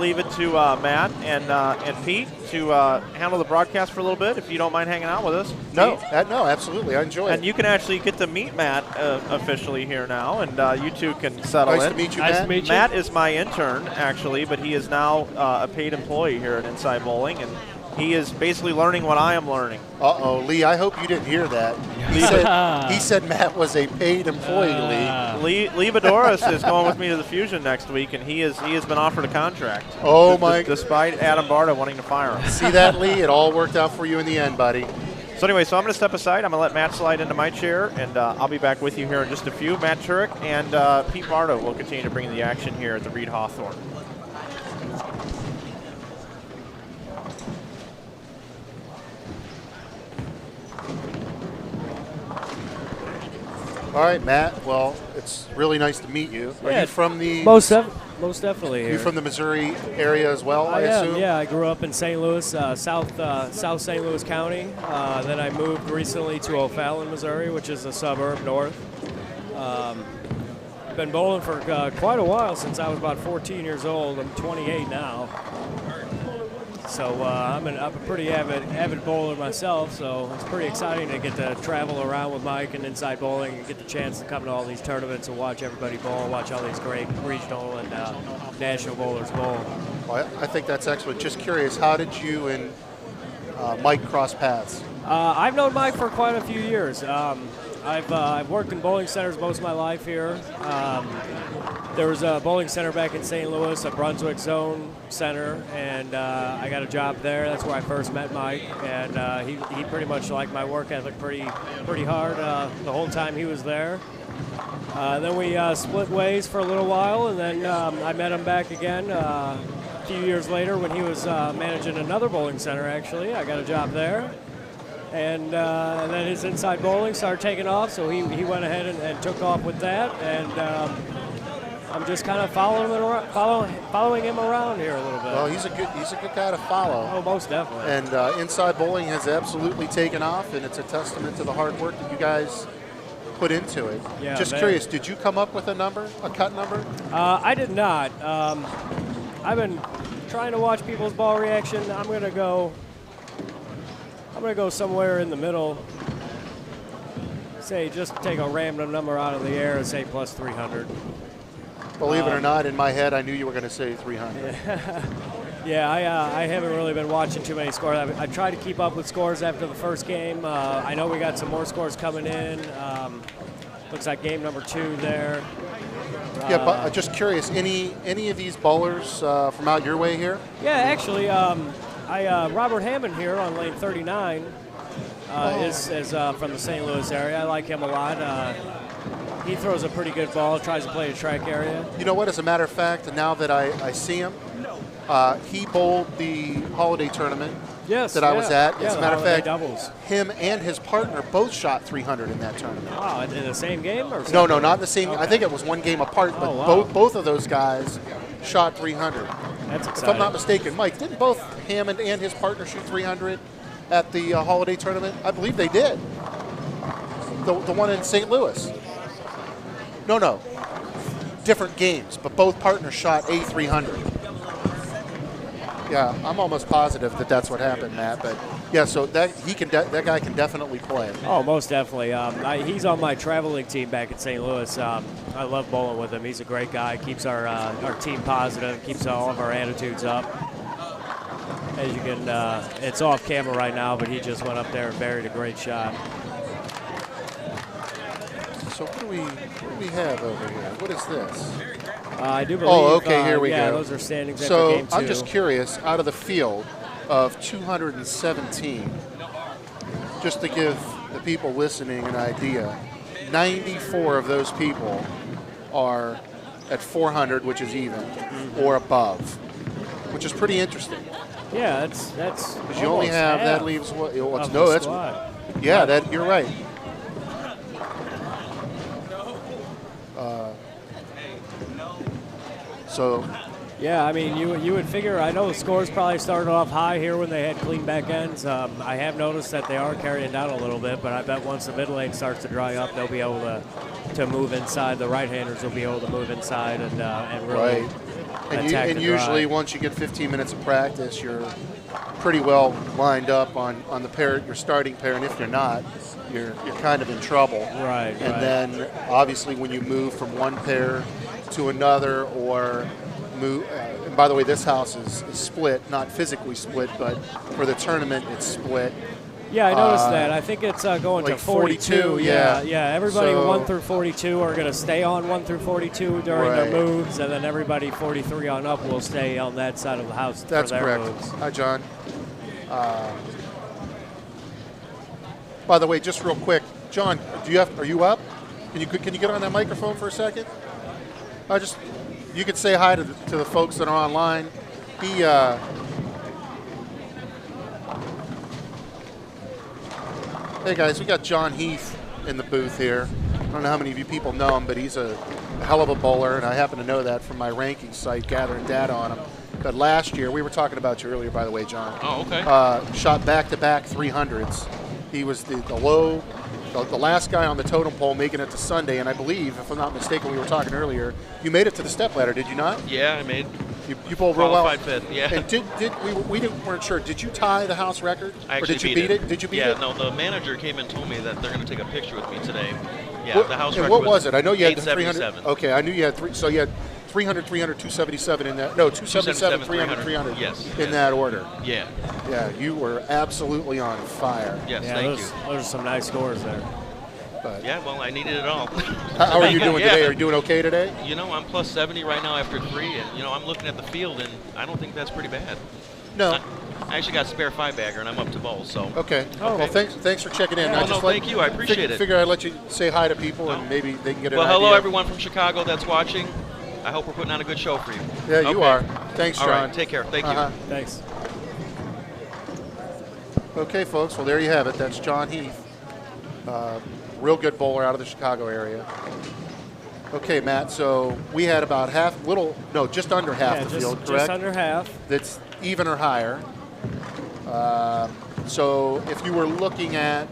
leave it to Matt and Pete to handle the broadcast for a little bit, if you don't mind hanging out with us. No, absolutely. I enjoy it. And you can actually get to meet Matt officially here now, and you two can settle Nice in. to meet you, Nice Matt. to meet you. Matt is my intern, actually, but he is now a paid employee here at Inside Bowling, and he is basically learning what I am learning. Uh-oh, Lee, I hope you didn't hear that. He said Matt was a paid employee, Lee Bedoris is going with me to the Fusion next week, and he has been offered a contract. Oh, my. Despite Adam Barta wanting to fire him. See that, Lee? It all worked out for you in the end, buddy. So anyway, I'm going to step aside. I'm going to let Matt slide into my chair, and I'll be back with you here in just a few. Matt Turek and Pete Barta will continue to bring the action here at the Reed-Hawthorne. All right, Matt. Well, it's really nice to meet you. Are Yeah, you from the Most definitely here. you from the Missouri area as well? I am, assume. yeah. I grew up in St. Louis, South St. Louis County. Then I moved recently to O'Fallon, Missouri, which is a suburb north. Been bowling for quite a while, since I was about 14 years old. I'm 28 now. So I'm a pretty avid bowler myself, so it's pretty exciting to get to travel around with Mike and Inside Bowling and get the chance to come to all these tournaments and watch everybody bowl, watch all these great regional and national bowlers bowl. Well, I think that's excellent. Just curious, how did you and Mike cross paths? I've known Mike for quite a few years. I've worked in bowling centers most of my life here. There was a bowling center back in St. Louis, a Brunswick Zone Center, and I got a job there. That's where I first met Mike, and he pretty much liked my work ethic pretty hard the whole time he was there. Then we split ways for a little while, and then I met him back again a few years later when he was managing another bowling center, actually. I got a job there. And then his Inside Bowling started taking off, so he went ahead and took off with that. And I'm just kind of following him around here a little bit. Well, he's a good guy to follow. Oh, most definitely. And Inside Bowling has absolutely taken off, and it's a testament to the hard work that you guys put into it. Yeah, Just curious, did you come up with a cut number? I did not. I've been trying to watch people's ball reaction. I'm gonna go somewhere in the middle. Say, just take a random number out of the air and say plus 300. Believe it or not, in my head, I knew you were going to say 300. Yeah, I haven't really been watching too many scores. I tried to keep up with scores after the first game. I know we got some more scores coming in. Looks like game number 2 there. Yeah, but just curious, any of these bowlers from out your way here? Yeah, actually, Robert Hammond here on lane 39 is from the St. Louis area. I like him a lot. He throws a pretty good ball, tries to play the track area. You know what, as a matter of fact, now that I see him, he bowled the holiday tournament that I was at. As a matter of fact, doubles. Him and his partner both shot 300 in that tournament. Wow, in the same game? Or No, not in the same. Okay. I think it was one game apart, but wow. both of those guys shot 300. That's exciting. If I'm not mistaken, Mike, didn't both Hammond and his partner shoot 300 at the holiday tournament? I believe they did. The one in St. Louis. No. Different games, but both partners shot a 300. Yeah, I'm almost positive that that's what happened, Matt. But yeah, so that guy can definitely play. Oh, most definitely. He's on my traveling team back in St. Louis. I love bowling with him. He's a great guy. Keeps our team positive. Keeps all of our attitudes up. As you can, it's off camera right now, but he just went up there and buried a great shot. So what do we have over here? What is this? I do believe. Oh, okay, here we go. Yeah, those are standings after So game 2. I'm just curious, out of the field of 217, just to give the people listening an idea, 94 of those people are at 400, which is even, or above, which is pretty interesting. Yeah, that's because you only have that leaves what? That's squad. Yeah, that you're right. So. Yeah, I mean, you would figure. I know the scores probably started off high here when they had clean back ends. I have noticed that they are carrying down a little bit, but I bet once the mid lane starts to dry up, they'll be able to move inside. The right-handers will be able to move inside and really attack and usually once you get 15 minutes of practice, you're pretty well lined up on the pair, your starting pair, and if you're not, you're kind of in trouble. Right. And then obviously when you move from one pair to another or move, and by the way, this house is split, not physically split, but for the tournament it's split. Yeah, I noticed that. I think it's going like to 42. Yeah. Everybody 1 through 42 are going to stay on 1 through 42 during their moves, and then everybody 43 on up will stay on that side of the house for their correct. moves. Hi, John. By the way, just real quick, John, are you up? Can you get on that microphone for a second? You could say hi to the folks that are online. Hey guys, we got John Heath in the booth here. I don't know how many of you people know him, but he's a hell of a bowler, and I happen to know that from my ranking site, gathering data on him. But last year, we were talking about you earlier, by the way, John. Oh, okay. Shot back-to-back 300s. He was the last guy on the totem pole making it to Sunday, and I believe, if I'm not mistaken, we were talking earlier, you made it to the stepladder, did you not? Yeah, I made. You bowled real well. Qualified fifth, yeah. And we weren't sure. Did you tie the house record? I or actually did you beat it? Did you beat it? Yeah, no, the manager came and told me that they're going to take a picture with me today. Yeah, What, the house and record what was it? I know you had the 300. 877. Okay, I knew you had three. So you had 300, 300, 277 in that. No, 277, 300, 300. Yes. In that order. Yeah. Yeah, you were absolutely on fire. Yes, Yeah, thank you. those are some nice scores there. But Yeah, well, I needed it all. how are you doing Yeah. today? Are you doing okay today? You know, I'm plus 70 right now after 3, and, you know, I'm looking at the field, and I don't think that's pretty bad. No. I actually got a spare 5-bagger, and I'm up to bowl, so. Okay. Oh. Well, thanks for checking in. Yeah, no, thank you. I appreciate it. Figure I'd let you say hi to people, and maybe they can get an Well, idea. hello, everyone from Chicago that's watching. I hope we're putting on a good show for you. Yeah, you Okay. are. Thanks, John. All right, take care. Thank you. Thanks. Okay, folks. Well, there you have it. That's John Heath. Real good bowler out of the Chicago area. Okay, Matt. So we had about just under half the field, correct? Just under half. That's even or higher. So if you were looking at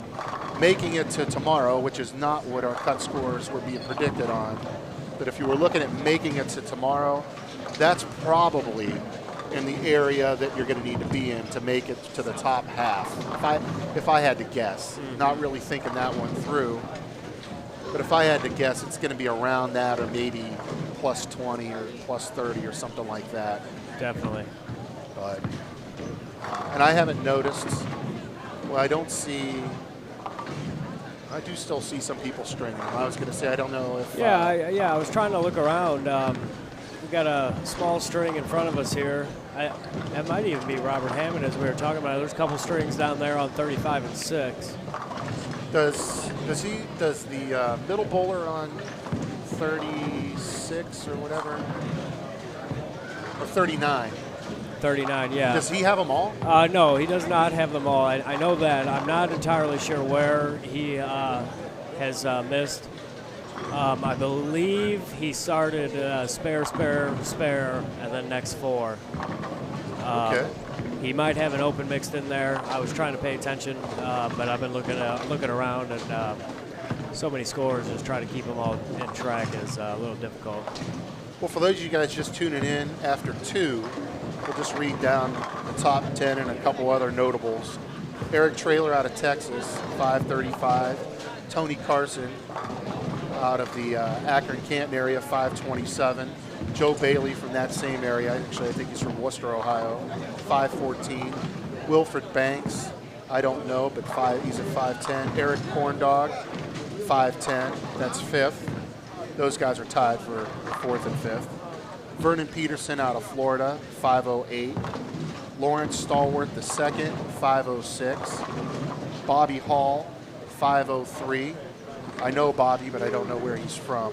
making it to tomorrow, which is not what our cut scores were being predicted on, but if you were looking at making it to tomorrow, that's probably in the area that you're going to need to be in to make it to the top half. If I had to guess, not really thinking that one through, but if I had to guess, it's going to be around that or maybe plus 20 or plus 30 or something like that. Definitely. But and I haven't noticed. Well, I don't see. I do still see some people stringing them. I was going to say I don't know if. I was trying to look around. We've got a small string in front of us here. That might even be Robert Hammond, as we were talking about. There's a couple strings down there on 35 and 6. Does the middle bowler on 36 or whatever, or 39? 39, yeah. Does he have them all? No, he does not have them all. I know that. I'm not entirely sure where he has missed. I believe he started spare, and then next 4. Okay. He might have an open mixed in there. I was trying to pay attention, but I've been looking around, and so many scores, just trying to keep them all in track is a little difficult. Well, for those of you guys just tuning in after 2, we'll just read down the top 10 and a couple other notables. Eric Traylor out of Texas, 535. Tony Carson out of the Akron-Canton area, 527. Joe Bailey from that same area. Actually, I think he's from Worcester, Ohio, 514. Wilfred Banks, I don't know, but he's at 510. Eric Corndog, 510. That's 5th. Those guys are tied for 4th and 5th. Vernon Peterson out of Florida, 508. Lawrence Stallworth II, 506. Bobby Hall, 503. I know Bobby, but I don't know where he's from.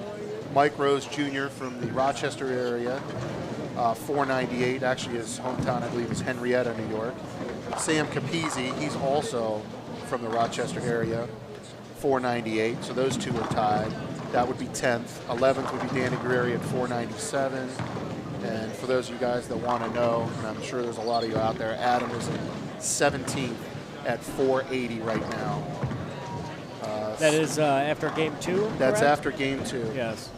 Mike Rose Jr. from the Rochester area, 498. Actually, his hometown, I believe, is Henrietta, New York. Sam Capizzi, he's also from the Rochester area, 498. So those two are tied. That would be 10th. 11th would be Danny Guerrieri at 497. And for those of you guys that want to know, and I'm sure there's a lot of you out there, Adam is in 17th at 480 right now. That is after game 2? That's correct? after game 2. Yes.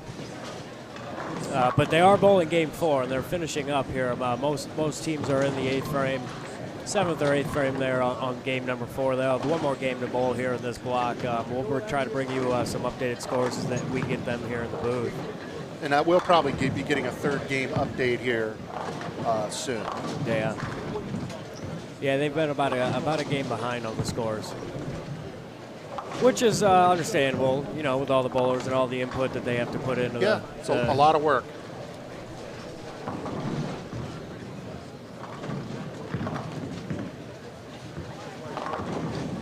But they are bowling game 4, and they're finishing up here. Most teams are in the 8th frame, 7th or 8th frame there on game number 4. They'll have one more game to bowl here in this block. We'll try to bring you some updated scores as that we get them here in the booth. And I will probably be getting a 3rd game update here soon. Yeah. Yeah, they've been about a game behind on the scores, which is understandable, you know, with all the bowlers and all the input that they have to put into it's a lot of work.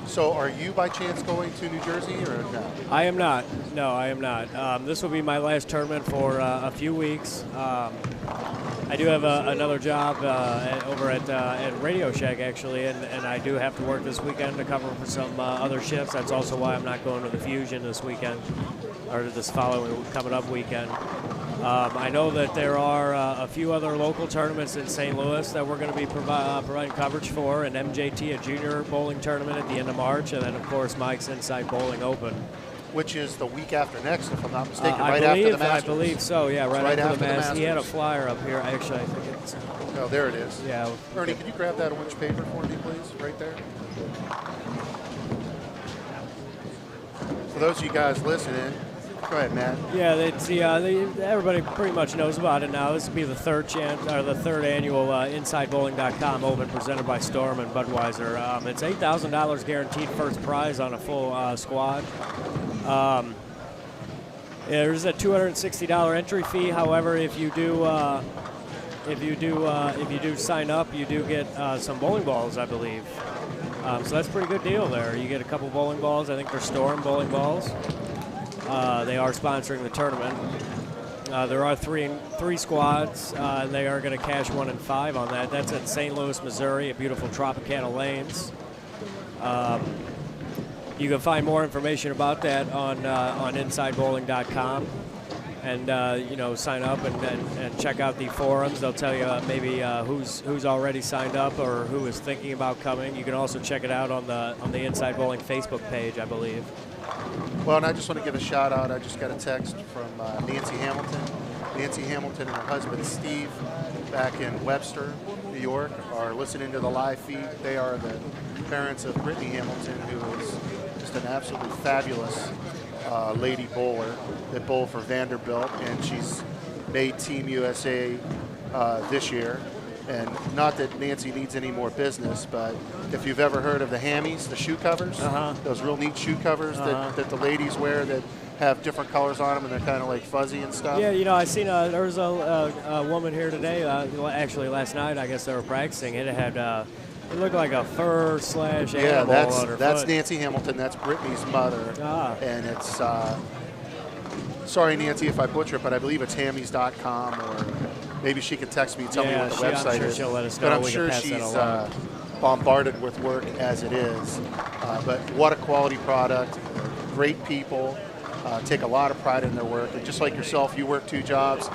So are you by chance going to New Jersey or no? I am not. No, I am not. This will be my last tournament for a few weeks. I do have another job over at Radio Shack, actually, and I do have to work this weekend to cover for some other shifts. That's also why I'm not going to the Fusion this weekend, or this coming up weekend. I know that there are a few other local tournaments in St. Louis that we're going to be providing coverage for, an MJT, a junior bowling tournament at the end of March, and then, of course, Mike's Inside Bowling Open. Which is the week after next, if I'm not mistaken, after the Masters. I believe so, yeah, right after the Masters. He had a Masters. flyer up here. Actually, I think it's... Oh, there it is. Yeah. Ernie, can you grab that orange paper for me, please, right there? For those of you guys listening, go ahead, Matt. Yeah, everybody pretty much knows about it now. This will be the third annual InsideBowling.com Open presented by Storm and Budweiser. It's $8,000 guaranteed first prize on a full squad. There's a $260 entry fee. However, if you do sign up, you do get some bowling balls, I believe. So that's a pretty good deal there. You get a couple bowling balls. I think they're Storm bowling balls. They are sponsoring the tournament. There are three squads. They are going to cash 1 and 5 on that. That's at St. Louis, Missouri, at beautiful Tropicana Lanes. You can find more information about that on InsideBowling.com, and sign up and check out the forums. They'll tell you maybe who's already signed up or who is thinking about coming. You can also check it out on the Inside Bowling Facebook page, I believe. Well, and I just want to give a shout out. I just got a text from Nancy Hamilton. Nancy Hamilton and her husband Steve, back in Webster, New York, are listening to the live feed. They are the parents of Brittany Hamilton, who is just an absolutely fabulous lady bowler that bowled for Vanderbilt, and she's made Team USA this year. And not that Nancy needs any more business, but if you've ever heard of the hammies, the shoe covers, those real neat shoe covers that the ladies wear that have different colors on them and they're kind of like fuzzy and stuff. Yeah, I seen there was a woman here today, actually last night, I guess they were practicing. It had, it looked like a fur / animal on her that's foot. Nancy Hamilton. That's Brittany's mother. And it's, sorry, Nancy, if I butcher it, but I believe it's hammies.com, or maybe she can text me and tell me what the website I'm sure is. she'll let us know. But I'm sure she's bombarded with work as it is. But what a quality product, great people, take a lot of pride in their work. And just like yourself, you work 2 jobs.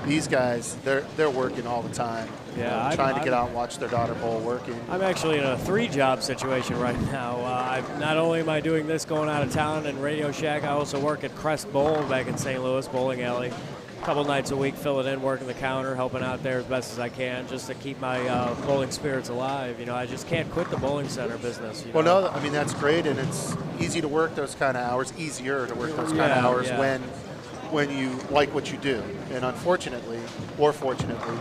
These guys, they're working all the time. Yeah, trying to get out and watch their daughter bowl working. I'm actually in a 3-job situation right now. Not only am I doing this going out of town in Radio Shack, I also work at Crest Bowl back in St. Louis, bowling alley. A couple nights a week, filling in, working the counter, helping out there as best as I can, just to keep my bowling spirits alive. I just can't quit the bowling center business. Well, no, I mean, that's great, and it's easy to work those kind of hours, easier to work those kind of hours when you like what you do. And unfortunately, or fortunately,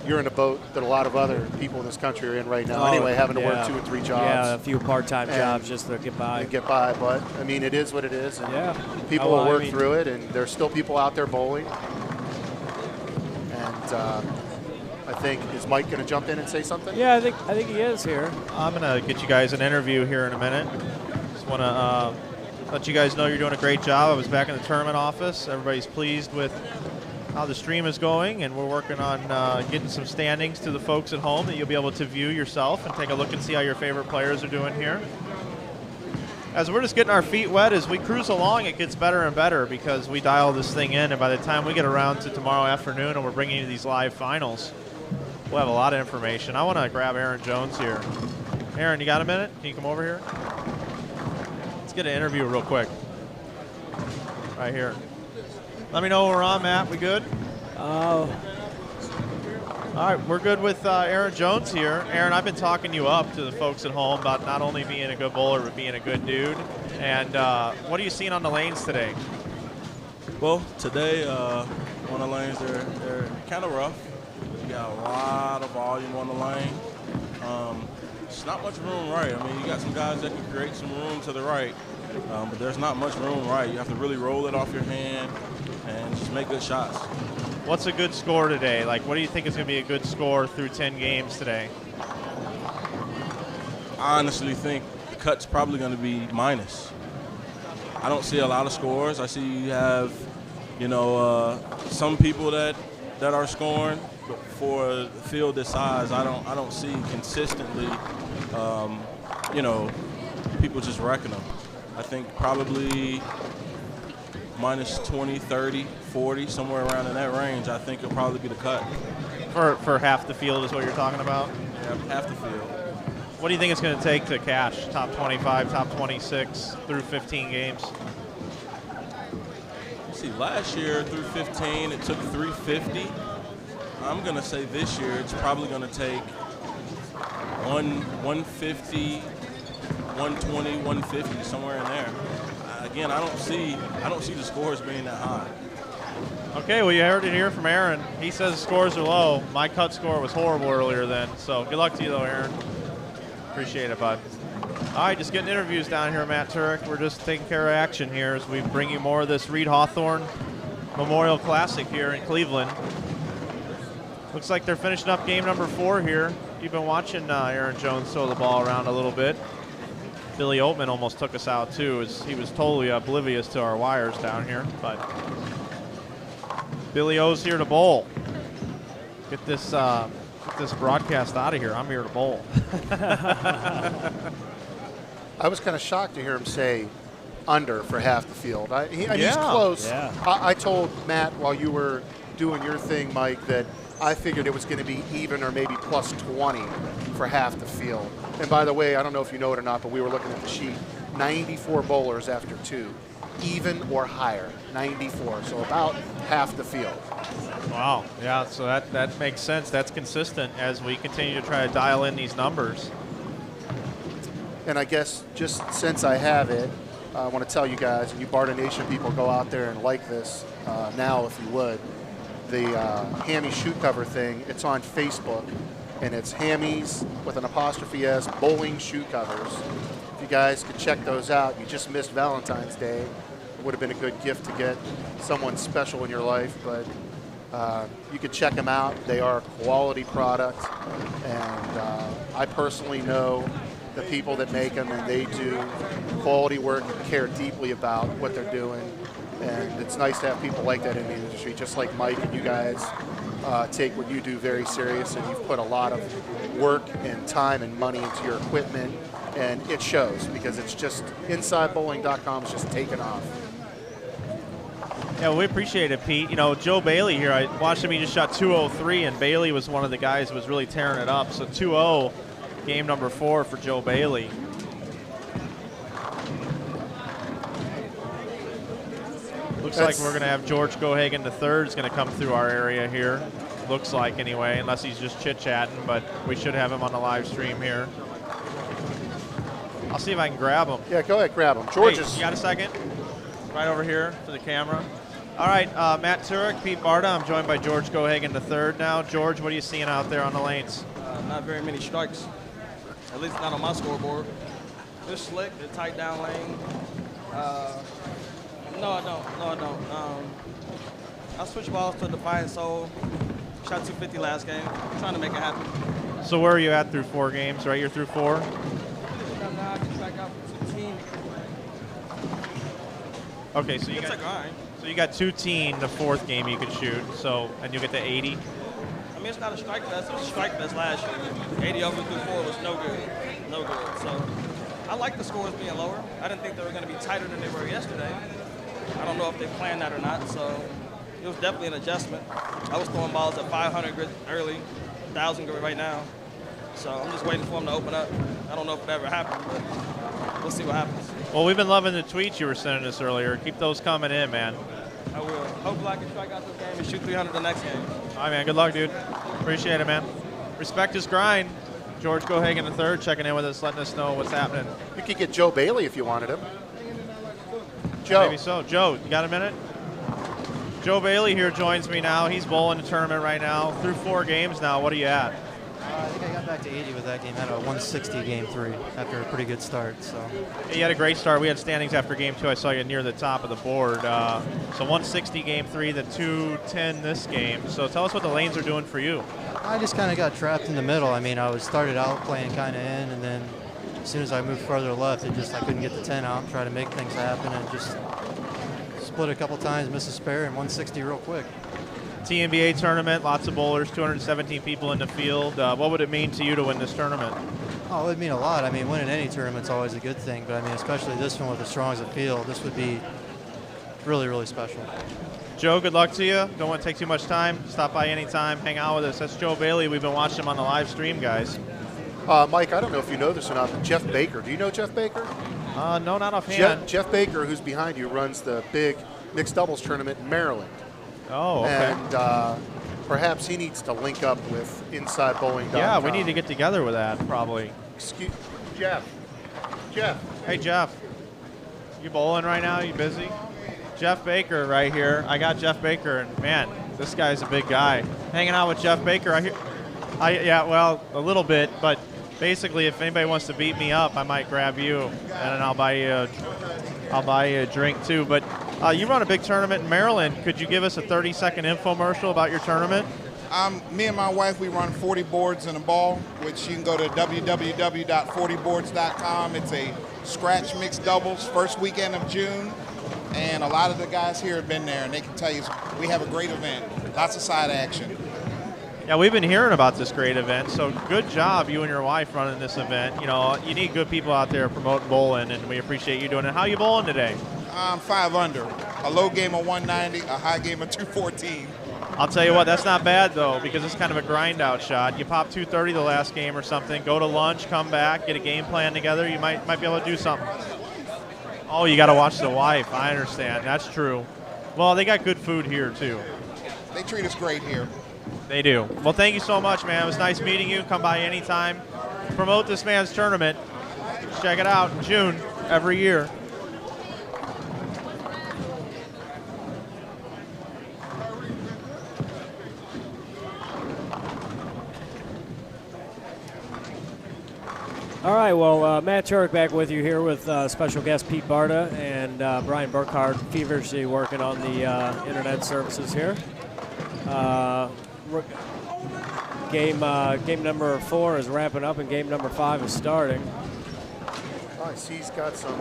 you're in a boat that a lot of other people in this country are in right now anyway, having to work 2 or 3 jobs. Yeah, a few part-time jobs just to get by. But, I mean, it is what it is. And people will work through it, and there's still people out there bowling. And I think, is Mike going to jump in and say something? Yeah, I think he is here. I'm going to get you guys an interview here in a minute. Just want to let you guys know you're doing a great job. I was back in the tournament office. Everybody's pleased with how the stream is going, and we're working on getting some standings to the folks at home that you'll be able to view yourself and take a look and see how your favorite players are doing here. As we're just getting our feet wet, as we cruise along, it gets better and better because we dial this thing in, and by the time we get around to tomorrow afternoon and we're bringing you these live finals, we'll have a lot of information. I want to grab Aaron Jones here. Aaron, you got a minute? Can you come over here? Let's get an interview real quick. Right here. Let me know when we're on, Matt. We good? All right, we're good with Aaron Jones here. Aaron, I've been talking you up to the folks at home about not only being a good bowler, but being a good dude. And what are you seeing on the lanes today? Well, today, on the lanes, they're kind of rough. You got a lot of volume on the lane. It's not much room right. I mean, you got some guys that can create some room to the right, but there's not much room right. You have to really roll it off your hand and just make good shots. What's a good score today? Like, what do you think is going to be a good score through 10 games today? I honestly think the cut's probably going to be minus. I don't see a lot of scores. I see you have, some people that are scoring, But for a field this size, I don't see consistently, people just wrecking them. I think probably minus 20, 30, 40, somewhere around in that range, I think it'll probably be the cut. For half the field is what you're talking about? Yeah, half the field. What do you think it's going to take to cash top 25, top 26 through 15 games? See, last year through 15, it took 350. I'm going to say this year it's probably going to take 150, 120, 150, somewhere in there. Again, I don't see the scores being that high. Okay, well, you heard it here from Aaron. He says the scores are low. My cut score was horrible earlier then, so good luck to you, though, Aaron. Appreciate it, bud. All right, just getting interviews down here, Matt Turek. We're just taking care of action here as we bring you more of this Reed-Hawthorne Memorial Classic here in Cleveland. Looks like they're finishing up game number 4 here. You've been watching Aaron Jones throw the ball around a little bit. Billy Oatman almost took us out, too, as he was totally oblivious to our wires down here, but Billy O's here to bowl. Get this broadcast out of here. I'm here to bowl. I was kind of shocked to hear him say under for half the field. He's close. Yeah. I told Matt while you were doing your thing, Mike, that I figured it was going to be even or maybe plus 20 for half the field. And by the way, I don't know if you know it or not, but we were looking at the sheet. 94 bowlers after 2. Even or higher, 94, so about half the field. Wow, yeah, so that makes sense. That's consistent as we continue to try to dial in these numbers. And I guess just since I have it, I want to tell you guys, and you Barta Nation people, go out there and like this now if you would. The Hammy shoe cover thing, it's on Facebook, and it's Hammies with an apostrophe S, bowling shoe covers. If you guys could check those out, you just missed Valentine's Day. It would have been a good gift to get someone special in your life, but you could check them out. They are a quality product, and I personally know the people that make them, and they do quality work and care deeply about what they're doing. And it's nice to have people like that in the industry, just like Mike and you guys take what you do very serious, and you've put a lot of work and time and money into your equipment, and it shows because it's just InsideBowling.com is just taking off. Yeah, well, we appreciate it, Pete. You know, Joe Bailey here, I watched him, he just shot 203, and Bailey was one of the guys who was really tearing it up. So 2-0, game number 4 for Joe Bailey. Looks like we're going to have George Gohagan III is going to come through our area here. Looks like, anyway, unless he's just chit-chatting, but we should have him on the live stream here. I'll see if I can grab him. Yeah, go ahead, grab him. George Hey, you got a second? Right over here for the camera. All right, Matt Turek, Pete Barta. I'm joined by George Gohagan III now. George, what are you seeing out there on the lanes? Not very many strikes, at least not on my scoreboard. They're slick, they're tight down lane. No, I don't. I switched balls to Defiant Soul. Shot 250 last game. Trying to make it happen. So where are you at through 4 games, right? You're through 4? Now I can strike out for 2 teams. Okay, so you It's got a grind. so you got 2 teen the 4th game you could shoot. So and you get to 80. I mean, it's not a strike fest. It was a strike fest last year. 80 over through 4 was no good. No good. So I like the scores being lower. I didn't think they were going to be tighter than they were yesterday. I don't know if they planned that or not. So it was definitely an adjustment. I was throwing balls at 500 grit early, 1,000 grit right now. So I'm just waiting for them to open up. I don't know if it ever happened, but we'll see what happens. Well, we've been loving the tweets you were sending us earlier. Keep those coming in, man. I will. Hopefully I can strike out this game and shoot 300 the next game. All right, man. Good luck, dude. Appreciate it, man. Respect his grind. George Gohagan III checking in with us, letting us know what's happening. You could get Joe Bailey if you wanted him. Joe. Maybe so. Joe, you got a minute? Joe Bailey here joins me now. He's bowling the tournament right now. Through 4 games now. What are you at? I think I got back to 80 with that game. Had a 160 game 3 after a pretty good start. So You had a great start. We had standings after game 2. I saw you near the top of the board. So 160 game 3, the 210 this game. So tell us what the lanes are doing for you. I just kind of got trapped in the middle. I mean, I started out playing kind of in, and then as soon as I moved further left, I couldn't get the 10 out, try to make things happen, and just split a couple times, missed a spare, and 160 real quick. TNBA tournament, lots of bowlers, 217 people in the field. What would it mean to you to win this tournament? Oh, it would mean a lot. I mean, winning any tournament's always a good thing, but I mean, especially this one with as strong as a field, this would be really, really special. Joe, good luck to you. Don't want to take too much time. Stop by anytime. Hang out with us. That's Joe Bailey. We've been watching him on the live stream, guys. Mike, I don't know if you know this or not, but Jeff Baker. Do you know Jeff Baker? No, not offhand. Jeff Baker, who's behind you, runs the big mixed doubles tournament in Maryland. Oh, okay. And perhaps he needs to link up with InsideBowling.com. Yeah, we need to get together with that, probably. Excuse Jeff. Jeff. Hey, Jeff. You bowling right now? You busy? Jeff Baker right here. I got Jeff Baker, and man, this guy's a big guy. Hanging out with Jeff Baker. Yeah, well, a little bit, but basically, if anybody wants to beat me up, I might grab you, and then I'll buy you a drink too. But you run a big tournament in Maryland. Could you give us a 30-second infomercial about your tournament? Me and my wife, we run 40 boards and a ball, which you can go to www.40boards.com. It's a scratch mixed doubles, first weekend of June. And a lot of the guys here have been there, and they can tell you we have a great event, lots of side action. Yeah, we've been hearing about this great event, so good job, you and your wife, running this event. You know, you need good people out there promoting bowling, and we appreciate you doing it. How are you bowling today? I'm 5 under, a low game of 190, a high game of 214. I'll tell you what, that's not bad, though, because it's kind of a grind-out shot. You pop 230 the last game or something, go to lunch, come back, get a game plan together, you might be able to do something. Oh, you got to watch the wife. I understand. That's true. Well, they got good food here, too. They treat us great here. They do. Well, thank you so much, man. It was nice meeting you. Come by anytime. Promote this man's tournament. Check it out in June every year. All right, well, Matt Turek back with you here with special guest Pete Barta and Brian Burkhardt, feverishly working on the internet services here. Game number 4 is wrapping up, and game number 5 is starting. Oh, I see he's got some.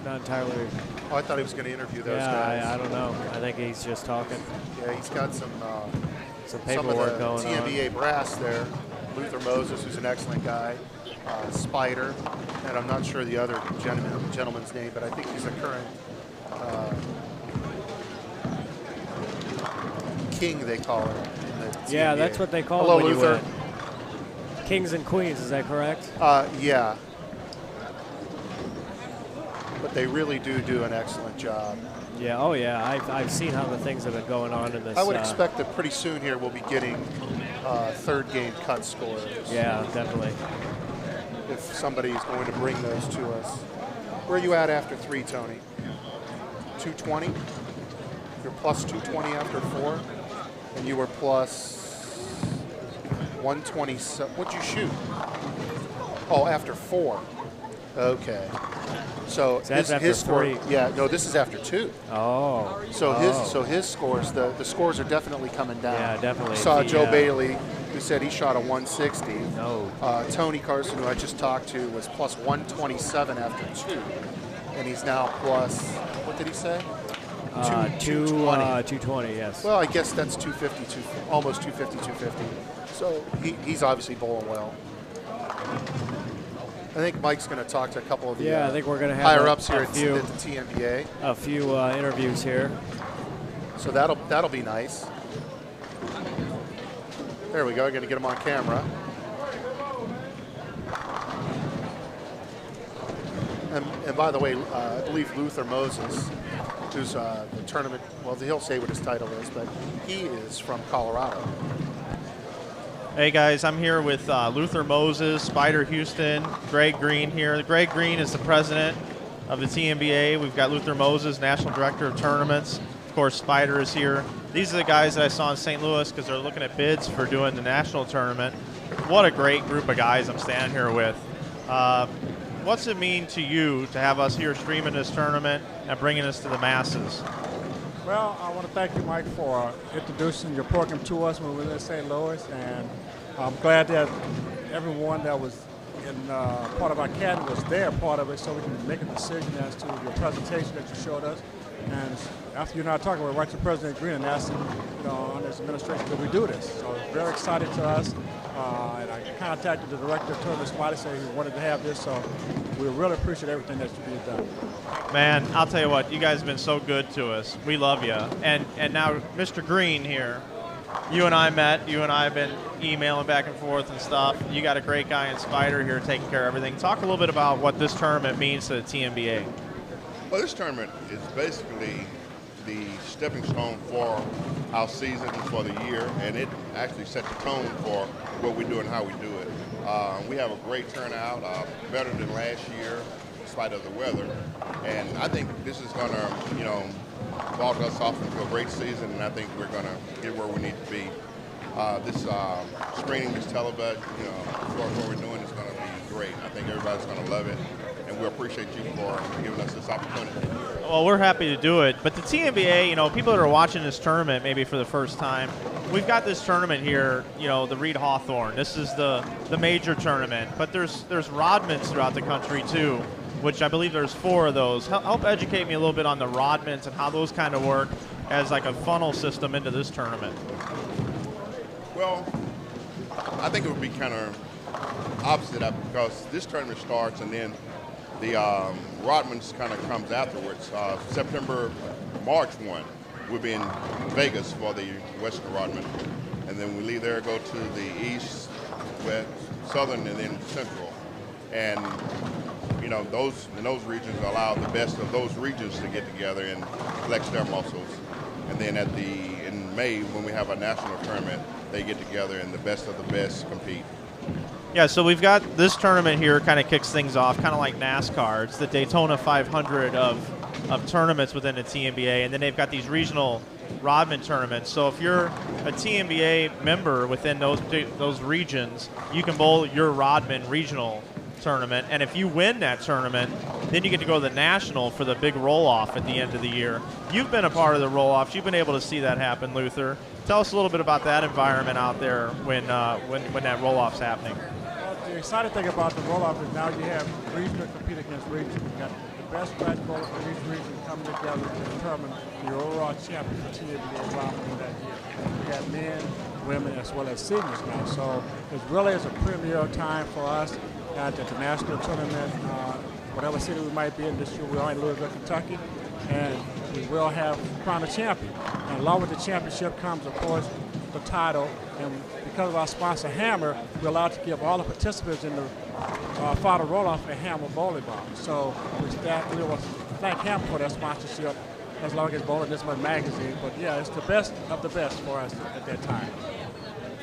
Not entirely. Oh, I thought he was going to interview those guys. I don't know. I think he's just talking. Yeah, he's got some paperwork going on. TNBA brass there. Luther Moses, who's an excellent guy. Spider, and I'm not sure the other gentleman's name, but I think he's a current king, they call him. Yeah, that's what they call Hello, him when Luther. you win. Kings and queens, is that correct? Yeah. But they really do an excellent job. Yeah, oh yeah, I've seen how the things have been going on in this. I would expect that pretty soon here we'll be getting third game cut scores. Yeah, definitely. If somebody is going to bring those to us. Where are you at after 3, Tony? 220? You're plus 220 after 4? And you were plus 127. What'd you shoot? Oh, after 4. Okay. So his score. 3. Yeah, no, this is after 2. Oh. So his scores, the scores are definitely coming down. Yeah, definitely. I saw Joe Bailey, who said he shot a 160. No. Tony Carson, who I just talked to, was plus 127 after 2, and he's now plus. What did he say? 220. Yes. Well, I guess that's 250, almost 250, 250. So he's obviously bowling well. I think Mike's going to talk to a couple of the I think we're going to have higher ups here a few, at the TNBA. A few interviews here. So that'll be nice. There we go. Going to get him on camera. And by the way, I believe Luther Moses, who's the tournament. Well, he'll say what his title is, but he is from Colorado. Hey guys, I'm here with Luther Moses, Spider Houston, Greg Green here. Greg Green is the president of the TNBA. We've got Luther Moses, national director of tournaments. Of course, Spider is here. These are the guys that I saw in St. Louis because they're looking at bids for doing the national tournament. What a great group of guys I'm standing here with. What's it mean to you to have us here streaming this tournament and bringing us to the masses? Well, I want to thank you, Mike, for introducing your program to us when we were in St. Louis, and I'm glad that everyone that was in part of our academy was there, part of it, so we can make a decision as to your presentation that you showed us. And after you and I talking, we went to President Green and asked him, on his administration, could we do this? So it's very exciting to us. And I contacted the director of Tournament Spotty, saying he wanted to have this. So we really appreciate everything that's being done. Man, I'll tell you what, you guys have been so good to us. We love you. And now, Mr. Green here, you and I met. You and I have been emailing back and forth and stuff. You got a great guy in Spider here taking care of everything. Talk a little bit about what this tournament means to the TNBA. Well, this tournament is basically the stepping stone for our season for the year, and it actually set the tone for what we do and how we do it. We have a great turnout, better than last year, in spite of the weather. And I think this is going to, vault us off into a great season, and I think we're going to get where we need to be. This screening, this television, for what we're doing is going to be great. I think everybody's going to love it, and we appreciate you for giving us this opportunity. Well, we're happy to do it. But the TNBA, people that are watching this tournament maybe for the first time, we've got this tournament here, the Reed-Hawthorne. This is the major tournament. But there's Rodmans throughout the country, too, which I believe there's 4 of those. Help educate me a little bit on the Rodmans and how those kind of work as like a funnel system into this tournament. Well, I think it would be kind of opposite of, because this tournament starts and then the Rodmans kind of comes afterwards. March 1, we'll be in Vegas for the Western Rodman. And then we leave there, go to the East, West, Southern, and then Central. And, those regions allow the best of those regions to get together and flex their muscles. And then in May, when we have a national tournament, they get together and the best of the best compete. Yeah, so we've got this tournament here kind of kicks things off, kind of like NASCAR. It's the Daytona 500 of tournaments within the TNBA, and then they've got these regional Rodman tournaments. So if you're a TNBA member within those regions, you can bowl your Rodman regional tournament, and if you win that tournament, then you get to go to the national for the big roll-off at the end of the year. You've been a part of the roll-offs. You've been able to see that happen, Luther. Tell us a little bit about that environment out there when that roll-off's happening. Well, the exciting thing about the roll-off is now you have region to compete against region. You've got the best scratch bowlers from each region coming together to determine the overall champion for TNBA Rodman that year. We got men, women, as well as seniors now. So it really is a premier time for us at the national tournament. Whatever city we might be in this year, we're only in Louisville, Kentucky, and we will have crown a champion. And along with the championship comes, of course, the title. And because of our sponsor, Hammer, we're allowed to give all the participants in the final roll-off a Hammer bowling ball. So we will thank Hammer for that sponsorship, as long as Bowling This Month magazine. But yeah, it's the best of the best for us at that time.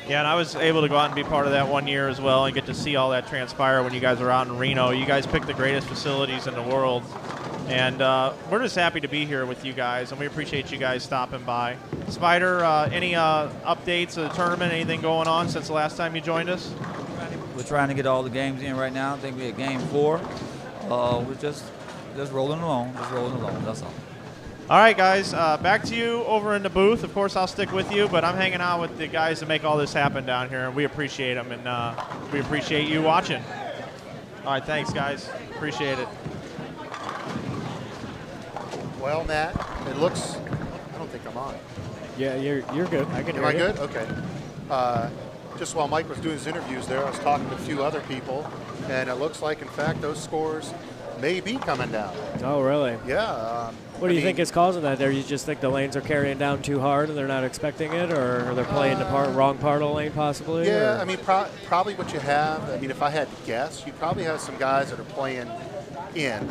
Yeah, and I was able to go out and be part of that one year as well and get to see all that transpire when you guys were out in Reno. You guys picked the greatest facilities in the world. And we're just happy to be here with you guys, and we appreciate you guys stopping by. Spider, any updates of the tournament, anything going on since the last time you joined us? We're trying to get all the games in right now. I think we're at game 4. We're just rolling along, that's all. All right, guys, back to you over in the booth. Of course, I'll stick with you, but I'm hanging out with the guys that make all this happen down here, and we appreciate them, and we appreciate you watching. All right, thanks, guys. Appreciate it. Well, Matt, it looks, I don't think I'm on. Yeah, you're good. I can hear you. Am I good? Okay. Just while Mike was doing his interviews there, I was talking to a few other people, and it looks like, in fact, those scores may be coming down. Oh, really? Yeah. What do you think is causing that there? You just think the lanes are carrying down too hard and they're not expecting it, or they're playing the wrong part of the lane possibly? Yeah, or? I mean, probably what you have, I mean, if I had to guess, you probably have some guys that are playing in.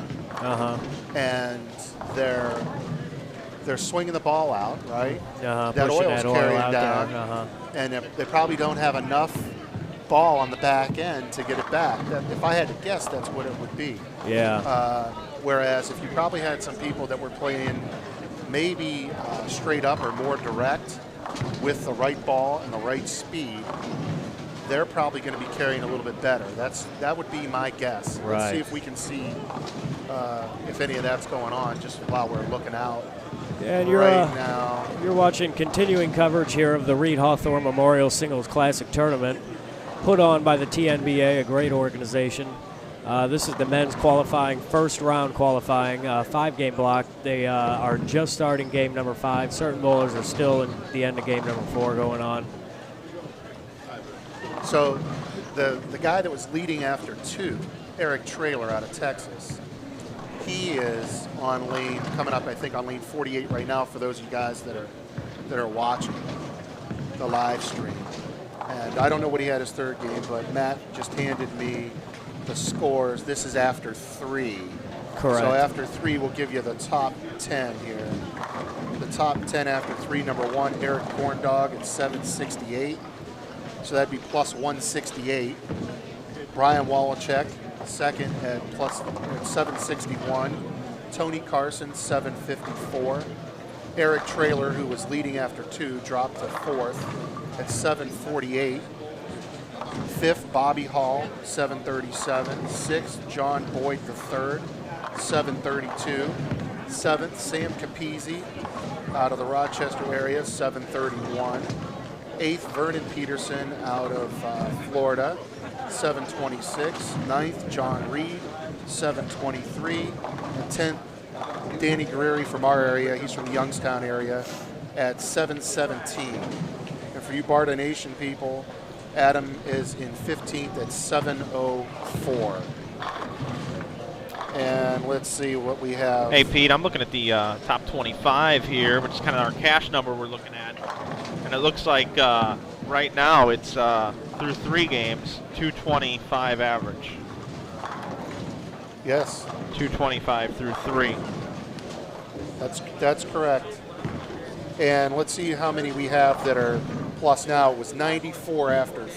And they're swinging the ball out, right? That oil's carrying down. And they probably don't have enough ball on the back end to get it back. If I had to guess, that's what it would be. Yeah. Whereas if you probably had some people that were playing maybe straight up or more direct with the right ball and the right speed, they're probably going to be carrying a little bit better. That would be my guess. Right. Let's see if we can see if any of that's going on just while we're looking out. Yeah, and you're right now. You're watching continuing coverage here of the Reed-Hawthorne Memorial Singles Classic Tournament, put on by the TNBA, a great organization. This is the men's qualifying, first round qualifying, 5-game block. They are just starting game number 5. Certain bowlers are still in the end of game number 4 going on. So the guy that was leading after 2, Eric Traylor out of Texas, he is on lane, coming up I think on lane 48 right now for those of you guys that are watching the live stream. And I don't know what he had his 3rd game, but Matt just handed me the scores. This is after 3. Correct. So after 3, we'll give you the top 10 here. The top 10 after 3, number 1, Eric Corndog at 768. So that'd be plus 168. Brian Wallachek, second at 761. Tony Carson, 754. Eric Traylor, who was leading after 2, dropped to 4th at 748. 5th, Bobby Hall, 737. 6th, John Boyd III, 732. 7th, Sam Capizzi out of the Rochester area, 731. 8th, Vernon Peterson out of Florida, 726. 9th, John Reed, 723. And 10th, Danny Guerrieri from our area, he's from the Youngstown area, at 717. And for you Barda Nation people, Adam is in 15th at 704. And let's see what we have. Hey, Pete, I'm looking at the top 25 here, which is kind of our cash number we're looking at. And it looks like right now it's through 3 games, 225 average. Yes. 225 through 3. That's correct. And let's see how many we have that are plus now. It was 94 after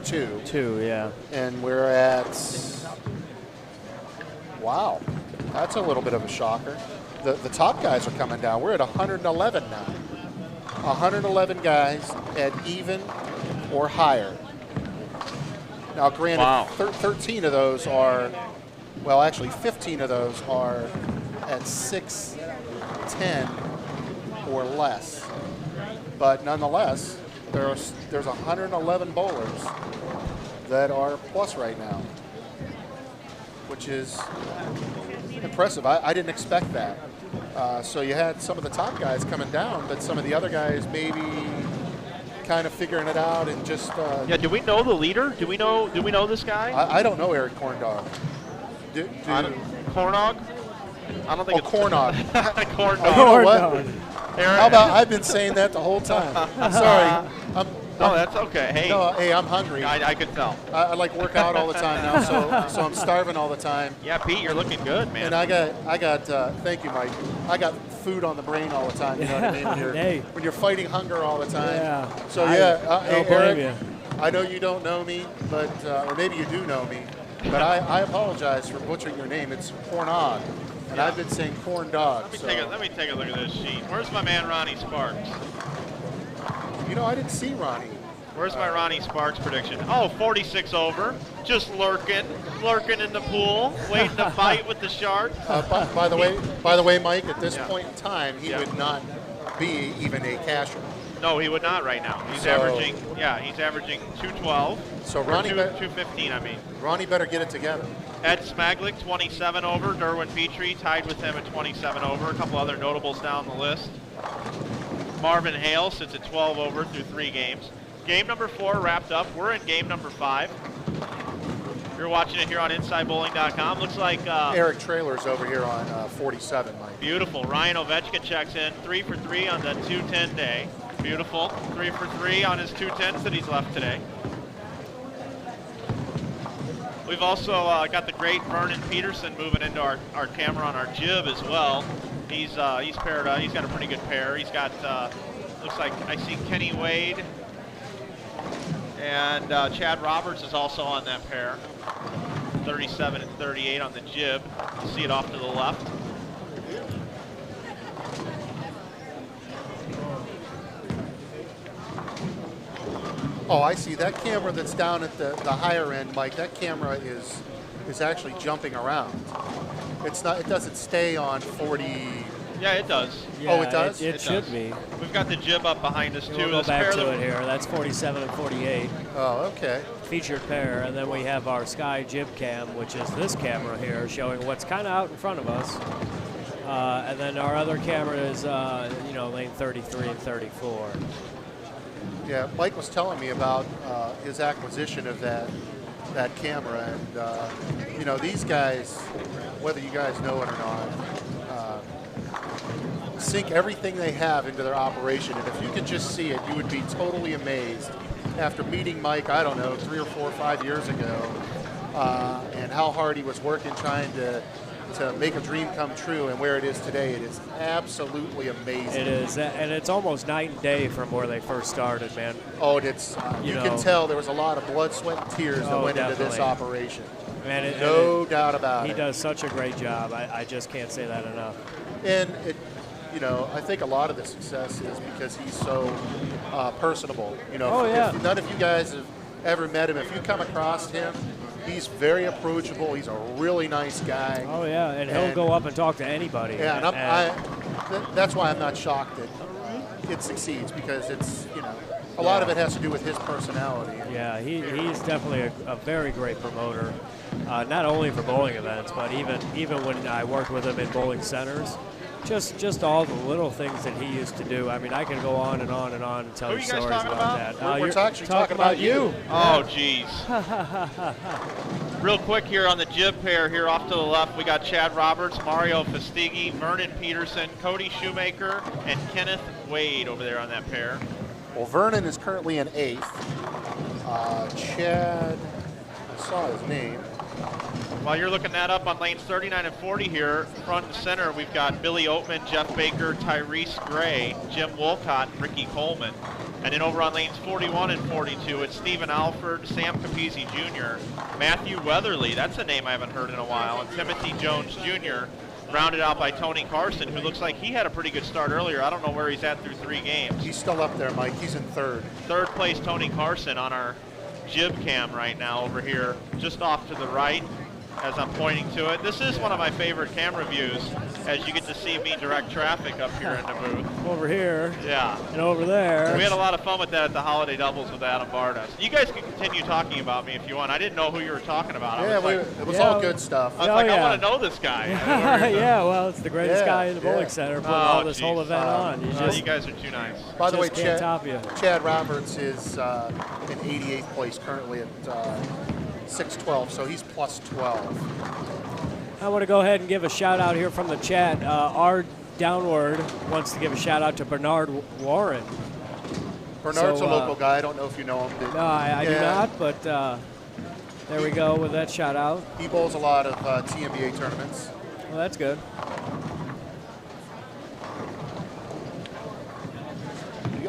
2. 2, yeah. And we're at, wow, that's a little bit of a shocker. The top guys are coming down. We're at 111 now. 111 guys at even or higher. Now, granted, wow. 13 of those are, well, actually 15 of those are at 610 or less. But nonetheless, there's 111 bowlers that are plus right now, which is impressive. I didn't expect that. So you had some of the top guys coming down, but some of the other guys maybe kind of figuring it out and just. Yeah. Do we know the leader? Do we know this guy? I don't know Eric Corndog. Cornog? I don't think it's Cornog. Cornog. You know what? How about I've been saying that the whole time? I'm sorry. No, that's okay. Hey, no, hey, I'm hungry. I could tell. I like work out all the time now, so I'm starving all the time. Yeah, Pete, you're looking good, man. And I got. Thank you, Mike. I got food on the brain all the time. You know what I mean? When you're fighting hunger all the time. Yeah. So yeah, hey, Eric, you. I know you don't know me, but or maybe you do know me, but I apologize for butchering your name. It's Cornog, and I've been saying corn dog. Let me take a look at this sheet. Where's my man Ronnie Sparks? You know, I didn't see Ronnie. Where's my Ronnie Sparks prediction? Oh, 46 over, just lurking in the pool, waiting to fight with the Sharks. By the way, Mike, at this point in time, he would not be even a casher. No, he would not right now. He's averaging 212. So Ronnie 215, I mean. Ronnie better get it together. Ed Smaglick, 27 over. Derwin Petrie tied with him at 27 over. A couple other notables down the list. Marvin Hale sits at 12 over through 3 games. Game number 4 wrapped up. We're in game number 5. You're watching it here on InsideBowling.com. Looks like Eric Traylor's over here on 47, Mike. Beautiful. Ryan Ovechkin checks in 3 for 3 on the 210 day. Beautiful. 3 for 3 on his 210s that he's left today. We've also got the great Vernon Peterson moving into our camera on our jib as well. He's paired up. He's got a pretty good pair. He's got looks like I see Kenny Wade and Chad Roberts is also on that pair. 37 and 38 on the jib. You see it off to the left. Oh, I see. That camera that's down at the higher end, Mike, that camera is actually jumping around. It's not. It doesn't stay on 40. Yeah, it does. Yeah, oh, it does? It should be. We've got the jib up behind us, too. We'll go back to it here. That's 47 and 48. Oh, okay. featured pair, and then we have our Sky Jib Cam, which is this camera here, showing what's kind of out in front of us. And then our other camera is, lane 33 and 34. Yeah, Mike was telling me about his acquisition of that camera, and these guys, whether you guys know it or not, sink everything they have into their operation. And if you could just see it, you would be totally amazed after meeting Mike, I don't know, 3 or 4 or 5 years ago, and how hard he was working trying to make a dream come true, and where it is today. It is absolutely amazing. It is, and it's almost night and day from where they first started, man. Oh, it's you can tell there was a lot of blood, sweat, and tears that went into this operation. Man, no doubt about it. He does such a great job. I just can't say that enough. And I think a lot of the success is because he's so personable. If none of you guys have ever met him, if you come across him, he's very approachable. He's a really nice guy. Oh, yeah, and he'll go up and talk to anybody. Yeah, and that's why I'm not shocked that it succeeds, because it's, a lot of it has to do with his personality. Yeah, he's definitely a very great promoter, not only for bowling events, but even when I worked with him in bowling centers. Just all the little things that he used to do. I mean, I can go on and on and on and tell you stories about that. We're actually talking about you. Oh, geez. Real quick here on the jib pair here off to the left, we got Chad Roberts, Mario Fastighi, Vernon Peterson, Cody Shoemaker, and Kenneth Wade over there on that pair. Well, Vernon is currently in 8th. Chad, I saw his name. While you're looking that up on lanes 39 and 40 here, front and center, we've got Billy Oatman, Jeff Baker, Tyrese Gray, Jim Wolcott, and Ricky Coleman. And then over on lanes 41 and 42, it's Stephen Alford, Sam Capizzi Jr., Matthew Weatherly, that's a name I haven't heard in a while, and Timothy Jones Jr., rounded out by Tony Carson, who looks like he had a pretty good start earlier. I don't know where he's at through 3 games. He's still up there, Mike. He's in 3rd. 3rd place, Tony Carson on our jib cam right now over here, just off to the right as I'm pointing to it. This is one of my favorite camera views, as you get to see me direct traffic up here in the booth. Over here. Yeah. And over there. We had a lot of fun with that at the Holiday Doubles with Adam Bardas. You guys can continue talking about me if you want. I didn't know who you were talking about. It was all good stuff. I was I want to know this guy. Yeah, well, it's the greatest guy in the bowling center putting all this whole event on. You guys are too nice. By the way, Chad Roberts is in 88th place currently at 612, so he's plus 12. I want to go ahead and give a shout out here from the chat. R Downward wants to give a shout out to Bernard Warren. Bernard's a local guy. I don't know if you know him. No, I do not, but there we go with that shout out. He bowls a lot of TNBA tournaments. Well, that's good.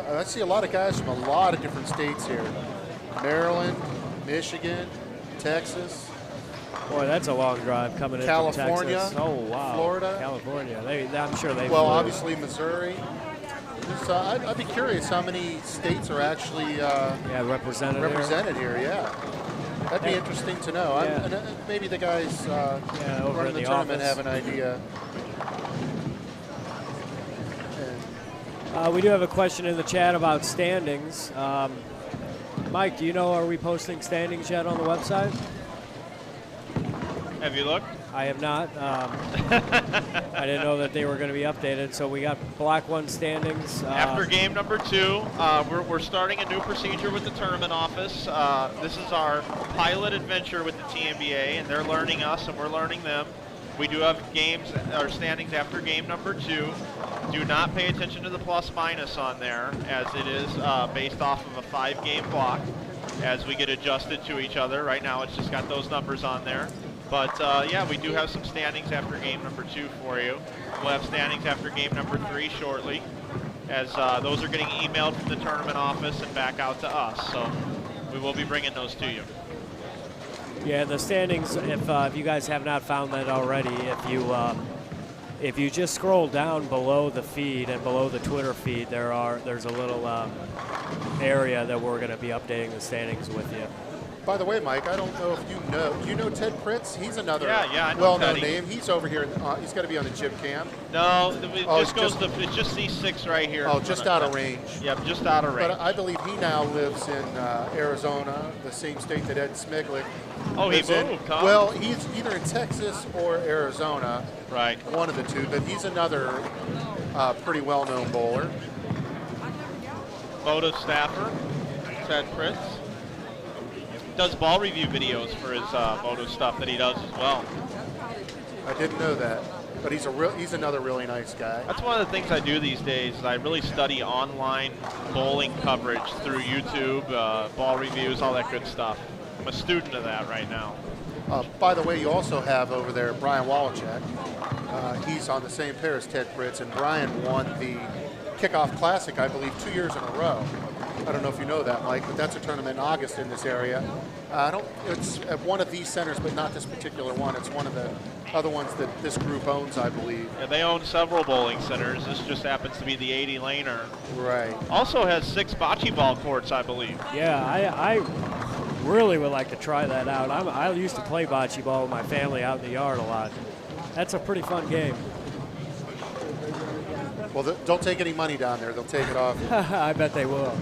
I see a lot of guys from a lot of different states here. Maryland, Michigan, Texas. Boy, that's a long drive coming in from Texas. Oh, wow. Florida. California. I'm sure they Well, obviously Missouri. I'd be curious how many states are actually represented here. Yeah. That'd be interesting to know. Maybe the guys over running the tournament have an idea. We do have a question in the chat about standings. Mike, do you know, are we posting standings yet on the website? Have you looked? I have not. I didn't know that they were going to be updated. So we got Block 1 standings. After game number 2, we're starting a new procedure with the tournament office. This is our pilot adventure with the TNBA, and they're learning us and we're learning them. We do have standings after game number 2. Do not pay attention to the plus minus on there, as it is based off of a 5-game block as we get adjusted to each other. Right now it's just got those numbers on there. But yeah, we do have some standings after game number 2 for you. We'll have standings after game number 3 shortly, as those are getting emailed from the tournament office and back out to us. So we will be bringing those to you. Yeah, the standings, if you guys have not found that already, if you just scroll down below the feed and below the Twitter feed, there's a little area that we're going to be updating the standings with you. By the way, Mike, I don't know if you know. Do you know Ted Pritz? He's another I know well-known Teddy. name. He's over here. He's got to be on the gym cam. No, it's just these 6 right here. Oh, just out of range. Yep, just out of range. But I believe he now lives in Arizona, the same state that Ed Smiglick. Oh, he lives in. moved, huh? Well, he's either in Texas or Arizona. Right. One of the two, but he's another pretty well-known bowler. Moto staffer, Ted Pritz. Does ball review videos for his moto stuff that he does as well. I didn't know that, but he's another really nice guy. That's one of the things I do these days. Is I really study online bowling coverage through YouTube, ball reviews, all that good stuff. I'm a student of that right now. By the way, you also have over there Brian Wallachek. He's on the same pair as Ted Pritz, and Brian won the Kickoff Classic, I believe, 2 years in a row. I don't know if you know that, Mike, but that's a tournament in August in this area. It's at one of these centers, but not this particular one. It's one of the other ones that this group owns, I believe. Yeah, they own several bowling centers. This just happens to be the 80-laner. Right. Also has 6 bocce ball courts, I believe. Yeah, I really would like to try that out. I used to play bocce ball with my family out in the yard a lot. That's a pretty fun game. Well, don't take any money down there. They'll take it off you. I bet they will.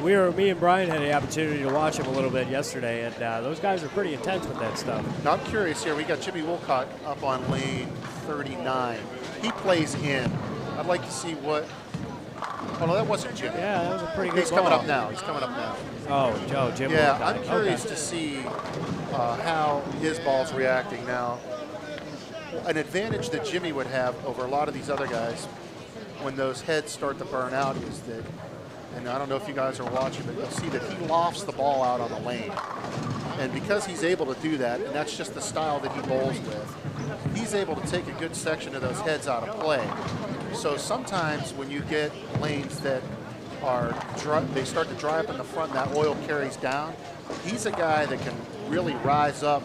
Me and Brian had the opportunity to watch him a little bit yesterday, and those guys are pretty intense with that stuff. Now, I'm curious here. We got Jimmy Wolcott up on lane 39. He plays in. I'd like to see what. Oh, no, that wasn't Jimmy. Yeah, that was a pretty good He's coming up now. He's coming up now. Oh, Joe, Jimmy. Yeah, Wolcott. I'm curious Okay. to see how his ball's reacting now. An advantage that Jimmy would have over a lot of these other guys when those heads start to burn out is that, and I don't know if you guys are watching, but you'll see that he lofts the ball out on the lane. And because he's able to do that, and that's just the style that he bowls with, he's able to take a good section of those heads out of play. So sometimes when you get lanes that are they start to dry up in the front and that oil carries down, he's a guy that can really rise up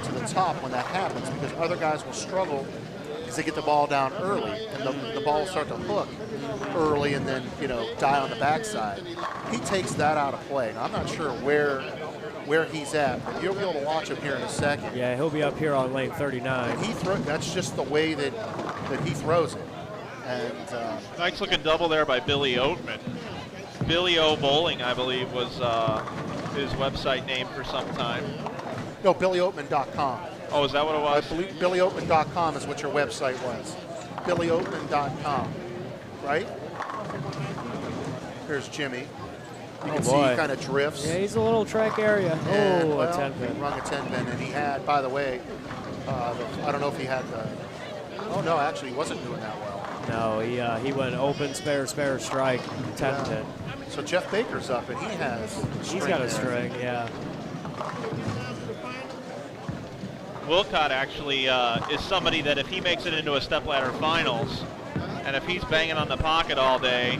to the top when that happens, because other guys will struggle because they get the ball down early, and the ball will start to hook early and then, die on the backside. He takes that out of play. Now, I'm not sure where he's at, but you'll be able to watch him here in a second. Yeah, he'll be up here on lane 39. That's just the way that he throws it. And nice looking double there by Billy Oatman. Billy O Bowling, I believe, was his website name for some time. No, BillyOatman.com. Oh, is that what it was? I believe BillyOatman.com is what your website was. BillyOatman.com, right? Here's Jimmy. You can see he kind of drifts. Yeah, he's a little track area. And, a 10-pin. He rung a 10-pin, and he had, by the way, I don't know if he had the. Oh no, actually, he wasn't doing that well. No, he went open, spare, strike, 10-pin. So Jeff Baker's up, and he has. He's got a string, yeah. Wolcott actually is somebody that if he makes it into a stepladder finals, and if he's banging on the pocket all day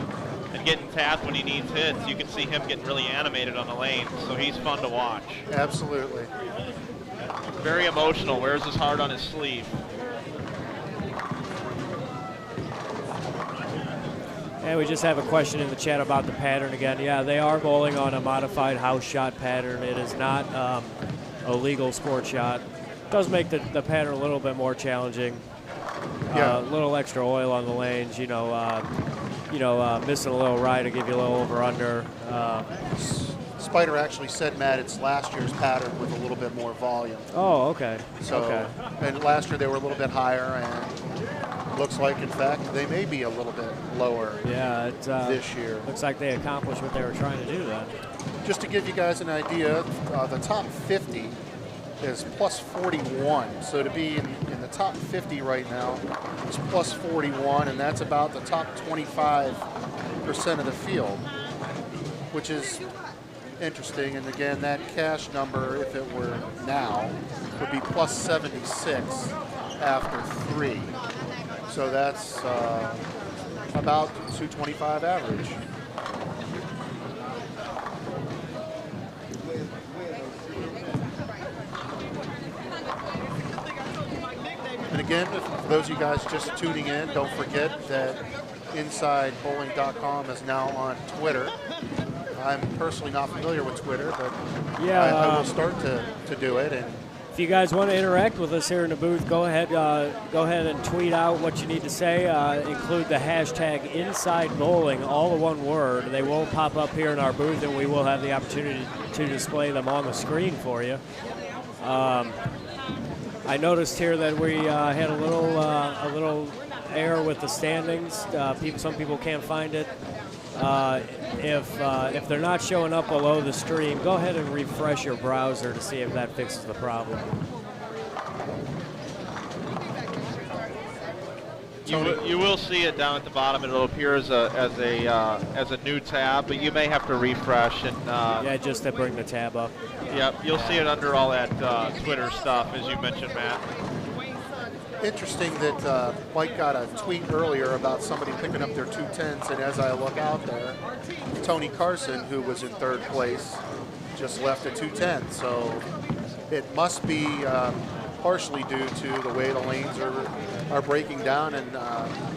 and getting tapped when he needs hits, you can see him getting really animated on the lane. So he's fun to watch. Absolutely. Very emotional. Wears his heart on his sleeve. And we just have a question in the chat about the pattern again. Yeah, they are bowling on a modified house shot pattern. It is not a legal sport shot. It does make the pattern a little bit more challenging. Yeah. A little extra oil on the lanes, missing a little right to give you a little over-under. Spider actually said, Matt, it's last year's pattern with a little bit more volume. Oh, okay. So, okay. And last year they were a little bit higher, and looks like, in fact, they may be a little bit lower this year. Looks like they accomplished what they were trying to do then. Just to give you guys an idea, the top 50 is plus 41. So to be in the top 50 right now is plus 41, and that's about the top 25% of the field, which is interesting. And again, that cash number, if it were now, would be plus 76 after 3. So that's about 225 average. And again, for those of you guys just tuning in, don't forget that InsideBowling.com is now on Twitter. I'm personally not familiar with Twitter, but Yeah, I will start to do it. And if you guys want to interact with us here in the booth, go ahead and tweet out what you need to say. Include the hashtag Inside Bowling, all in one word. They will pop up here in our booth, and we will have the opportunity to display them on the screen for you. I noticed here that we had a little error with the standings. Some people can't find it. If they're not showing up below the stream, go ahead and refresh your browser to see if that fixes the problem. You will see it down at the bottom. It'll appear as a new tab, but you may have to refresh and. Yeah, just to bring the tab up. Yep, you'll see it under all that Twitter stuff, as you mentioned, Matt. Interesting that Mike got a tweet earlier about somebody picking up their 210s, and as I look out there, Tony Carson, who was in third place, just left a 210. So it must be partially due to the way the lanes are breaking down, and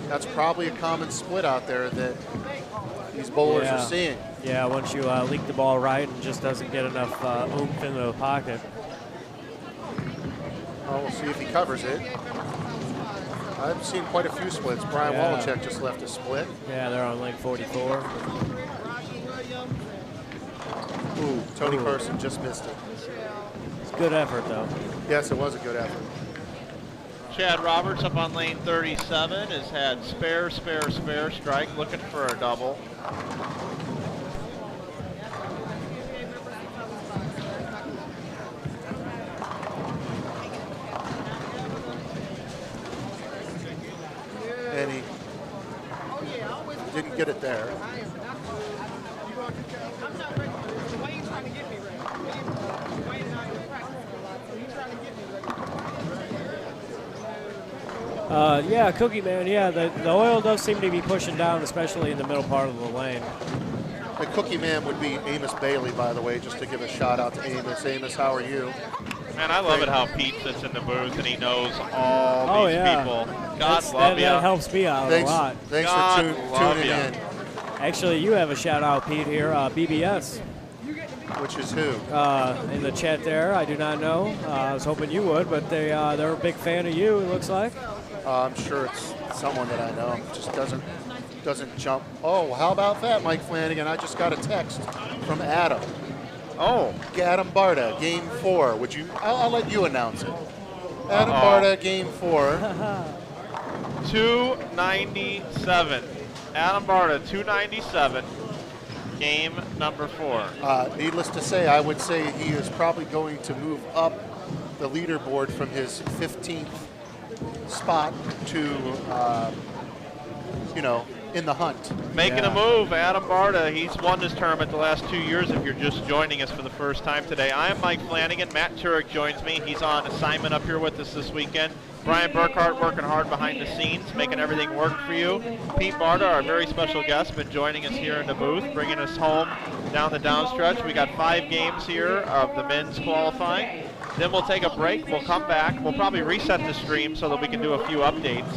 that's probably a common split out there that these bowlers are seeing. Yeah, once you leak the ball right and just doesn't get enough oomph into the pocket. Well, we'll see if he covers it. I've seen quite a few splits. Brian Wallachek just left a split. Yeah, they're on lane 44. Ooh, Tony Carson just missed it. It's a good effort, though. Yes, it was a good effort. Chad Roberts up on lane 37 has had spare strike, looking for a double. And he didn't get it there. Yeah, Cookie Man, yeah, the oil does seem to be pushing down, especially in the middle part of the lane. The Cookie Man would be Amos Bailey, by the way, just to give a shout out to Amos. Amos, how are you? Man, I love it how Pete sits in the booth and he knows all these people. God love you. That helps me out a lot. Thanks for tuning in. Actually, you have a shout out, Pete, here, BBS. Which is who? In the chat there, I do not know. I was hoping you would, but they're a big fan of you, it looks like. I'm sure it's someone that I know. Just doesn't jump. Oh, how about that, Mike Flanagan? I just got a text from Adam. Oh. Adam Barta, game 4. Would you? I'll let you announce it. Adam Barta, game 4. 297. Adam Barta, 297. Game number 4. Needless to say, I would say he is probably going to move up the leaderboard from his 15th spot to, in the hunt. Making a move, Adam Barta. He's won this tournament the last 2 years if you're just joining us for the first time today. I am Mike Flanagan. Matt Turek joins me. He's on assignment up here with us this weekend. Brian Burkhart working hard behind the scenes, making everything work for you. Pete Barta, our very special guest, been joining us here in the booth, bringing us home down the downstretch. We got 5 games here of the men's qualifying. Then we'll take a break. We'll come back. We'll probably reset the stream so that we can do a few updates.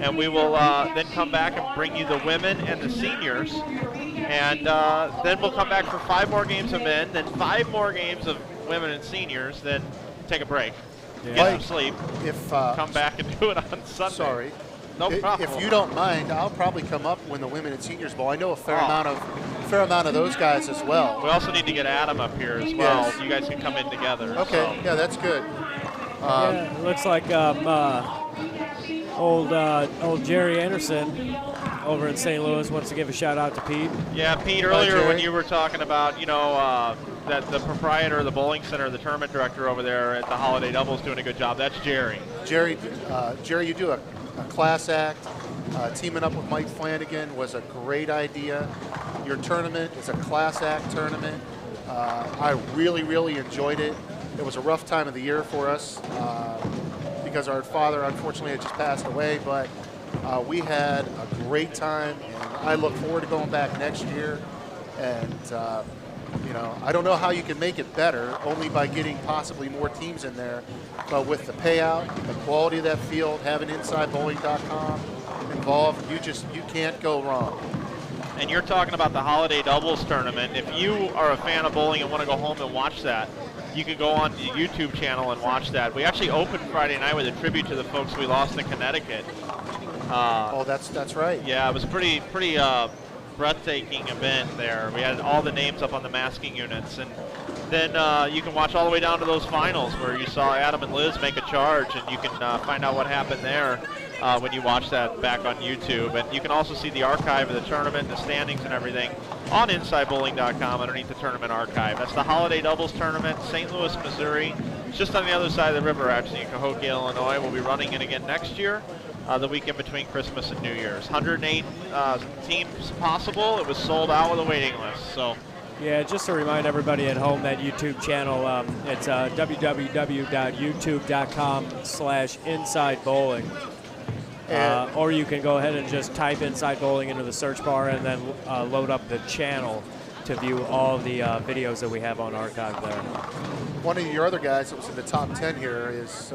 And we will then come back and bring you the women and the seniors. And then we'll come back for 5 more games of men, then 5 more games of women and seniors, then take a break. Yeah. Get some sleep. Come back and do it on Sunday. Sorry. No problem. If you don't mind, I'll probably come up when the women and seniors bowl. I know a fair amount of those guys as well. We also need to get Adam up here as well. Yes. So you guys can come in together. Okay. Yeah, that's good. Yeah, it looks like old Jerry Anderson over in St. Louis wants to give a shout out to Pete. Yeah, Pete, earlier when you were talking about, that the proprietor of the bowling center, the tournament director over there at the Holiday Double is doing a good job. That's Jerry. Jerry, you do a class act. Teaming up with Mike Flanagan was a great idea. Your tournament is a class act tournament. I really, really enjoyed it. It was a rough time of the year for us because our father, unfortunately, had just passed away, but we had a great time, and I look forward to going back next year. And I don't know how you can make it better, only by getting possibly more teams in there. But with the payout, the quality of that field, having InsideBowling.com involved, you can't go wrong. and you're talking about the holiday doubles tournament. If you are a fan of bowling and want to go home and watch that, you can go on the YouTube channel and watch that. We actually opened Friday night with a tribute to the folks we lost in Connecticut. Oh, that's right. Yeah, it was pretty breathtaking event there. We had all the names up on the masking units, and then you can watch all the way down to those finals where you saw Adam and Liz make a charge, and you can find out what happened there when you watch that back on YouTube. And you can also see the archive of the tournament, the standings and everything on InsideBowling.com underneath the tournament archive. That's the holiday doubles tournament, St. Louis, Missouri. It's just on the other side of the river, actually, in Cahokia, Illinois. We'll be running it again next year. The weekend between Christmas and New Year's. 108 teams possible. It was sold out with a waiting list. So, yeah, just to remind everybody at home, that YouTube channel, it's www.youtube.com/InsideBowling. Or you can go ahead and just type Inside Bowling into the search bar and then load up the channel to view all the videos that we have on archive there. One of your other guys that was in the top 10 here is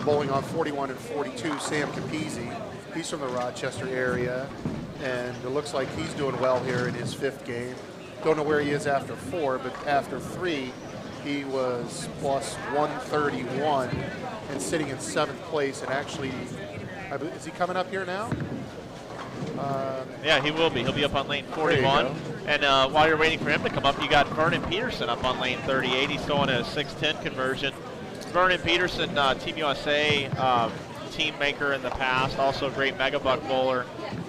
bowling on 41 and 42, Sam Capizzi. He's from the Rochester area, and it looks like he's doing well here in his 5th game. Don't know where he is after 4, but after 3, he was plus 131 and sitting in 7th place. And actually, is he coming up here now? Yeah, he will be. He'll be up on lane 41. And while you're waiting for him to come up, you got Vernon Peterson up on lane 38. He's throwing a 6'10" conversion. Vernon Peterson, Team USA team maker in the past, also a great megabuck bowler.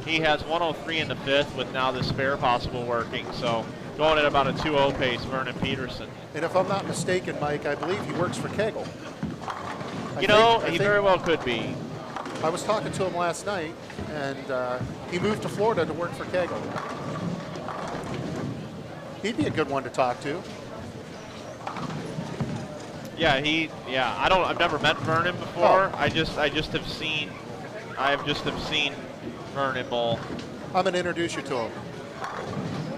He has 103 in the 5th with now the spare possible working. So going at about a 2-0 pace, Vernon Peterson. And if I'm not mistaken, Mike, I believe he works for Kegel. He very well could be. I was talking to him last night, and he moved to Florida to work for Kegel. He'd be a good one to talk to. Yeah, I've never met Vernon before. I just have seen Vernon bowl. I'm going to introduce you to him.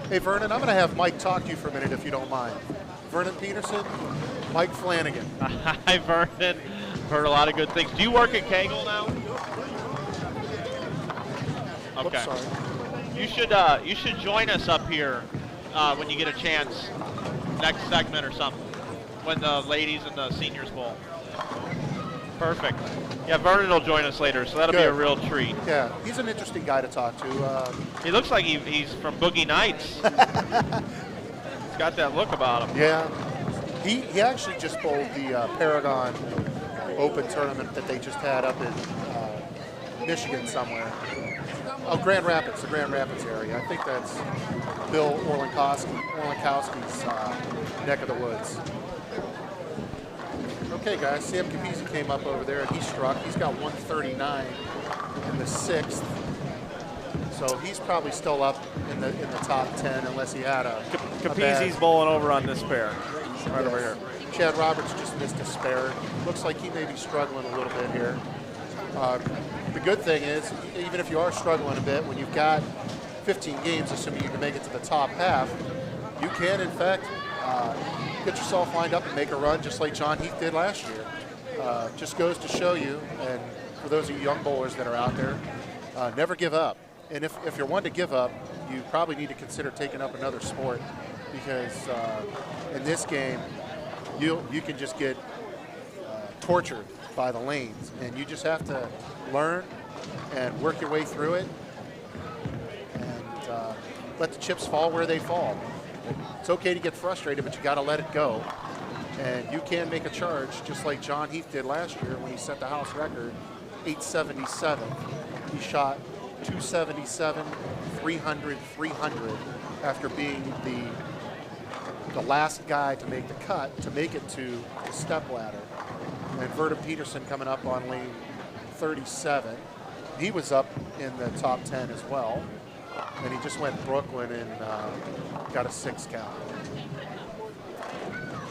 Hey, Vernon, I'm going to have Mike talk to you for a minute if you don't mind. Vernon Peterson, Mike Flanagan. Hi, Vernon. Heard a lot of good things. Do you work at Kegel now? Okay. Oops, sorry. You should join us up here when you get a chance, next segment or something, when the ladies and the seniors bowl. Perfect. Yeah, Vernon will join us later, so that'll be a real treat. Yeah, he's an interesting guy to talk to. He looks like he's from Boogie Nights. He's got that look about him. Yeah. He actually just bowled the Paragon Open tournament that they just had up in Michigan somewhere. Oh, Grand Rapids, the Grand Rapids area. I think that's Bill Orlinkowski's neck of the woods. Okay, guys, Sam Capizzi came up over there and he struck. He's got 139 in the 6th. So he's probably still up in the top 10 unless he had a Capizzi's bowling over on this pair, right over here. Chad Roberts just missed a spare. Looks like he may be struggling a little bit here. The good thing is, even if you are struggling a bit, when you've got 15 games, assuming you can make it to the top half, you can, in fact, get yourself lined up and make a run just like John Heath did last year. Just goes to show you, and for those of you young bowlers that are out there, never give up. And if you're one to give up, you probably need to consider taking up another sport, because in this game, you can just get tortured by the lanes, and you just have to learn and work your way through it and let the chips fall where they fall. It's okay to get frustrated, but you got to let it go. And you can make a charge just like John Heath did last year when he set the house record, 877. He shot 277, 300, 300 after being the last guy to make the cut to make it to the step ladder. And Vernon Peterson coming up on lane 37. He was up in the top 10 as well. And he just went Brooklyn and got a 6 count.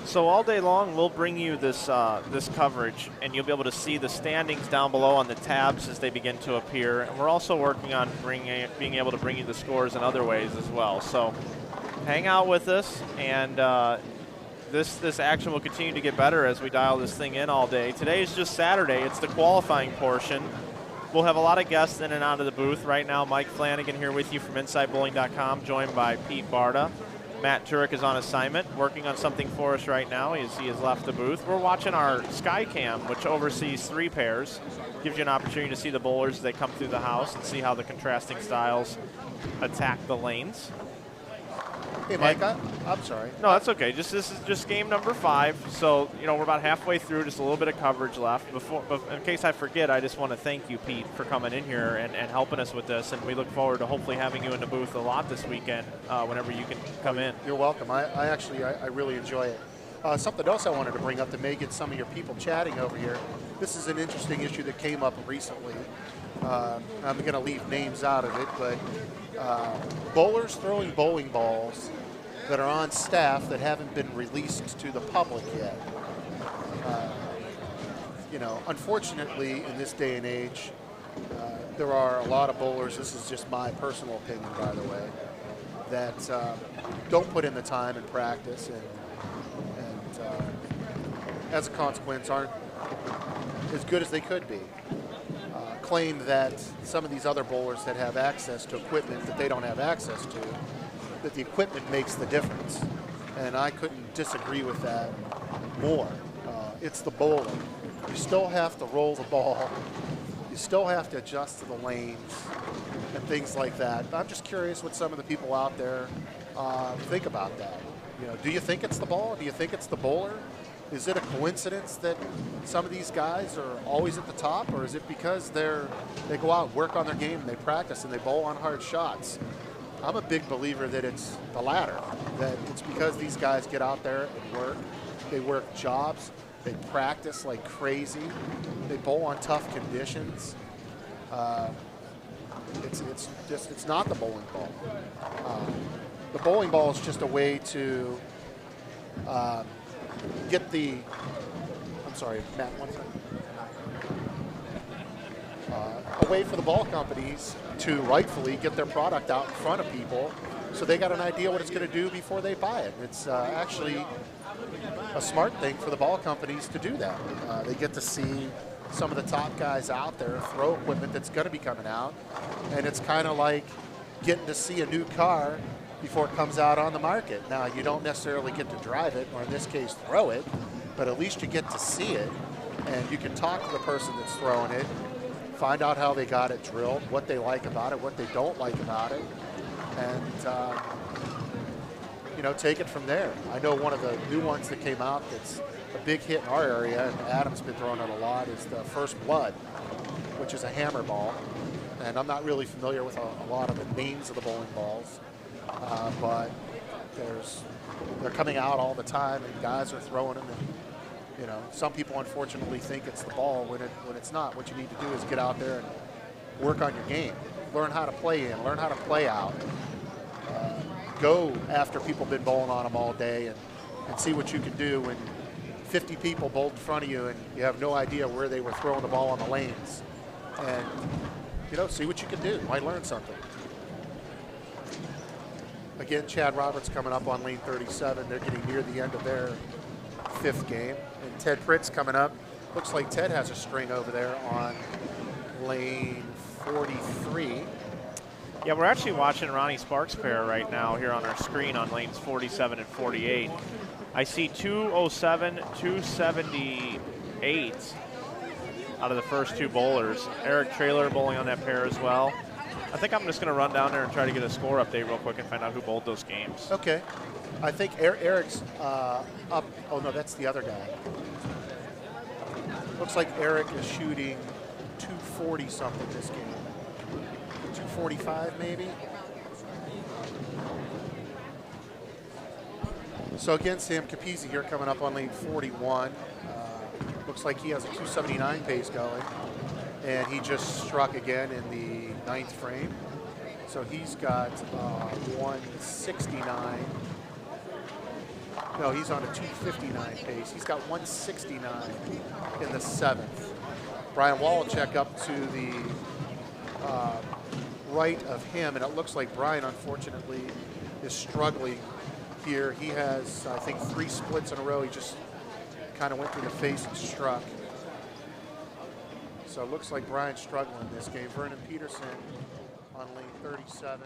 So all day long, we'll bring you this this coverage, and you'll be able to see the standings down below on the tabs as they begin to appear. And we're also working on being able to bring you the scores in other ways as well. So hang out with us, and this action will continue to get better as we dial this thing in all day. Today is just Saturday. It's the qualifying portion. We'll have a lot of guests in and out of the booth right now. Mike Flanagan here with you from InsideBowling.com, joined by Pete Barta. Matt Turek is on assignment, working on something for us right now as he has left the booth. We're watching our Skycam, which oversees 3 pairs. Gives you an opportunity to see the bowlers as they come through the house and see how the contrasting styles attack the lanes. Hey, Mike, I'm sorry. No, that's okay. This is just game number 5. So, we're about halfway through, just a little bit of coverage left. But in case I forget, I just want to thank you, Pete, for coming in here and helping us with this. And we look forward to hopefully having you in the booth a lot this weekend whenever you can come in. You're welcome. I really enjoy it. Something else I wanted to bring up that may get some of your people chatting over here. This is an interesting issue that came up recently. I'm going to leave names out of it, but bowlers throwing bowling balls that are on staff that haven't been released to the public yet. Unfortunately, in this day and age, there are a lot of bowlers, this is just my personal opinion, by the way, that don't put in the time and practice and as a consequence aren't as good as they could be. Claim that some of these other bowlers that have access to equipment that they don't have access to, that the equipment makes the difference. And I couldn't disagree with that more. It's the bowling. You still have to roll the ball. You still have to adjust to the lanes and things like that. I'm just curious what some of the people out there think about that. Do you think it's the ball? Do you think it's the bowler? Is it a coincidence that some of these guys are always at the top, or is it because they go out and work on their game and they practice and they bowl on hard shots? I'm a big believer that it's the latter, that it's because these guys get out there and work. They work jobs. They practice like crazy. They bowl on tough conditions. It's not the bowling ball. The bowling ball is just a way to get the, I'm sorry, Matt, one second. A way for the ball companies to rightfully get their product out in front of people so they got an idea what it's going to do before they buy it. It's actually a smart thing for the ball companies to do that. They get to see some of the top guys out there throw equipment that's going to be coming out, and it's kind of like getting to see a new car before it comes out on the market. Now, you don't necessarily get to drive it, or in this case, throw it, but at least you get to see it, and you can talk to the person that's throwing it, find out how they got it drilled, what they like about it, what they don't like about it, and take it from there. I know one of the new ones that came out that's a big hit in our area, and Adam's been throwing it a lot, is the First Blood, which is a hammer ball, and I'm not really familiar with a lot of the names of the bowling balls. But they're coming out all the time, and guys are throwing them. And some people unfortunately think it's the ball when it's not. What you need to do is get out there and work on your game, learn how to play in, learn how to play out. Go after people have been bowling on them all day, and see what you can do when 50 people bowled in front of you and you have no idea where they were throwing the ball on the lanes. And see what you can do. You might learn something. Again, Chad Roberts coming up on lane 37. They're getting near the end of their 5th game. And Ted Pritt's coming up. Looks like Ted has a string over there on lane 43. Yeah, we're actually watching Ronnie Sparks' pair right now here on our screen on lanes 47 and 48. I see 207, 278 out of the first 2 bowlers. Eric Traylor bowling on that pair as well. I think I'm just going to run down there and try to get a score update real quick and find out who bowled those games. Okay. I think Eric's up. Oh, no, that's the other guy. Looks like Eric is shooting 240-something this game. 245 maybe? So again, Sam Capizzi here coming up on lane 41. Looks like he has a 279 pace going. And he just struck again in the 9th frame. So he's got 169. No, he's on a 259 pace. He's got 169 in the 7th. Brian Wallachek up to the right of him, and it looks like Brian, unfortunately, is struggling here. He has, I think, 3 splits in a row. He just kind of went through the face and struck. So it looks like Brian's struggling this game. Vernon Peterson on lane 37.